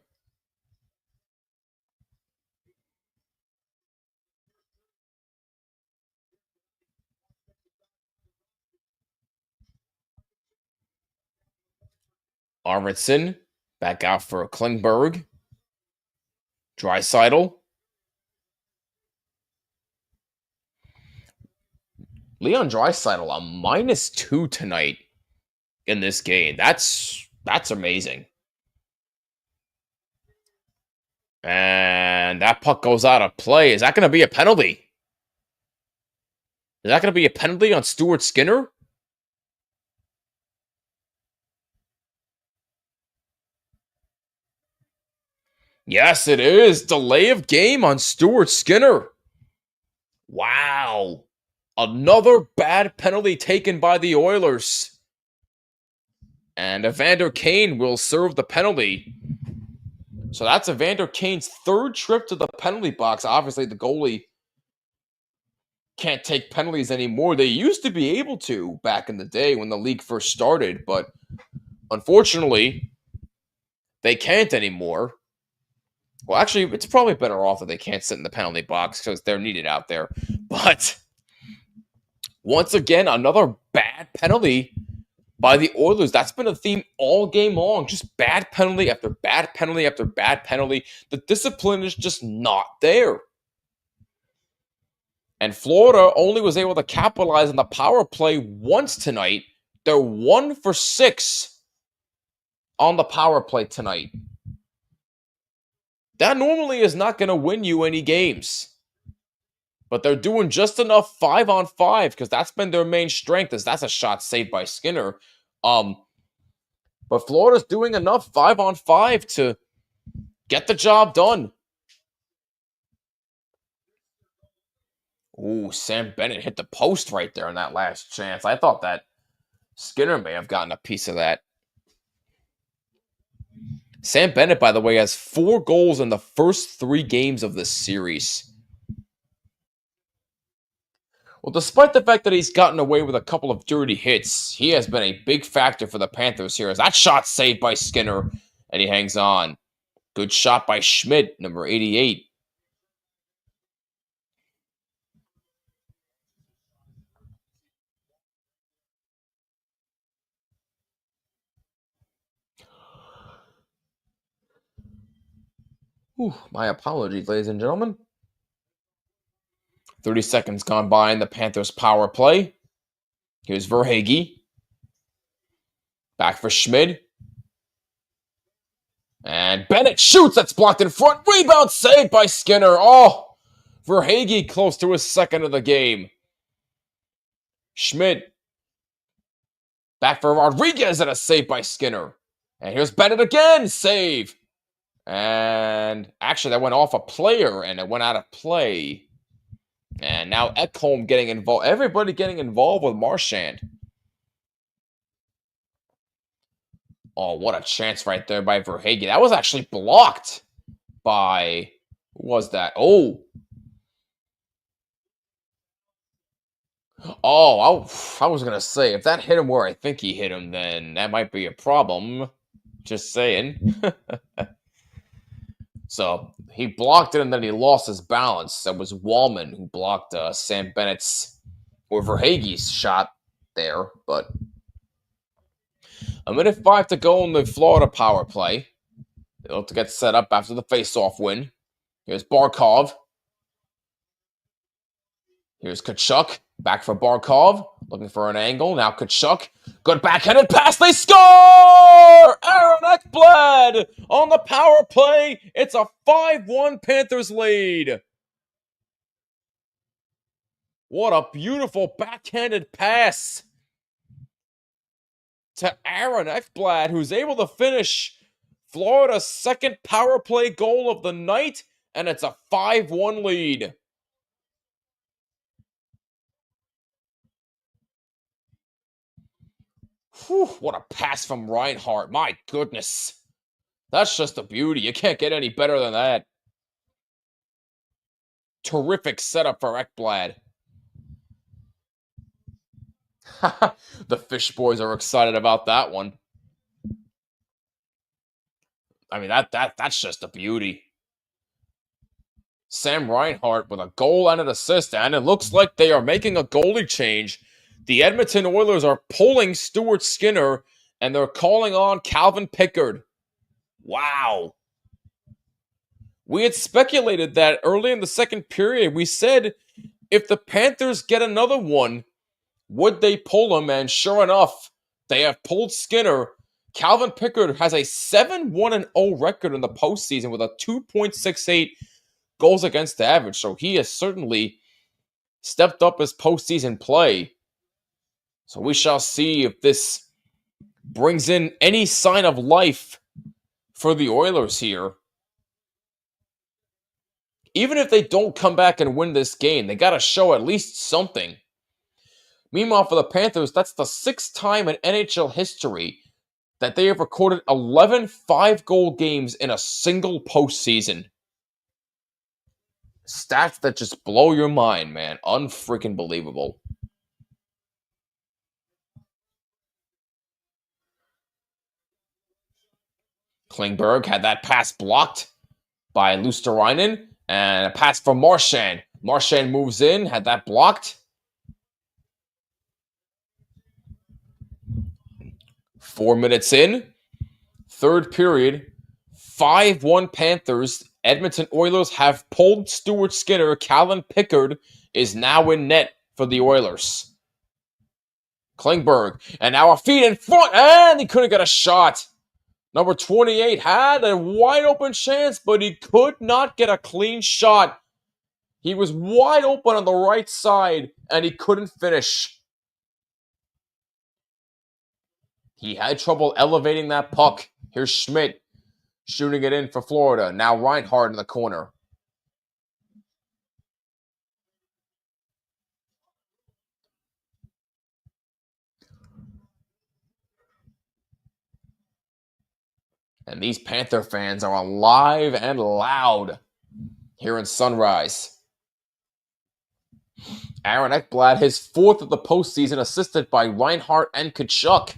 Arvidsson back out for Klingberg. Draisaitl. Leon Draisaitl, a -2 tonight in this game. That's amazing. And that puck goes out of play. Is that going to be a penalty? Is that going to be a penalty on Stuart Skinner? Yes, it is. Delay of game on Stuart Skinner. Wow. Another bad penalty taken by the Oilers. And Evander Kane will serve the penalty. So that's Evander Kane's third trip to the penalty box. Obviously, the goalie can't take penalties anymore. They used to be able to back in the day when the league first started, but unfortunately, they can't anymore. Well, actually, it's probably better off that they can't sit in the penalty box because they're needed out there. But once again, another bad penalty by the Oilers. That's been a theme all game long. Just bad penalty after bad penalty after bad penalty. The discipline is just not there. And Florida only was able to capitalize on the power play once tonight. They're 1 for 6 on the power play tonight. That normally is not going to win you any games. But they're doing just enough 5-on-5 because that's been their main strength. As that's a shot saved by Skinner. But Florida's doing enough 5-on-5 to get the job done. Ooh, Sam Bennett hit the post right there on that last chance. I thought that Skinner may have gotten a piece of that. Sam Bennett, by the way, has 4 goals in the first 3 games of this series. Well, despite the fact that he's gotten away with a couple of dirty hits, he has been a big factor for the Panthers here. As that shot saved by Skinner, and he hangs on. Good shot by Schmidt, number 88. My apologies, ladies and gentlemen. 30 seconds gone by in the Panthers' power play. Here's Verhaeghe. Back for Schmidt. And Bennett shoots. That's blocked in front. Rebound saved by Skinner. Oh, Verhaeghe close to his second of the game. Schmidt. Back for Rodriguez and a save by Skinner. And here's Bennett again. Save. And actually, that went off a player and it went out of play. And now Ekholm getting involved. Everybody getting involved with Marchand. Oh, what a chance right there by Verhaeghe. That was actually blocked by... Who was that? Oh. Oh, I was going to say, if that hit him where I think he hit him, then that might be a problem. Just saying. So he blocked it and then he lost his balance. That was Wallman who blocked Sam Bennett's or Verhaeghe's shot there. But 1:05 to go in the Florida power play. They look to get set up after the faceoff win. Here's Barkov. Here's Tkachuk. Back for Barkov. Looking for an angle. Now Tkachuk. Good backhanded pass. They score! Aaron Ekblad on the power play. It's a 5-1 Panthers lead. What a beautiful backhanded pass to Aaron Ekblad, who's able to finish Florida's second power play goal of the night, and it's a 5-1 lead. Whew, what a pass from Reinhart. My goodness. That's just a beauty. You can't get any better than that. Terrific setup for Ekblad. The Fish Boys are excited about that one. I mean, that's just a beauty. Sam Reinhart with a goal and an assist, and it looks like they are making a goalie change. The Edmonton Oilers are pulling Stuart Skinner, and they're calling on Calvin Pickard. Wow. We had speculated that early in the second period. We said, if the Panthers get another one, would they pull him? And sure enough, they have pulled Skinner. Calvin Pickard has a 7-1-0 record in the postseason with a 2.68 goals against average. So he has certainly stepped up his postseason play. So we shall see if this brings in any sign of life for the Oilers here. Even if they don't come back and win this game, they got to show at least something. Meanwhile, for the Panthers, that's the sixth time in NHL history that they have recorded 11 5-goal games in a single postseason. Stats that just blow your mind, man. Unfreaking believable. Klingberg had that pass blocked by Luosterainen, and a pass from Marchand. Marchand moves in, had that blocked. 4 minutes in, third period, 5-1 Panthers. Edmonton Oilers have pulled Stuart Skinner. Calvin Pickard is now in net for the Oilers. Klingberg, and now a feed in front, and he couldn't get a shot. Number 28 had a wide open chance, but he could not get a clean shot. He was wide open on the right side, and he couldn't finish. He had trouble elevating that puck. Here's Schmidt shooting it in for Florida. Now Reinhart in the corner. And these Panther fans are alive and loud here in Sunrise. Aaron Ekblad, his fourth of the postseason, assisted by Reinhart and Tkachuk.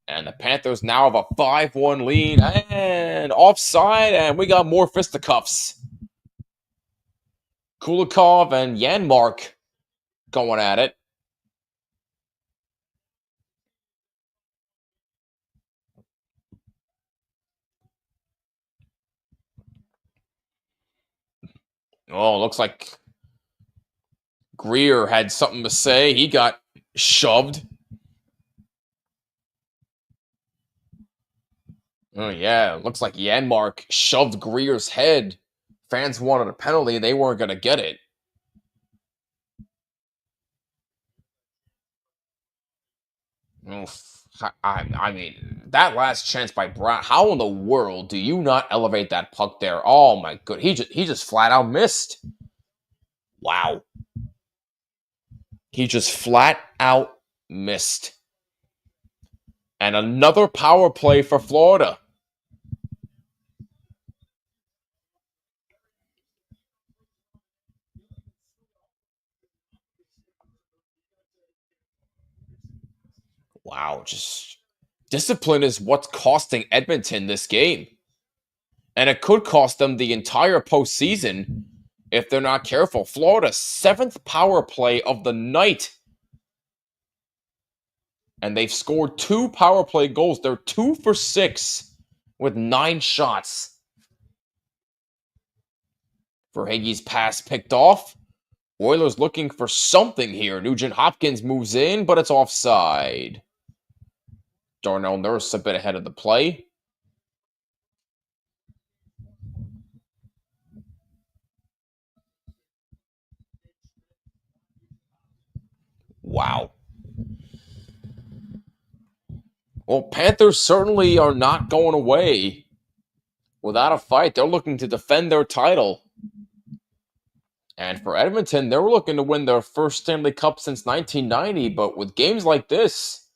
And the Panthers now have a 5-1 lead. And offside, and we got more fisticuffs. Kulikov and Janmark going at it. Oh, looks like Greer had something to say. He got shoved. Oh, yeah. Looks like Janmark shoved Greer's head. Fans wanted a penalty. They weren't going to get it. Oof. I mean, that last chance by Brown, how in the world do you not elevate that puck there? Oh, my good. He just flat out missed. Wow. He just flat out missed. And another power play for Florida. Wow, just discipline is what's costing Edmonton this game. And it could cost them the entire postseason if they're not careful. Florida's seventh power play of the night. And they've scored 2 power play goals. They're 2 for 6 with 9 shots. Verhaeghe's pass picked off. Oilers looking for something here. Nugent Hopkins moves in, but it's offside. Darnell Nurse a bit ahead of the play. Wow. Well, Panthers certainly are not going away without a fight. They're looking to defend their title. And for Edmonton, they're looking to win their first Stanley Cup since 1990. But with games like this,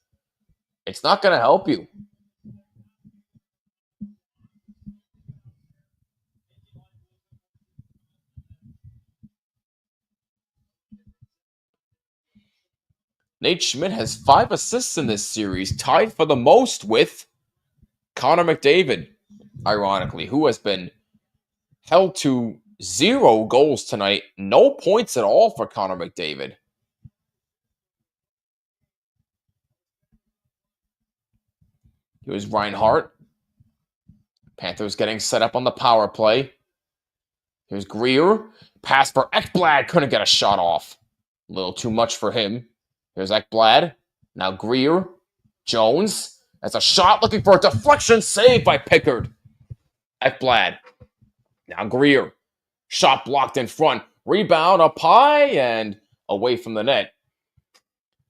it's not going to help you. Nate Schmidt has 5 assists in this series, tied for the most with Connor McDavid, ironically, who has been held to 0 goals tonight. No points at all for Connor McDavid. Here's Reinhart. Panthers getting set up on the power play. Here's Greer. Pass for Ekblad. Couldn't get a shot off. A little too much for him. Here's Ekblad. Now Greer. Jones. That's a shot looking for a deflection. Saved by Pickard. Ekblad. Now Greer. Shot blocked in front. Rebound up high and away from the net.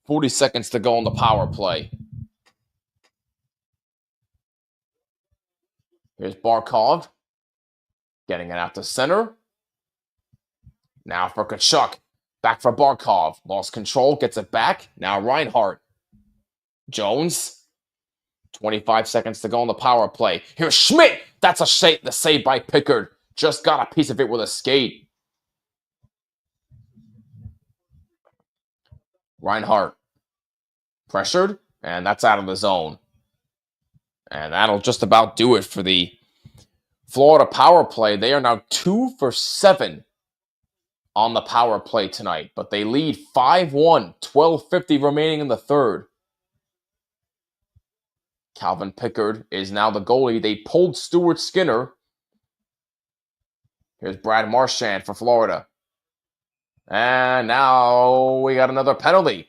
40 seconds to go on the power play. Here's Barkov. Getting it out to center. Now for Tkachuk. Back for Barkov. Lost control. Gets it back. Now Reinhart. Jones. 25 seconds to go on the power play. Here's Schmidt. That's the save by Pickard. Just got a piece of it with a skate. Reinhart. Pressured. And that's out of the zone. And that'll just about do it for the Florida power play. They are now 2 for 7 on the power play tonight. But they lead 5-1. 12:50 remaining in the third. Calvin Pickard is now the goalie. They pulled Stuart Skinner. Here's Brad Marchand for Florida. And now we got another penalty.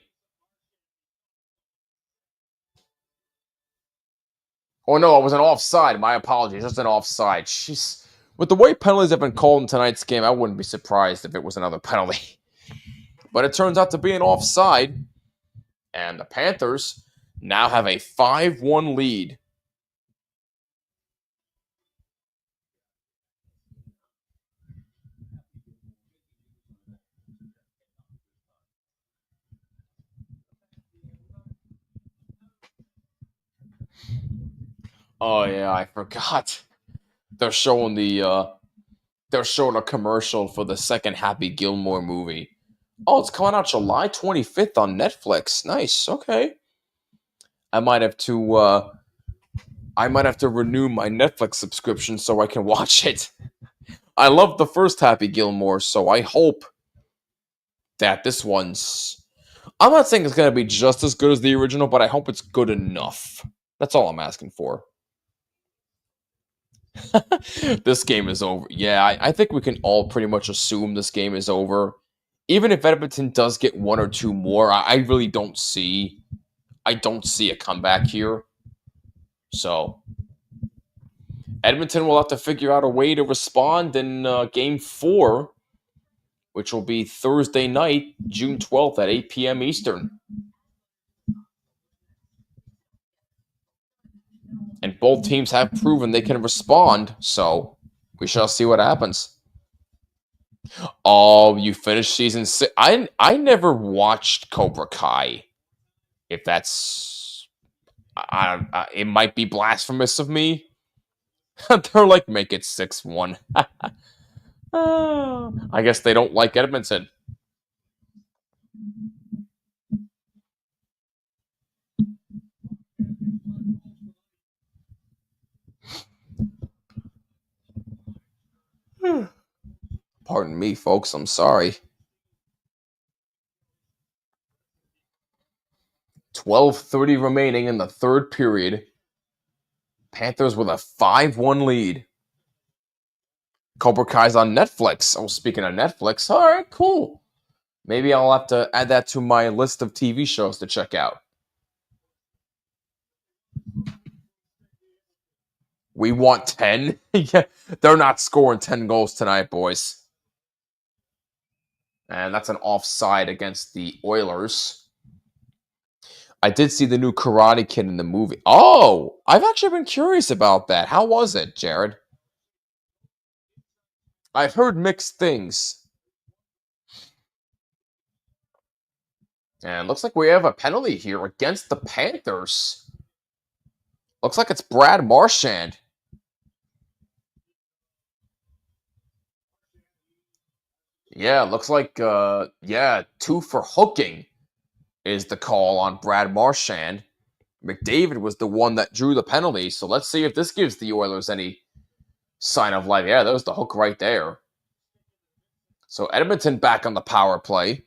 Oh, no, it was an offside. My apologies. Just an offside. Jeez. With the way penalties have been called in tonight's game, I wouldn't be surprised if it was another penalty. But it turns out to be an offside. And the Panthers now have a 5-1 lead. Oh yeah, I forgot. They're showing a commercial for the second Happy Gilmore movie. Oh, it's coming out July 25th on Netflix. Nice. Okay. I might have to renew my Netflix subscription so I can watch it. I love the first Happy Gilmore, so I hope that this one's... I'm not saying it's going to be just as good as the original, but I hope it's good enough. That's all I'm asking for. This game is over. Yeah, I think we can all pretty much assume this game is over. Even if Edmonton does get 1 or 2 more, I really don't see... I don't see a comeback here. So, Edmonton will have to figure out a way to respond in Game 4, which will be Thursday night, June 12th at 8 p.m. Eastern. And both teams have proven they can respond, so we shall see what happens. Oh, you finished season 6. I never watched Cobra Kai. If that's... it might be blasphemous of me. They're like, make it 6-1. I guess they don't like Edmonton. Pardon me, folks. I'm sorry. 12:30 remaining in the third period. Panthers with a 5-1 lead. Cobra Kai's on Netflix. Oh, speaking of Netflix, all right, cool. Maybe I'll have to add that to my list of TV shows to check out. We want 10? Yeah, they're not scoring 10 goals tonight, boys. And that's an offside against the Oilers. I did see the new Karate Kid in the movie. Oh, I've actually been curious about that. How was it, Jared? I've heard mixed things. And looks like we have a penalty here against the Panthers. Looks like it's Brad Marchand. Yeah, looks like, 2 for hooking is the call on Brad Marchand. McDavid was the one that drew the penalty, so let's see if this gives the Oilers any sign of life. Yeah, that was the hook right there. So Edmonton back on the power play.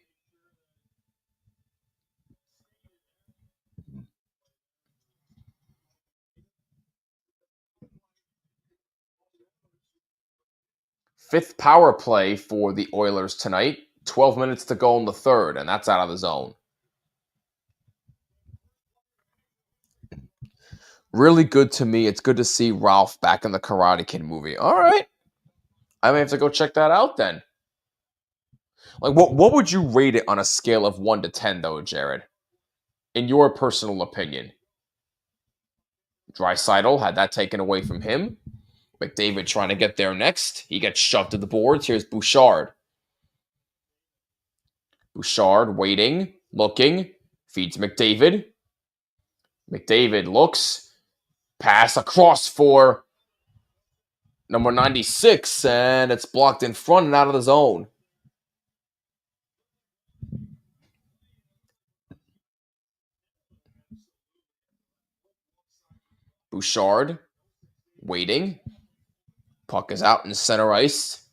Fifth power play for the Oilers tonight. 12 minutes to go in the third, and that's out of the zone. Really good to me. It's good to see Ralph back in the Karate Kid movie. All right. I may have to go check that out then. Like, what would you rate it on a scale of 1 to 10, though, Jared? In your personal opinion? Draisaitl had that taken away from him. McDavid trying to get there next. He gets shoved to the boards. Here's Bouchard. Bouchard waiting, looking, feeds McDavid. McDavid looks, pass across for number 96, and it's blocked in front and out of the zone. Bouchard waiting. Puck is out in center ice.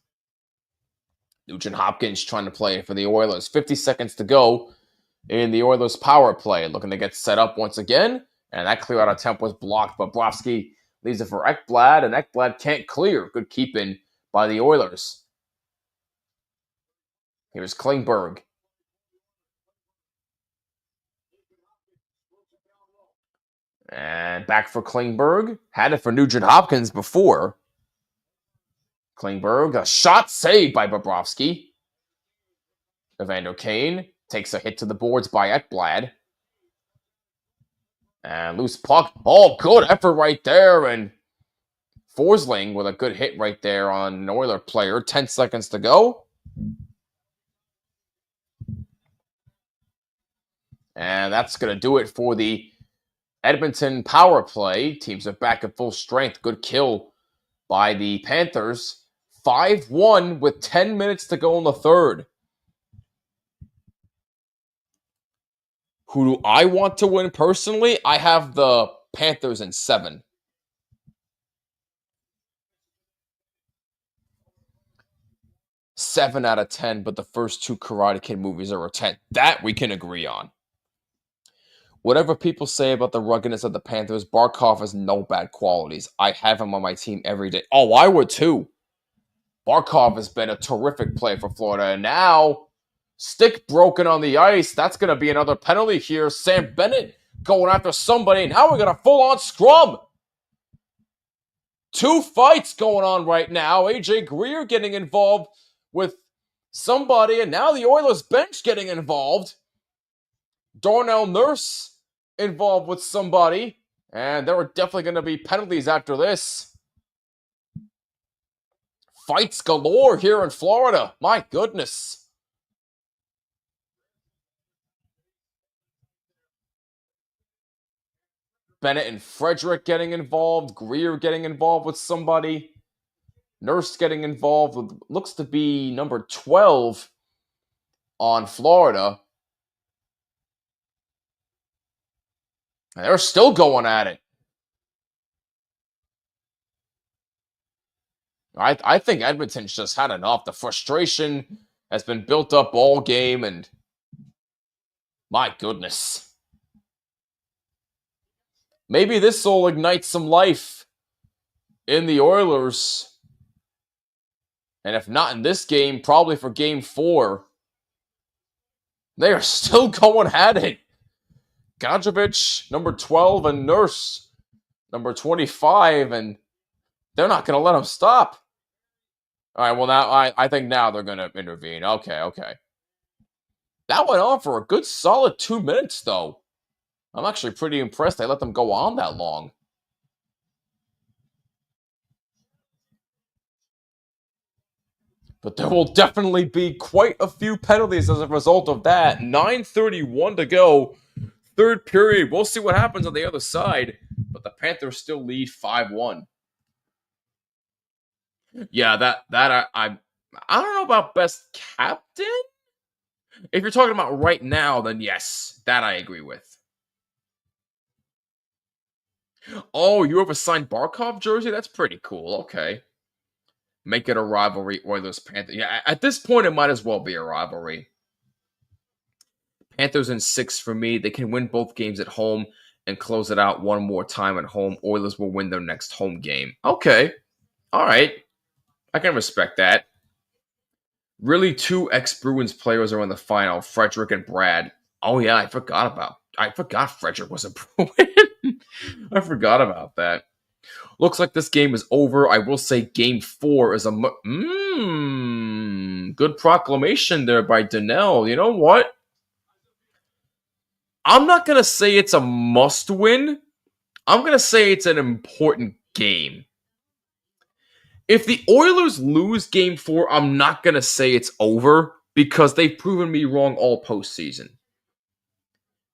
Nugent Hopkins trying to play for the Oilers. 50 seconds to go in the Oilers power play. Looking to get set up once again. And that clear out attempt was blocked. Bobrovsky leaves it for Ekblad, and Ekblad can't clear. Good keeping by the Oilers. Here's Klingberg. And back for Klingberg. Had it for Nugent Hopkins before. Klingberg, a shot saved by Bobrovsky. Evander Kane takes a hit to the boards by Ekblad. And loose puck. Oh, good effort right there. And Forsling with a good hit right there on an Oiler player. 10 seconds to go. And that's going to do it for the Edmonton power play. Teams are back at full strength. Good kill by the Panthers. 5-1 with 10 minutes to go in the third. Who do I want to win personally? I have the Panthers in 7. Seven out of 10, but the first 2 Karate Kid movies are a 10. That we can agree on. Whatever people say about the ruggedness of the Panthers, Barkov has no bad qualities. I have him on my team every day. Oh, I would too. Barkov has been a terrific play for Florida. And now, stick broken on the ice. That's going to be another penalty here. Sam Bennett going after somebody. Now we got a full-on scrum. 2 fights going on right now. AJ Greer getting involved with somebody. And now the Oilers bench getting involved. Darnell Nurse involved with somebody. And there are definitely going to be penalties after this. Fights galore here in Florida. My goodness. Bennett and Frederick getting involved. Greer getting involved with somebody. Nurse getting involved with, looks to be number 12 on Florida. And they're still going at it. I think Edmonton's just had enough. The frustration has been built up all game, and my goodness. Maybe this will ignite some life in the Oilers. And if not in this game, probably for Game 4. They are still going at it. Gadjevich, number 12, and Nurse, number 25, and they're not going to let him stop. All right, well, now I think now they're going to intervene. Okay. That went on for a good solid 2 minutes, though. I'm actually pretty impressed they let them go on that long. But there will definitely be quite a few penalties as a result of that. 9:31 to go. Third period. We'll see what happens on the other side. But the Panthers still lead 5-1. Yeah, I don't know about best captain. If you're talking about right now, then yes, that I agree with. Oh, you have a signed Barkov jersey? That's pretty cool. Okay. Make it a rivalry, Oilers Panthers. Yeah, at this point, it might as well be a rivalry. Panthers in 6 for me. They can win both games at home and close it out one more time at home. Oilers will win their next home game. Okay. All right. I can respect that. Really, 2 ex-Bruins players are in the final, Frederick and Brad. Oh, yeah, I forgot Frederick was a Bruin. I forgot about that. Looks like this game is over. I will say game 4 is a... good proclamation there by Donnell. You know what? I'm not going to say it's a must-win. I'm going to say it's an important game. If the Oilers lose game 4, I'm not going to say it's over because they've proven me wrong all postseason.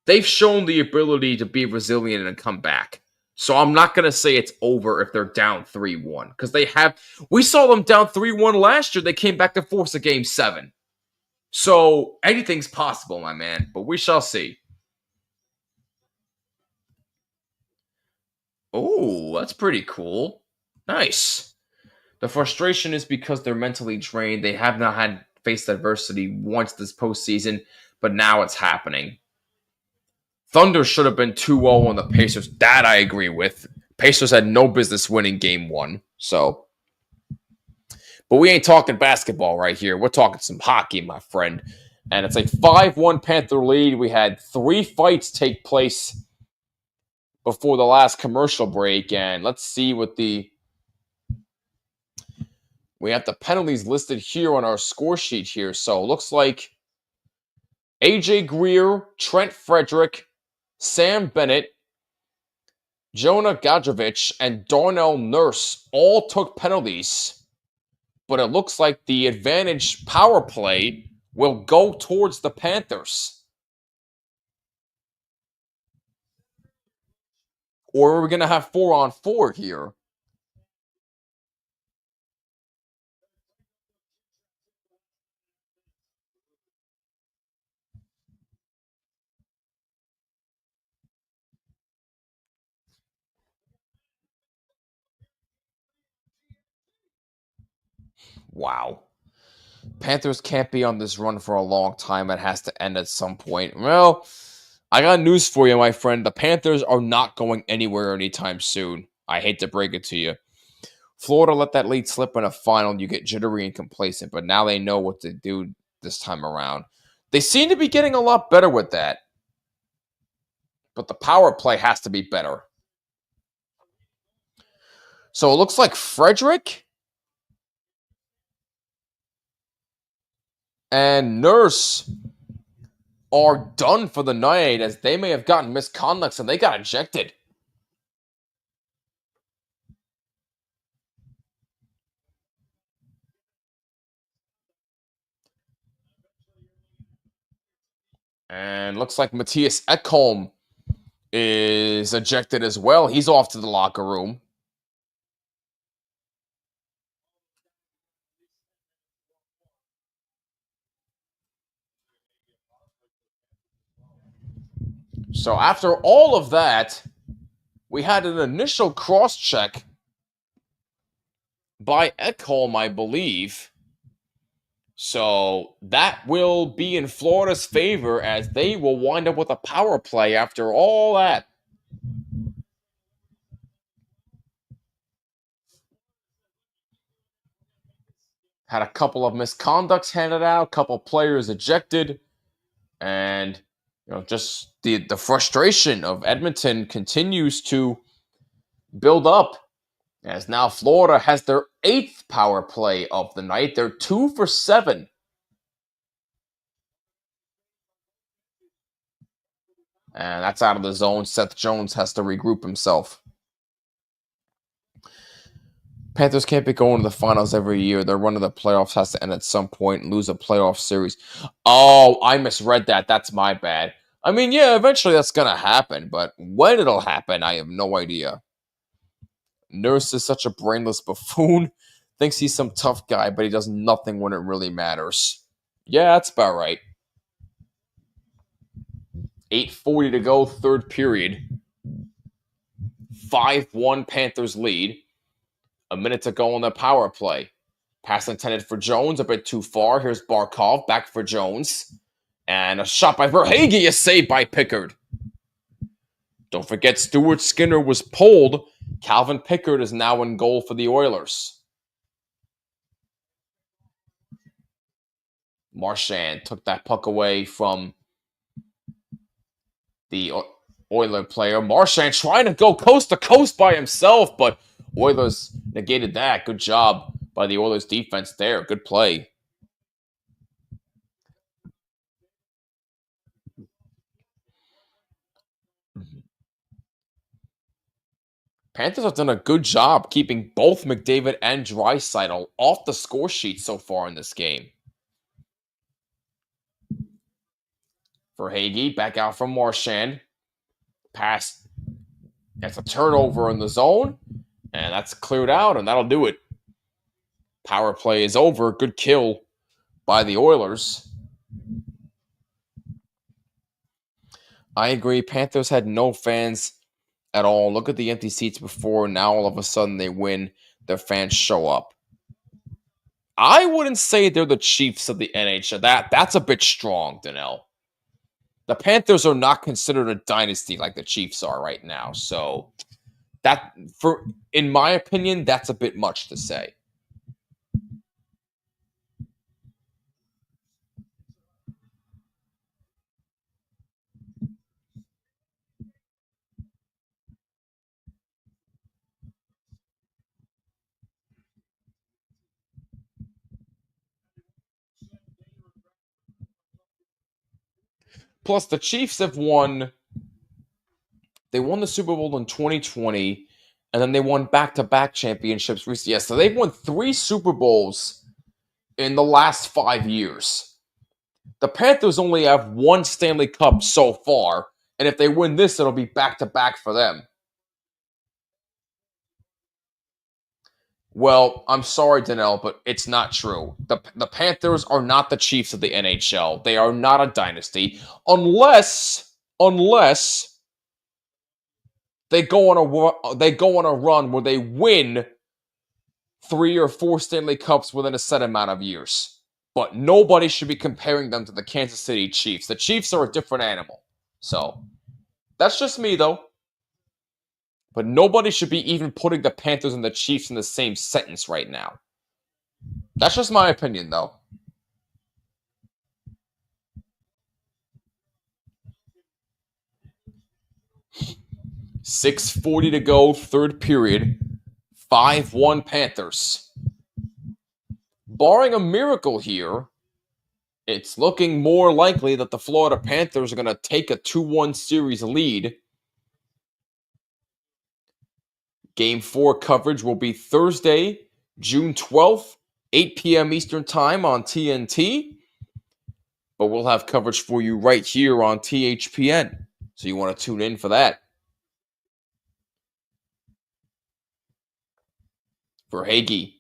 They've shown the ability to be resilient and come back. So I'm not going to say it's over if they're down 3-1 because we saw them down 3-1 last year. They came back to force a game 7. So anything's possible, my man, but we shall see. Oh, that's pretty cool. Nice. The frustration is because they're mentally drained. They have not had faced adversity once this postseason, but now it's happening. Thunder should have been 2-0 on the Pacers. That I agree with. Pacers had no business winning game 1. So, but we ain't talking basketball right here. We're talking some hockey, my friend. And it's a 5-1 Panther lead. We had 3 fights take place before the last commercial break. And let's see what we have the penalties listed here on our score sheet here. So it looks like AJ Greer, Trent Frederick, Sam Bennett, Jonah Gadjevich, and Darnell Nurse all took penalties. But it looks like the advantage power play will go towards the Panthers. Or are we going to have 4-on-4 here? Wow. Panthers can't be on this run for a long time. It has to end at some point. Well, I got news for you, my friend. The Panthers are not going anywhere anytime soon. I hate to break it to you. Florida let that lead slip in a final. You get jittery and complacent, but now they know what to do this time around. They seem to be getting a lot better with that. But the power play has to be better. So it looks like Frederick and Nurse are done for the night as they may have gotten misconducts and they got ejected. And looks like Matthias Ekholm is ejected as well. He's off to the locker room. So after all of that, we had an initial cross-check by Ekholm, I believe. So that will be in Florida's favor as they will wind up with a power play after all that. Had a couple of misconducts handed out, couple players ejected. And just the frustration of Edmonton continues to build up, as now Florida has their 8th power play of the night. They're 2 for 7. And that's out of the zone. Seth Jones has to regroup himself. Panthers can't be going to the finals every year. Their run of the playoffs has to end at some point and lose a playoff series. Oh, I misread that. That's my bad. I mean, yeah, eventually that's going to happen, but when it'll happen, I have no idea. Nurse is such a brainless buffoon. Thinks he's some tough guy, but he does nothing when it really matters. Yeah, that's about right. 8:40 to go, third period. 5-1 Panthers lead. A minute to go on the power play. Pass intended for Jones, a bit too far. Here's Barkov, back for Jones. And a shot by Verhaeghe, a save by Pickard. Don't forget Stuart Skinner was pulled. Calvin Pickard is now in goal for the Oilers. Marchand took that puck away from the Oiler player. Marchand trying to go coast to coast by himself, but Oilers negated that. Good job by the Oilers defense there. Good play. Panthers have done a good job keeping both McDavid and Draisaitl off the score sheet so far in this game. Verhaeghe back out from Marchand. Pass. That's a turnover in the zone. And that's cleared out, and that'll do it. Power play is over. Good kill by the Oilers. I agree. Panthers had no fans at all. Look at the empty seats before. Now all of a sudden they win. Their fans show up. I wouldn't say they're the Chiefs of the NHL. That's a bit strong, Danelle. The Panthers are not considered a dynasty like the Chiefs are right now. So in my opinion, that's a bit much to say. Plus, the Chiefs have won. They won the Super Bowl in 2020, and then they won back-to-back championships recently. Yeah, so they've won 3 Super Bowls in the last 5 years. The Panthers only have 1 Stanley Cup so far, and if they win this, it'll be back-to-back for them. Well, I'm sorry, Danelle, but it's not true. The Panthers are not the Chiefs of the NHL. They are not a dynasty, unless they go on a run where they win 3 or 4 Stanley Cups within a set amount of years. But nobody should be comparing them to the Kansas City Chiefs. The Chiefs are a different animal. So, that's just me, though. But nobody should be even putting the Panthers and the Chiefs in the same sentence right now. That's just my opinion, though. .640 to go, third period. 5-1 Panthers. Barring a miracle here, it's looking more likely that the Florida Panthers are going to take a 2-1 series lead. Game 4 coverage will be Thursday, June 12th, 8 p.m. Eastern Time on TNT. But we'll have coverage for you right here on THPN. So you want to tune in for that. Verhaeghe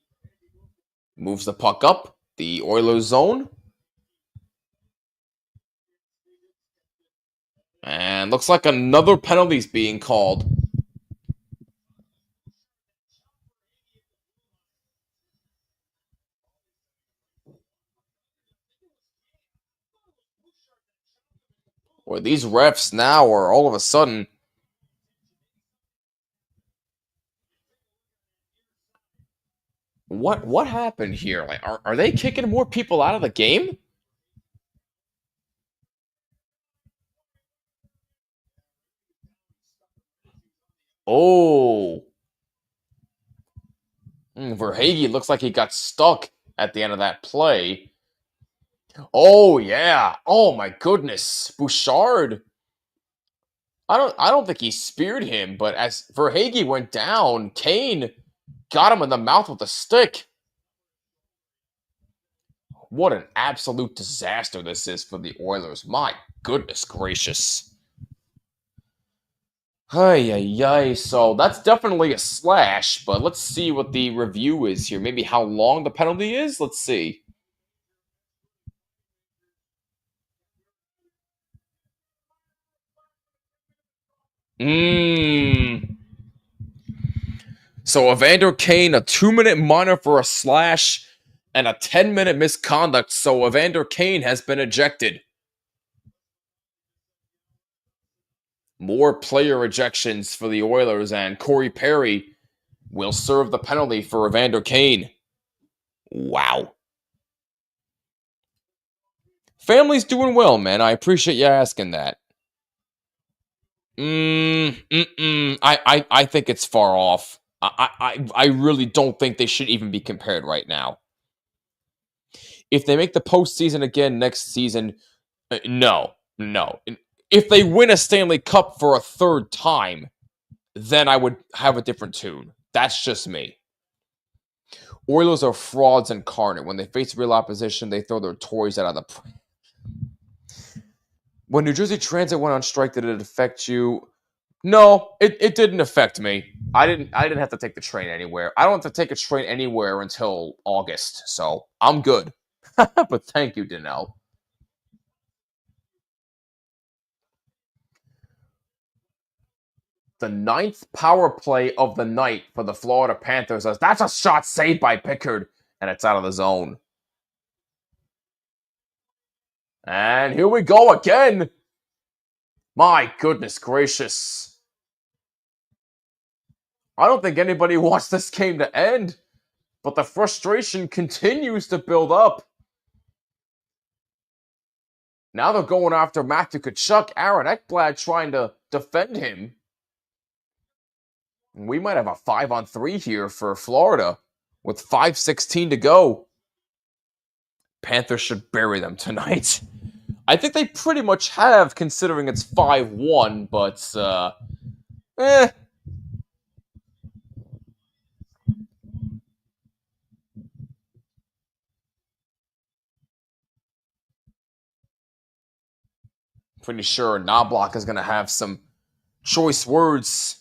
moves the puck up, the Oilers zone. And looks like another penalty is being called. Where these refs now are all of a sudden what happened here? Like, are they kicking more people out of the game? Oh. Verhaeghe looks like he got stuck at the end of that play. Oh, yeah. Oh, my goodness. Bouchard. I don't think he speared him, but as Verhaeghe went down, Kane got him in the mouth with a stick. What an absolute disaster this is for the Oilers. My goodness gracious. Ay. So that's definitely a slash, but let's see what the review is here. Maybe how long the penalty is? Let's see. So Evander Kane, a 2-minute minor for a slash and a 10-minute misconduct. So Evander Kane has been ejected. More player ejections for the Oilers, and Corey Perry will serve the penalty for Evander Kane. Wow. Family's doing well, man. I appreciate you asking that. I think it's far off. I really don't think they should even be compared right now. If they make the postseason again next season, no. If they win a Stanley Cup for a third time, then I would have a different tune. That's just me. Oilers are frauds incarnate. When they face real opposition, they throw their toys out of the... When New Jersey Transit went on strike, did it affect you? No, it didn't affect me. I didn't have to take the train anywhere. I don't have to take a train anywhere until August, so I'm good. But thank you, Danelle. The 9th power play of the night for the Florida Panthers. That's a shot saved by Pickard, and it's out of the zone. And here we go again. My goodness gracious. I don't think anybody wants this game to end, but the frustration continues to build up. Now they're going after Matthew Tkachuk. Aaron Ekblad trying to defend him. We might have a 5-on-3 here for Florida with 5:16 to go. Panthers should bury them tonight. I think they pretty much have, considering it's 5-1, but, Pretty sure Knobloch is going to have some choice words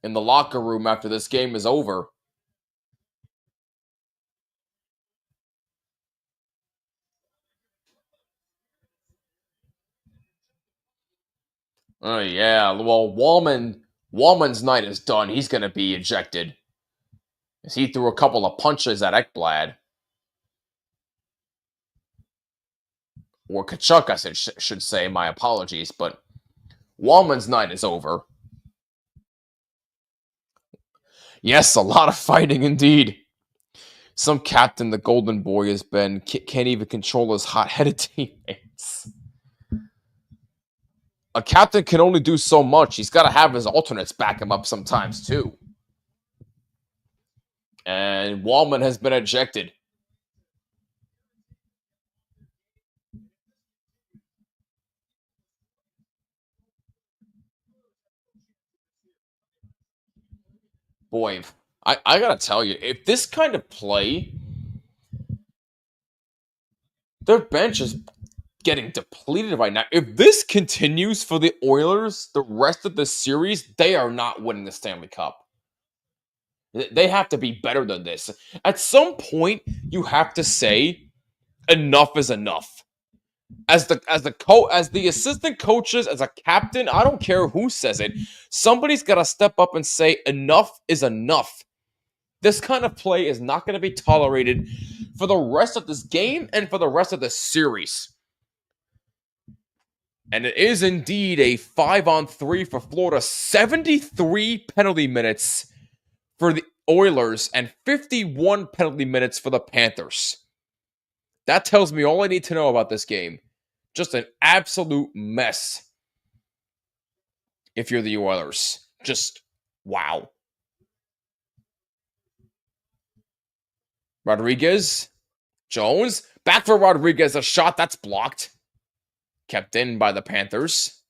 in the locker room after this game is over. Oh, yeah. Well, Wallman's night is done. He's going to be ejected, as he threw a couple of punches at Ekblad. Or Tkachuk, I should say. My apologies, but Wallman's night is over. Yes, a lot of fighting indeed. Some captain, the Golden Boy, has been can't even control his hot-headed teammates. A captain can only do so much. He's got to have his alternates back him up sometimes, too. And Wallman has been ejected. Boy, I got to tell you, if this kind of play, their bench is getting depleted right now. If this continues for the Oilers the rest of the series, they are not winning the Stanley Cup. They have to be better than this. At some point, you have to say, enough is enough. As the assistant coaches, as a captain, I don't care who says it, somebody's got to step up and say, enough is enough. This kind of play is not going to be tolerated for the rest of this game and for the rest of the series. And it is indeed a 5-on-3 for Florida. 73 penalty minutes for the Oilers and 51 penalty minutes for the Panthers. That tells me all I need to know about this game. Just an absolute mess if you're the Oilers. Just Wow. Rodriguez. Jones. Back for Rodriguez. A shot that's blocked. Kept in by the Panthers.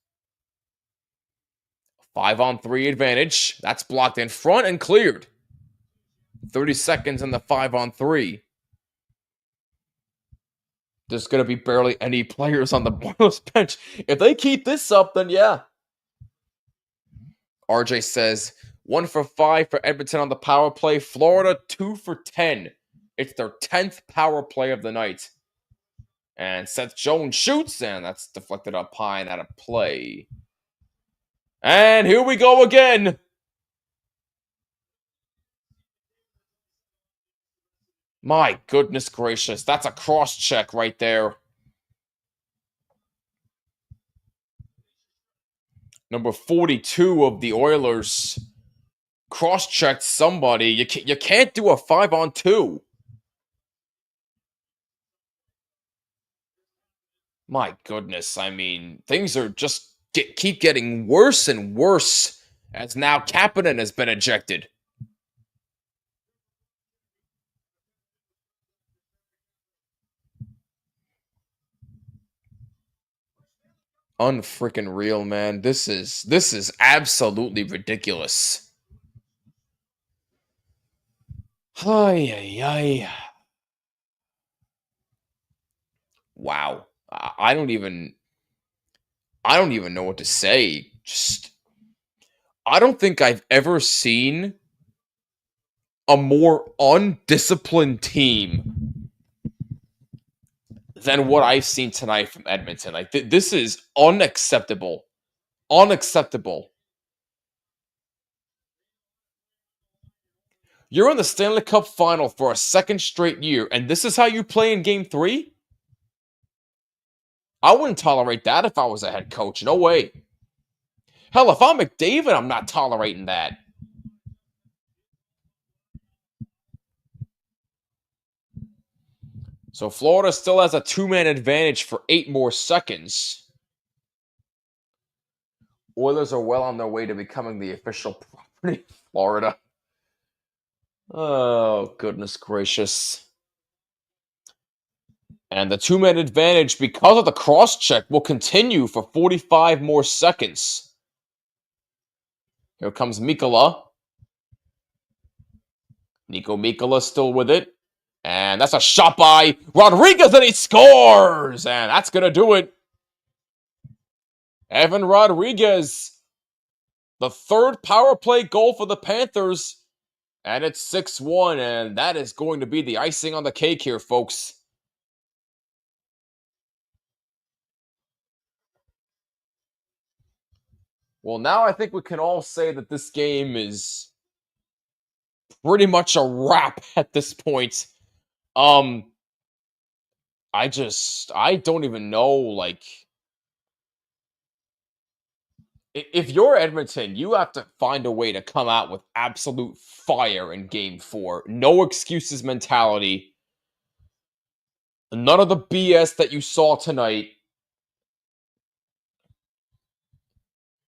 5-on-3 advantage. That's blocked in front and cleared. 30 seconds in the 5-on-3. There's going to be barely any players on the Boils bench. If they keep this up, then yeah. RJ says, 1 for 5 for Edmonton on the power play. Florida, 2 for 10. It's their 10th power play of the night. And Seth Jones shoots, and that's deflected up high and out of play. And here we go again. My goodness gracious, that's a cross-check right there. Number 42 of the Oilers cross-checked somebody. You can't do a 5-on-2. My goodness, I mean, things are just keep getting worse and worse as now Kapanen has been ejected. Unfreaking real, man. This is absolutely ridiculous. Ay, ay, ay. Wow. I don't even know what to say. I don't think I've ever seen a more undisciplined team than what I've seen tonight from Edmonton. Like, this is unacceptable. Unacceptable. You're in the Stanley Cup final for a second straight year, and this is how you play in Game 3? I wouldn't tolerate that if I was a head coach. No way. Hell, if I'm McDavid, I'm not tolerating that. So Florida still has a 2-man advantage for 8 more seconds. Oilers are well on their way to becoming the official property of Florida. Oh, goodness gracious. And the 2-man advantage, because of the cross-check, will continue for 45 more seconds. Here comes Mikkola. Nico Mikkola still with it. And that's a shot by Rodriguez, and he scores! And that's going to do it. Evan Rodriguez. The 3rd power play goal for the Panthers. And it's 6-1, and that is going to be the icing on the cake here, folks. Well, now I think we can all say that this game is pretty much a wrap at this point. I don't even know, like, if you're Edmonton, you have to find a way to come out with absolute fire in Game 4. No excuses mentality. None of the BS that you saw tonight.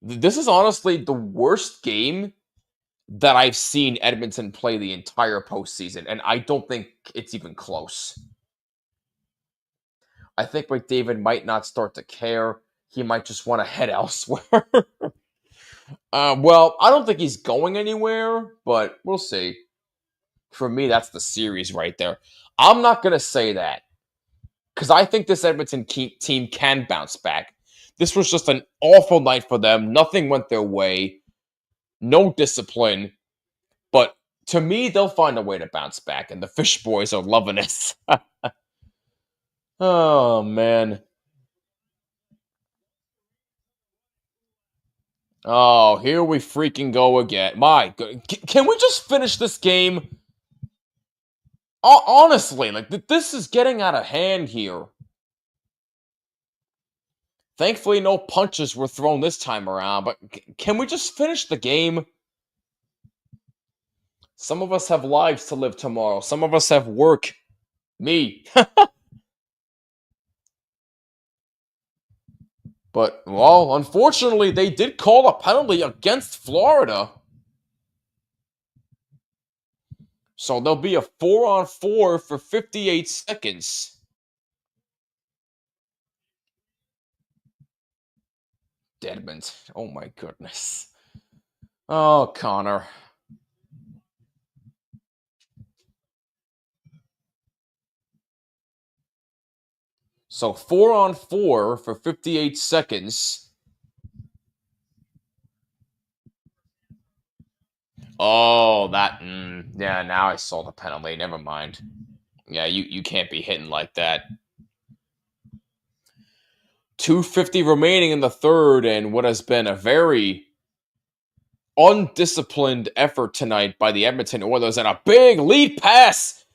This is honestly the worst game that I've seen Edmonton play the entire postseason, and I don't think it's even close. I think McDavid might not start to care. He might just want to head elsewhere. Well, I don't think he's going anywhere, but we'll see. For me, that's the series right there. I'm not going to say that, because I think this Edmonton team can bounce back. This was just an awful night for them. Nothing went their way. No discipline. But to me, they'll find a way to bounce back, and the Fish Boys are loving it. Oh, man. Oh, here we freaking go again. My God. Can we just finish this game? Honestly, like, this is getting out of hand here. Thankfully, no punches were thrown this time around, but can we just finish the game? Some of us have lives to live tomorrow. Some of us have work. Me. But, well, unfortunately, they did call a penalty against Florida. So there'll be a 4-on-4 for 58 seconds. Edmonton. Oh my goodness. Oh, Connor. So 4-on-4 for 58 seconds. Oh, that. Yeah, now I saw the penalty. Never mind. Yeah, you can't be hitting like that. 2:50 remaining in the third, and what has been a very undisciplined effort tonight by the Edmonton Oilers, and a big lead pass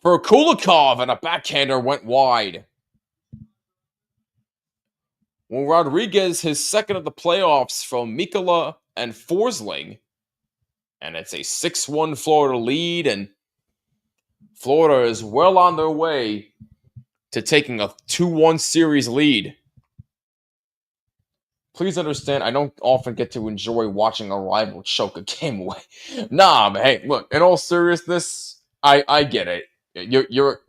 for Kulikov, and a backhander went wide. Well, Rodriguez, his second of the playoffs from Mikkola and Forsling, and it's a 6-1 Florida lead, and Florida is well on their way to taking a 2-1 series lead. Please understand, I don't often get to enjoy watching a rival choke a game away. Nah, man, hey, look, in all seriousness, I get it. You're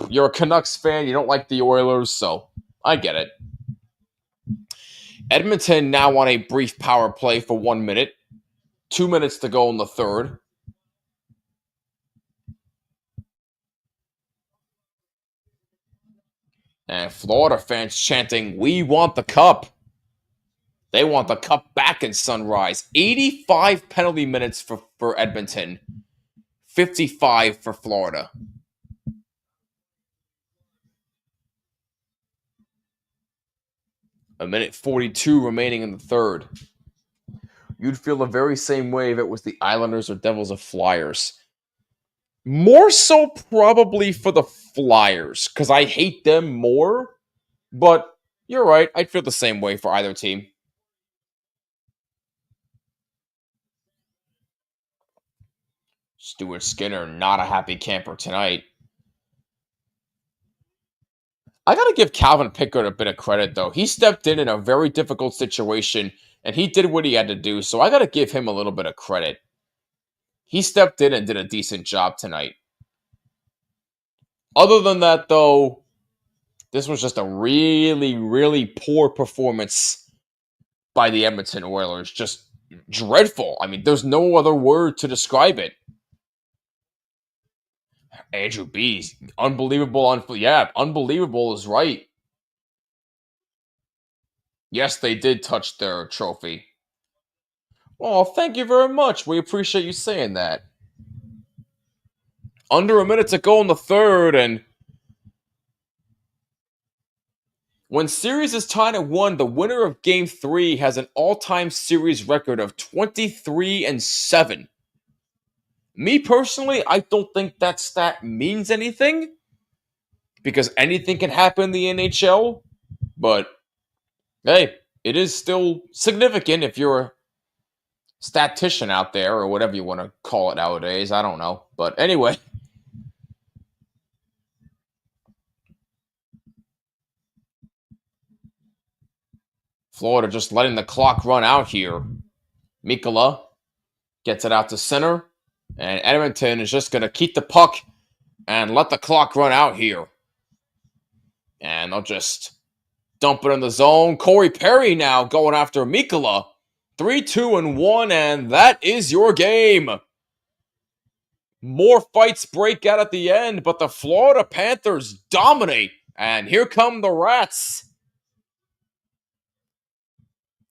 a Canucks fan, you don't like the Oilers, so I get it. Edmonton now on a brief power play for 1 minute. 2 minutes to go in the third. And Florida fans chanting, "We want the cup." They want the cup back in Sunrise. 85 penalty minutes for Edmonton. 55 for Florida. A minute 42 remaining in the third. You'd feel the very same way if it was the Islanders or Devils or Flyers. More so probably for the Flyers, because I hate them more. But you're right, I'd feel the same way for either team. Stuart Skinner, not a happy camper tonight. I got to give Calvin Pickard a bit of credit, though. He stepped in a very difficult situation, and he did what he had to do, so I got to give him a little bit of credit. He stepped in and did a decent job tonight. Other than that, though, this was just a really, really poor performance by the Edmonton Oilers. Just dreadful. I mean, there's no other word to describe it. Andrew B. Unbelievable. Unbelievable is right. Yes, they did touch their trophy. Well, thank you very much. We appreciate you saying that. Under a minute to go in the third, and when series is tied at 1, the winner of Game 3 has an all-time series record of 23-7. Me personally, I don't think that stat means anything, because anything can happen in the NHL, but hey, it is still significant if you're a statistician out there, or whatever you want to call it nowadays. I don't know. But anyway. Florida just letting the clock run out here. Mikkola gets it out to center. And Edmonton is just going to keep the puck and let the clock run out here. And they'll just dump it in the zone. Corey Perry now going after Mikkola. 3-2-1, and that is your game. More fights break out at the end, but the Florida Panthers dominate. And here come the Rats.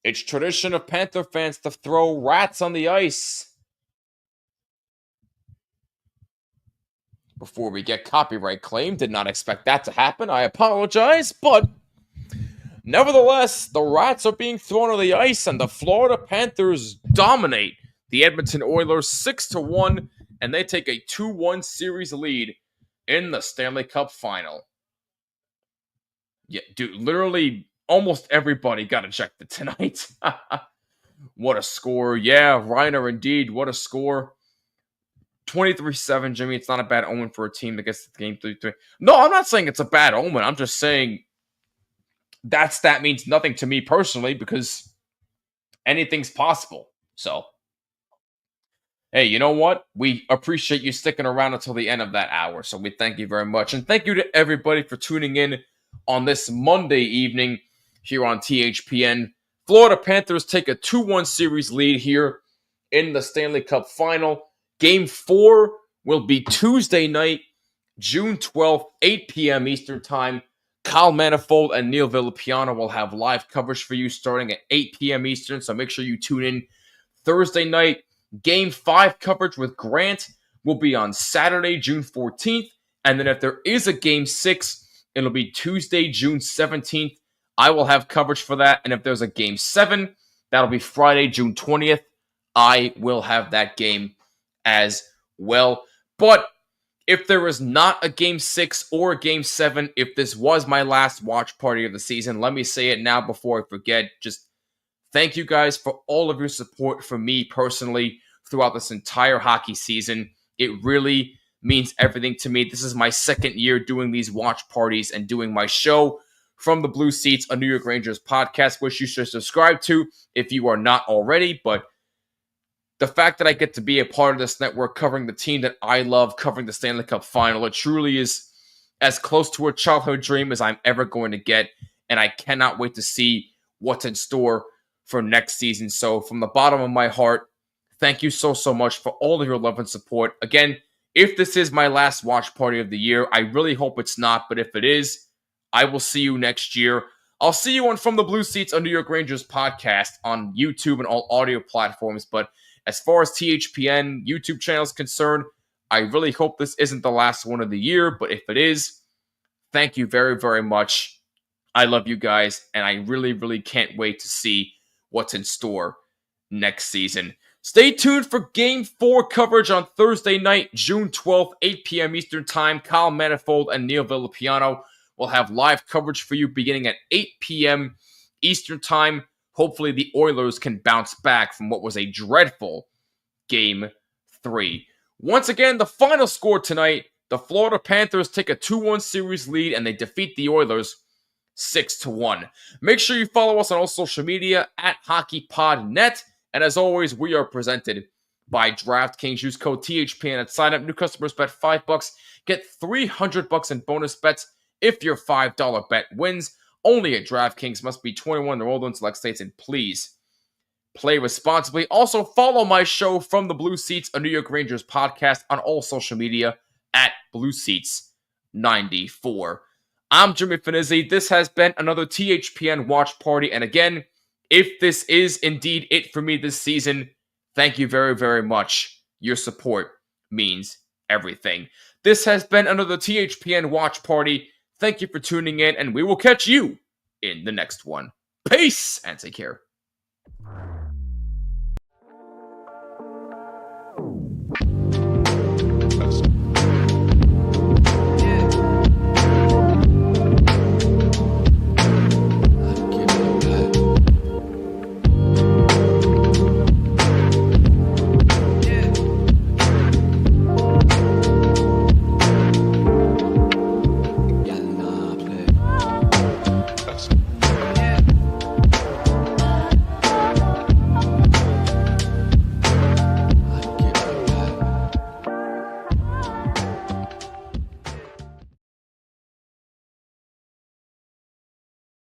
It's tradition of Panther fans to throw rats on the ice. Before we get copyright claim, did not expect that to happen. I apologize, but nevertheless, the Rats are being thrown on the ice, and the Florida Panthers dominate the Edmonton Oilers 6-1, and they take a 2-1 series lead in the Stanley Cup Final. Yeah, dude, literally almost everybody got ejected tonight. What a score. Yeah, Reiner, indeed, what a score. 23-7, Jimmy. It's not a bad omen for a team that gets to game 3-3. No, I'm not saying it's a bad omen. I'm just saying that stat means nothing to me personally, because anything's possible. So, hey, you know what? We appreciate you sticking around until the end of that hour. So we thank you very much. And thank you to everybody for tuning in on this Monday evening here on THPN. Florida Panthers take a 2-1 series lead here in the Stanley Cup Final. Game 4 will be Tuesday night, June 12th, 8 p.m. Eastern Time. Kyle Manifold and Neil Villapiano will have live coverage for you starting at 8 p.m. Eastern, so make sure you tune in. Thursday night, Game 5 coverage with Grant will be on Saturday, June 14th, and then if there is a Game 6, it'll be Tuesday, June 17th. I will have coverage for that, and if there's a Game 7, that'll be Friday, June 20th. I will have that game as well. But if there is not a Game 6 or a Game 7, if this was my last watch party of the season, let me say it now before I forget. Just thank you guys for all of your support for me personally throughout this entire hockey season. It really means everything to me. This is my second year doing these watch parties and doing my show from the Blue Seats, a New York Rangers podcast, which you should subscribe to if you are not already. But the fact that I get to be a part of this network covering the team that I love, covering the Stanley Cup Final, it truly is as close to a childhood dream as I'm ever going to get. And I cannot wait to see what's in store for next season. So from the bottom of my heart, thank you so much for all of your love and support. Again, if this is my last watch party of the year, I really hope it's not. But if it is, I will see you next year. I'll see you on From the Blue Seats, a New York Rangers podcast on YouTube and all audio platforms. But as far as THPN YouTube channel is concerned, I really hope this isn't the last one of the year. But if it is, thank you very, very much. I love you guys, and I really, really can't wait to see what's in store next season. Stay tuned for Game 4 coverage on Thursday night, June 12th, 8 p.m. Eastern Time. Kyle Manifold and Neil Villapiano will have live coverage for you beginning at 8 p.m. Eastern Time. Hopefully the Oilers can bounce back from what was a dreadful Game 3. Once again, the final score tonight, the Florida Panthers take a 2-1 series lead and they defeat the Oilers 6-1. Make sure you follow us on all social media at hockeypodnet. And as always, we are presented by DraftKings. Use code THPN at sign up. New customers bet $5. Get $300 in bonus bets if your $5 bet wins. Only at DraftKings. Must be 21 or older in select states. And please play responsibly. Also, follow my show From the Blue Seats, a New York Rangers podcast on all social media at Blue Seats 94. I'm Jimmy Finizzi. This has been another THPN watch party. And again, if this is indeed it for me this season, thank you very, very much. Your support means everything. This has been another THPN watch party. Thank you for tuning in, and we will catch you in the next one. Peace, and take care.